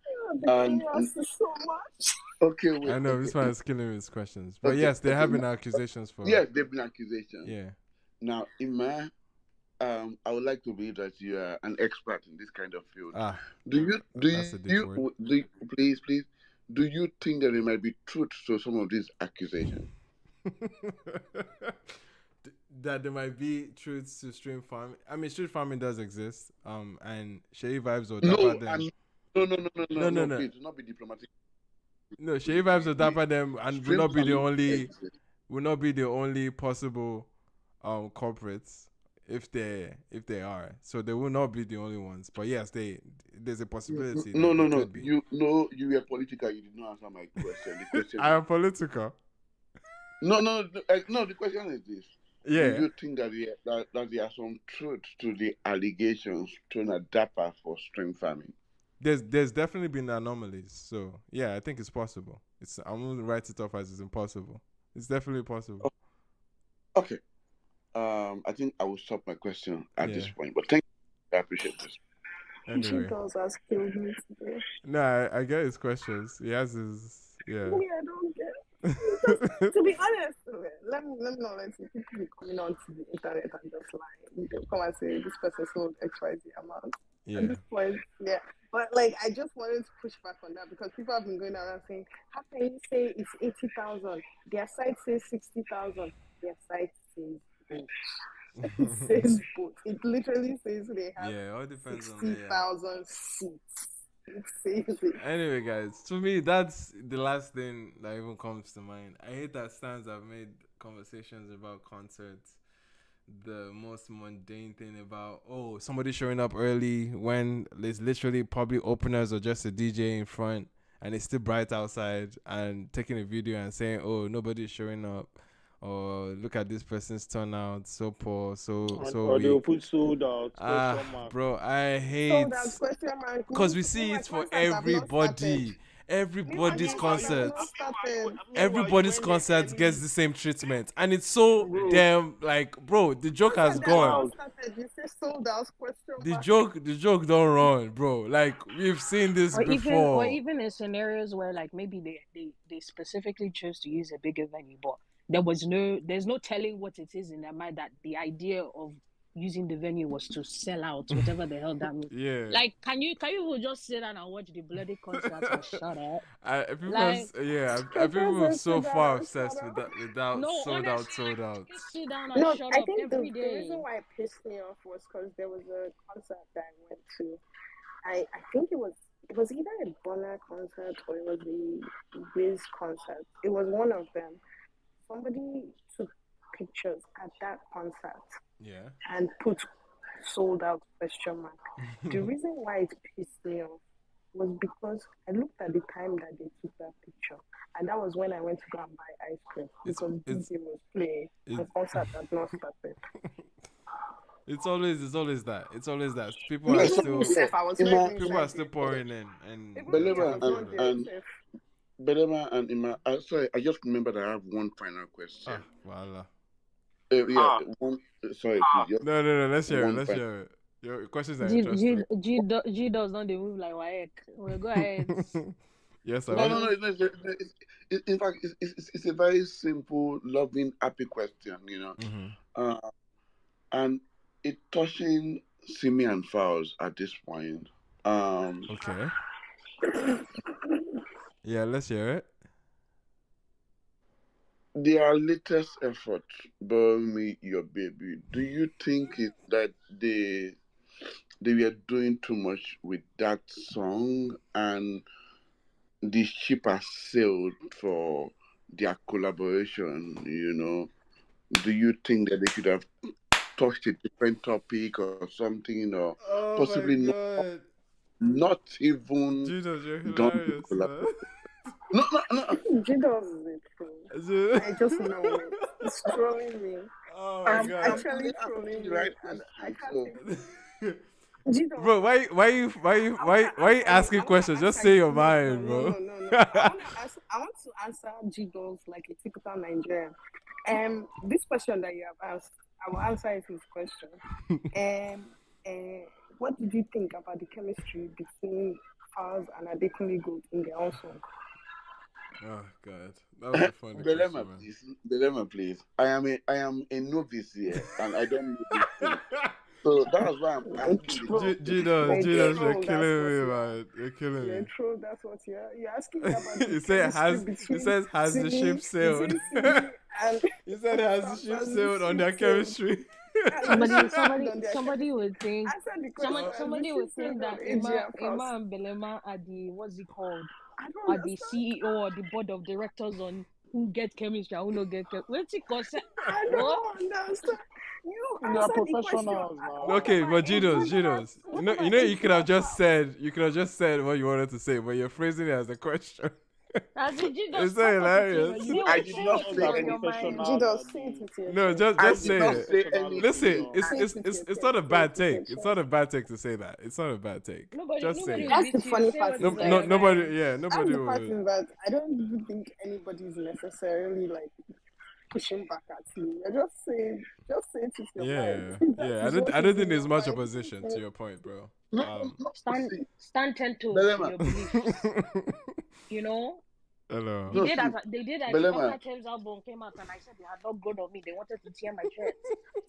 And so much. Okay, wait. I know this one is killing me with questions, but yes, there have been accusations for. Yes, there have been accusations. Yeah. Now, Ima, I would like to believe that you are an expert in this kind of field. Do you think that there might be truth to some of these accusations? That there might be truths to stream farming. I mean, street farming does exist. And Shea Vibes or Dapper them. No. Please, do not be diplomatic. No, Shea Vibes or Dapper them, and will not be the only possible corporates if they are. So they will not be the only ones. But yes, there's a possibility. No. You were political. You did not answer my question. The question I am political. No. The question is this. Yeah. Do you think that there are some truth to the allegations thrown at Dapper for stream farming? There's definitely been anomalies. So yeah, I think it's possible. I'm gonna write it off as it's impossible. It's definitely possible. Okay. I think I will stop my question at this point. But thank you. I appreciate this. Anyway. has killed me today. No, I get his questions. He has his I don't get. To be honest, let me not let people be coming onto the internet and just lying. They'll come and say this person sold XYZ amount. Yeah. At this point, yeah. But like, I just wanted to push back on that because people have been going around saying, how can you say it's 80,000? Their site says 60,000. Their site says both. It says both. It literally says they have all depends 60,000 seats. Anyway, guys, to me, that's the last thing that even comes to mind. I hate that Stans have made conversations about concerts the most mundane thing about somebody showing up early when there's literally probably openers or just a DJ in front and it's still bright outside, and taking a video and saying, nobody's showing up, or look at this person's turnout, so poor, or they'll put sold out, question mark. Bro, I hate, because we see it for everybody's concerts. Everybody's concerts gets the same treatment, and it's so damn bro, the joke has gone. The joke don't run, bro. We've seen this before. Or even in scenarios where maybe they specifically chose to use a bigger venue, but there's no telling what it is in their mind that the idea of using the venue was to sell out whatever the hell that means. Yeah. Can you just sit down and watch the bloody concert and shut up? People are so far obsessed with that without sold out. Sit down and shut up every day. The reason why it pissed me off was because there was a concert that I went to. I think it was either a Burna concert or it was a Wiz concert. It was one of them. Somebody took pictures at that concert. Yeah. And put sold out question mark. The reason why it pissed me off was because I looked at the time that they took that picture, and that was when I went to go and buy ice cream because DJ was playing and concert had not started. It's always that. People are still pouring in, and Belema and Ima. Sorry, I just remembered I have one final question. Voila. Sorry, please. No. Let's hear it. Your questions are interesting. G does not move like Waek. Well, go ahead. Yes, No. In fact, it's a very simple, loving, happy question, and it touching Simi and Fowles at this point. Okay. Yeah, let's hear it. Their latest effort, Burn Me Your Baby, do you think that they they were doing too much with that song, and the ship has sailed for their collaboration. Do you think that they should have touched a different topic or something, or Oh my possibly god. not even Jesus, you're done the hilarious, man. collaboration? No. Jidos is a troll. I just know it. It's trolling me. Oh my It's god. actually trolling the me, right and I question. can't take Jidos. Bro, why you asking questions? Just say your mind, bro. No. I want to answer Jidos like a typical Nigerian. This question that you have asked, I will answer it with question. What did you think about the chemistry between Faz and Adekunle Gold in their own song? Oh god, that was a funny question, man. Dilemma, please. I am a novice here, and I don't know this thing. So that's why I'm asking. Ginos, you're killing me, man. You're killing me. You're true. That's what you're asking me about. You say it says has the ship sailed. You said has the ship sailed on their chemistry. Somebody would think somebody would think that Emma and Belema are the what's it called? Are the CEO or the board of directors on who get chemistry and who no get chemistry. What's it called? I don't understand. They are professionals now. Okay, but Ginos, you know, you could have just said what you wanted to say, but you're phrasing it as a question. It's so hilarious. I did not say anything. No, just say it. Anything. Listen, it's not a bad take. It's not a bad take to say that. It's not a bad take. Just say it. That's the funny part. Nobody would. The part is that I don't even think anybody is necessarily like pushing back at you. I just say it with your mind. I don't think there's much opposition to your point, bro. Stand 10 toes to your beliefs. You know? Hello. They did that. The Ira and Tems album came out, and I said they had not good on me. They wanted to tear my shirt.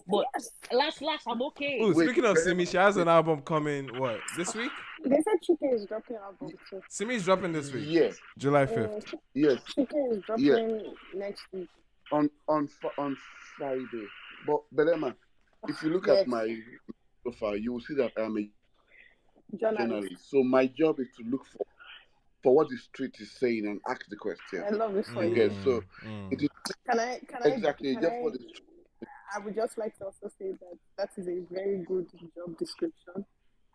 But last, I'm okay. Oh, speaking of Simi, she has an album coming. What, this week? They said Chike is dropping an album too. Simi's dropping this week. Yes. July 5th. Yes. Chike is dropping next week. On Friday. But Belema, if you look at my profile, you will see that I'm a journalist. So my job is to look for what the street is saying and ask the question. I love it for you. Okay, so it is can I exactly just what the street. I would just like to also say that is a very good job description.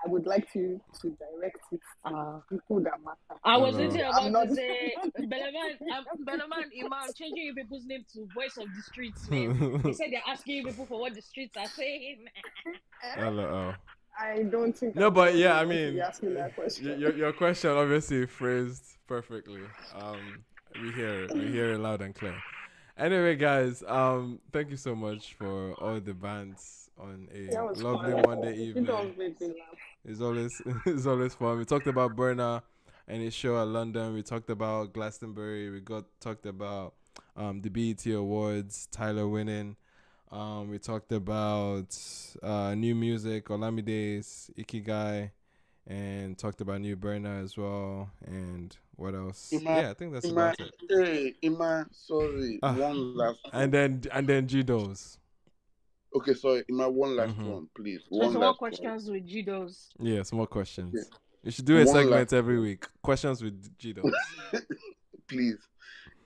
I would like you to direct it to people that matter. I was literally about to say, Beleman, Imam, changing you people's name to Voice of the Streets. Man. They said they're asking you people for what the streets are saying. Hello. I don't think. No, but yeah, I mean, that question. Your question obviously phrased perfectly. We hear it loud and clear. Anyway, guys, thank you so much for all the bands on a lovely Monday evening. It's always fun. We talked about Burna and his show at London. We talked about Glastonbury. We talked about the BET Awards, Tyler winning. We talked about new music, Olamide's Ikigai, and talked about new Burna as well. And what else? I think that's about it. Hey, Ima, sorry, one last one. And then G-Dos. Okay, sorry, Ima, one last one, please. Some more questions with G-Dos. Yeah, some more questions. Yeah. You should do a segment every week. Questions with G-Dos. Please.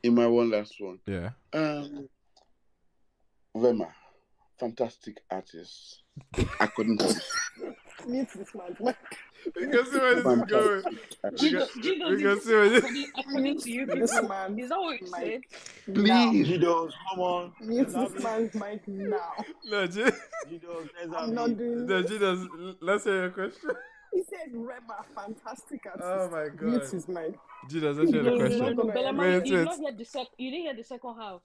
Ima, one last one. Yeah. Rema, fantastic artist. According to Meet this man. We can see where this is going. We can see where this is according to you, this man. Is that what you said? Please. Gidos, come on. Mute this man's mic now. No, Gidos, I'm not doing this. Gidos, let's hear your question. He said Rema, fantastic artist. Oh my god. Mute his mic. Gidos, let's hear the question. No, you didn't hear the second half.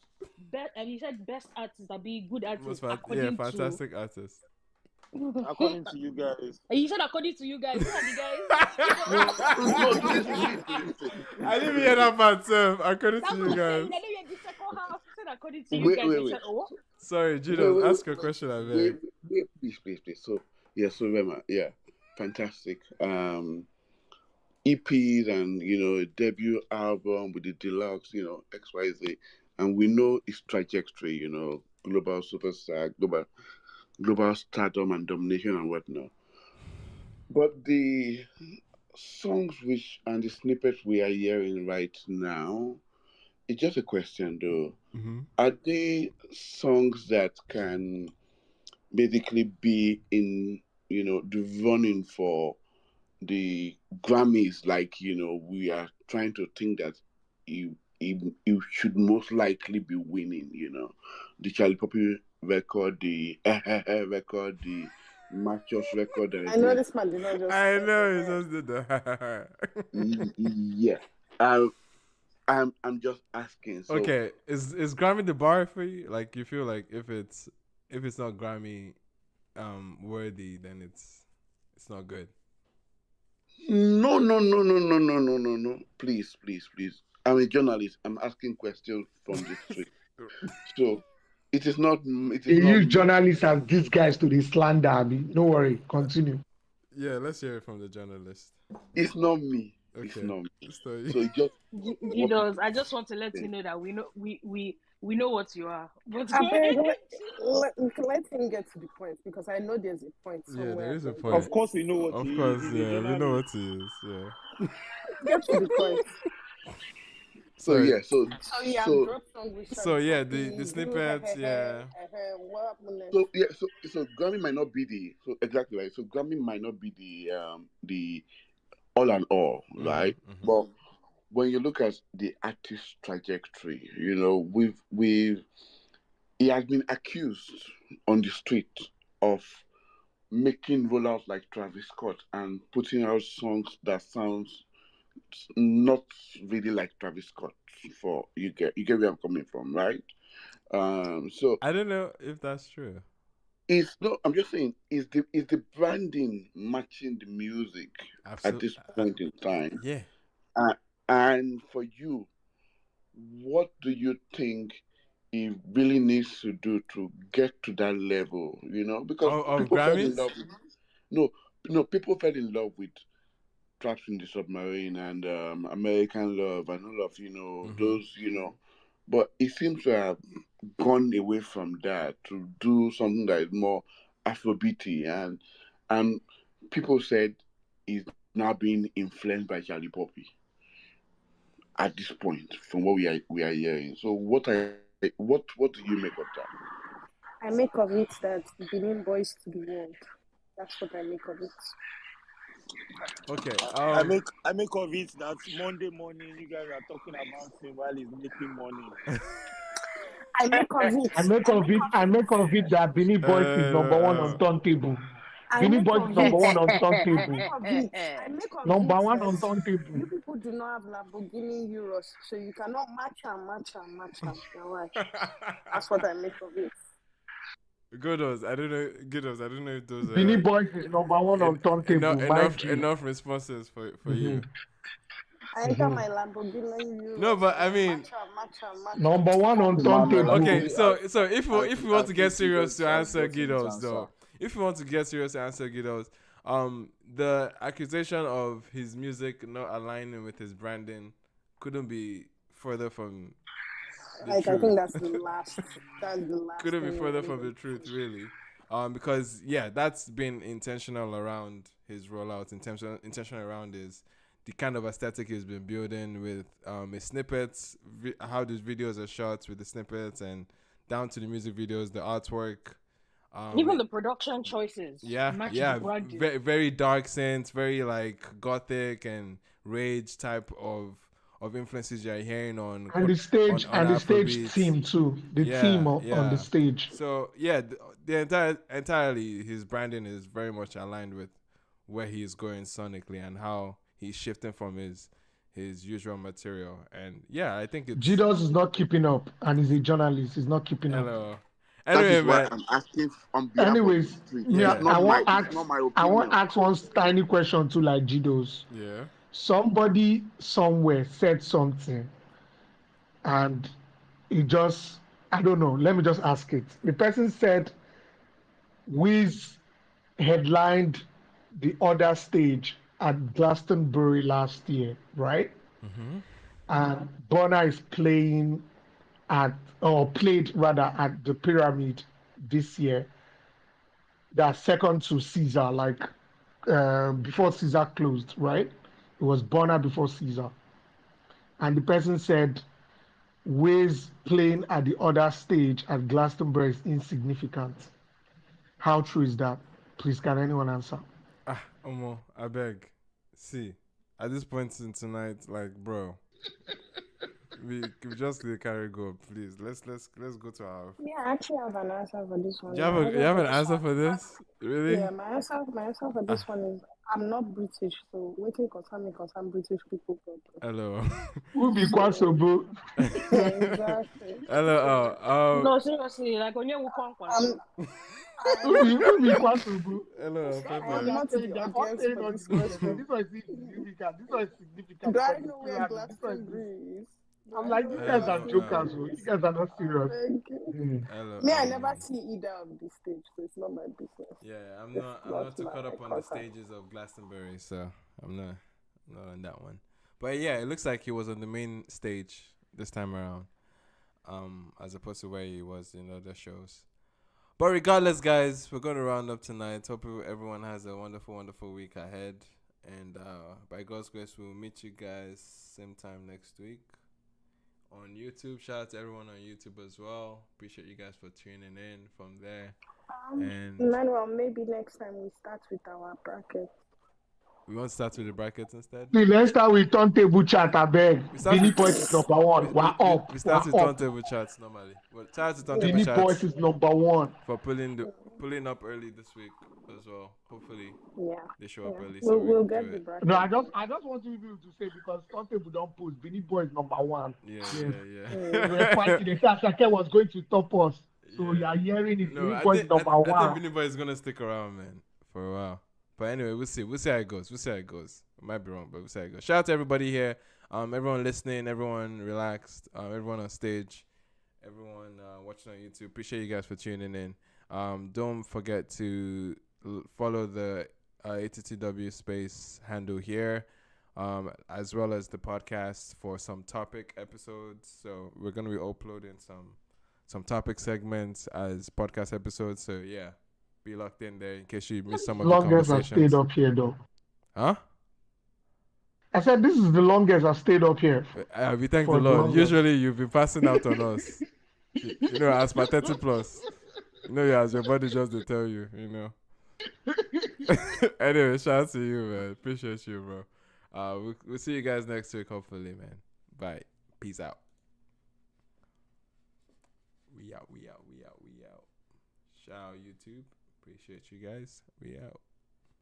He said best artists that be good artists. Fantastic artists. According to you guys. You said according to you guys. Who are the guys? I didn't hear that part, sir. According to you guys. I didn't hear the second half. You said according to you guys. Wait. Sorry, Gino, ask a question. I beg. Wait, please. So Rema, fantastic. EPs and debut album with the deluxe, XYZ, and we know its trajectory. Global superstar, global stardom and domination and whatnot. But the songs which and the snippets we are hearing right now, it's just a question though. Mm-hmm. Are they songs that can basically be in, the running for the Grammys? Like, we are trying to think that you should most likely be winning, the Charlie Poppy record, the record, the Machos record that I is know doing. this man did not just. I know it just did that. Yeah. I'm just asking. So Okay, is Grammy the bar for you? Like you feel like if it's not Grammy worthy, then it's not good. no, no, no, no, no, no, no, no, no. Please, please, please. I'm a journalist. I'm asking questions from the street. So it is not. It They is not use me. journalists as these guys to the slander. Abi. No worry, continue. Yeah, let's hear it from the journalist. It's not me. It's Okay. not me. So So it just what Gidos, people I just want to let you say. know that we know what you are. But I beg, let him get to the point because I know there's a point yeah, there somewhere. is a At the end point. Of of course, this. we know what Of he is. course, He's a yeah, we know journalist. what it is. Yeah. Get to the point. So So yeah. So So yeah, so drop song with so Charlie yeah, Poppy. the Do snippets, yeah. what happened next? so yeah. So Grammy might not be the so exactly right. So Grammy might not be the all and all, Mm-hmm, right? mm-hmm. But when you look at the artist's trajectory, we've he has been accused on the street of making rollouts like Travis Scott and putting out songs that sounds not really like Travis Scott. For you get where I'm coming from, right? So I don't know if that's true. it's no. I'm just saying, is the branding matching the music at Absolutely. this point in time? Yeah. Uh, and for you, what do you think he really needs to do to get to that level? Because Of people fell in Grammys? love with no, no, people fell in love with Traps in the Submarine and American Love and all of Mm-hmm. those but it seems to have gone away from that to do something that is more Afrobeaty and people said he's now being influenced by Charlie Poppy at this point from what we are hearing. So what do you make of that? I make of it that Benin boys to the world. That's what I make of it. Okay. I make of it that Monday morning you guys are talking about him while he's making money. I make of it. I make of it that Beanie Boys is number one on turntable. I Beanie make Boys of is it. number one on I turntable. make of it. I make of Number it one that on turntable. you people do not have Lamborghini Euros, so you cannot match and match and match and. Now why? That's what I make of it. Goodos, I don't know. Goodos, I don't know if those Beanie Boys is number one on turntable, mind you. enough responses for Mhm. you. I enter my Lamborghini Euros. No, but I mean, match and. Number one on Emmanuel, turntable. okay. So if we want to get think serious Gideon's to has answer gotten his Guidos, answer. though, if we want to get serious to answer Guidos, the accusation of his music not aligning with his branding couldn't be further from the Like truth. I think that's the last. That's the last. Couldn't be thing further you from need. the truth, really. Because yeah, that's been intentional around his rollout, intentional around the kind of aesthetic he's been building with his snippets, how these videos are shot with the snippets, and down to the music videos, the artwork. even the production choices match the branding. Very, very dark synths, very like gothic and rage type of influences you're hearing on And the stage on the stage Afrobeats. theme too. The theme on the stage. So yeah, the entirely his branding is very much aligned with where he is going sonically and how he's shifting from his usual material. And yeah, I think it's Gidos is not keeping up, and he's a journalist. He's not keeping up. hello. That Anyway, is why man. I'm asking on behalf Anyways, of the street. me, Yeah. It's not my I want opinion. to ask one tiny question to like Gidos. Yeah. Somebody somewhere said something, and it just I don't know. Let me just ask it. The person said, "Wiz headlined the other stage at Glastonbury last year, right? Mm-hmm. And Burna is playing at or played rather at the Pyramid this year. That's second to Caesar. Like before Caesar closed, right? It was Burna before Caesar, and the person said Ways playing at the other stage at Glastonbury is insignificant. How true is that? Please, can anyone answer? Omo, I beg. See, at this point in tonight, like, bro, we just let carry go, please. Let's go to our. Yeah, I actually have an answer for this one. Do My you answer have for an this answer one. for this? Really? Yeah, my answer for this one is I'm not British, so waiting concern me concern British people. Hello. Who be Kwasobu? Exactly. Hello. No, seriously, like on your I'm, Who be Kwasobu? Hello, I am not the audience for this question. This one is insignificant. This one is significant Do I because know it's where Tirana. This one is Glastonbury is? Do I'm I like, know you where guys are Glastonbury jokers. Oh. is? You guys are not serious. Thank you. Hello. Me, I never see either of the stage, so it's not my business. Yeah, I'm It's not too my caught up on the concern. stages of Glastonbury, so I'm not on that one. But yeah, it looks like he was on the main stage this time around, as opposed to where he was in other shows. But regardless, guys, we're going to round up tonight. Hope everyone has a wonderful, wonderful week ahead. And by God's grace, we'll meet you guys same time next week on YouTube. Shout out to everyone on YouTube as well. Appreciate you guys for tuning in from there. And Emmanuel, maybe next time we start with our bracket. we want to start with the brackets instead. Let's start with turntable chat, I beg. We start Billy with- Point is number one. We're up. We start with We're up. turntable chats normally. Well, shout out to turntable Billy chats Point is number one. for pulling up early this week as well. Hopefully, they show up early. So We'll we get do the it. bracket. No, I just want you people to say because turntable don't post. Billy Boy is number one. Yeah. We're fighting. They said Asake was going to top us. So you are hearing it. No, Billy I Boy is think number I think one. Vinny Boy is gonna stick around, man, for a while. But anyway, we'll see. We'll see how it goes. I might be wrong, but we'll see how it goes. Shout out to everybody here. Everyone listening, everyone relaxed, everyone on stage, everyone watching on YouTube. Appreciate you guys for tuning in. Don't forget to follow the ATTW Space handle here, as well as the podcast for some topic episodes. So we're gonna be uploading some topic segments as podcast episodes. So yeah, be locked in there in case you missed some of the Longest I conversations. stayed up here though. Huh? I said this is the longest I stayed up here. We thank the For the Lord. longest. Usually you've been passing out on us. You know, as per 30 plus. You know, as your body just to tell you, you know. Anyway, shout out to you, man. Appreciate you, bro. We'll see you guys next week, hopefully, man. Bye. Peace out. We out. Shout out YouTube. Appreciate you guys. We out.